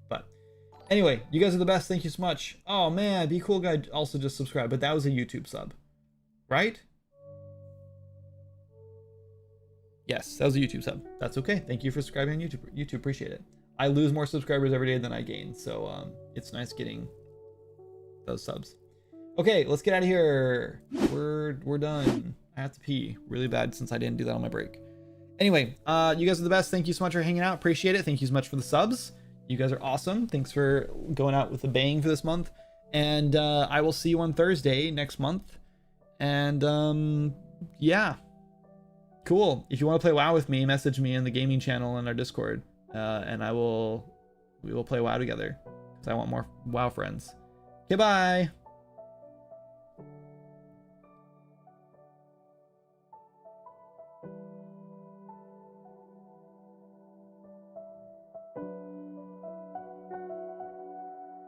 But anyway, you guys are the best. Thank you so much. Oh man, Be Cool Guy also just subscribed, but that was a YouTube sub, right? Yes, that was a YouTube sub. That's okay. Thank you for subscribing on YouTube. Appreciate it. I lose more subscribers every day than I gain, so it's nice getting those subs. Okay, let's get out of here. We're done. I have to pee really bad since I didn't do that on my break. Anyway, you guys are the best. Thank you so much for hanging out. Appreciate it. Thank you so much for the subs. You guys are awesome. Thanks for going out with a bang for this month. And I will see you on Thursday next month. And yeah. Cool. If you want to play WoW with me, message me in the gaming channel in our Discord, and we will play WoW together because I want more WoW friends. Okay, bye.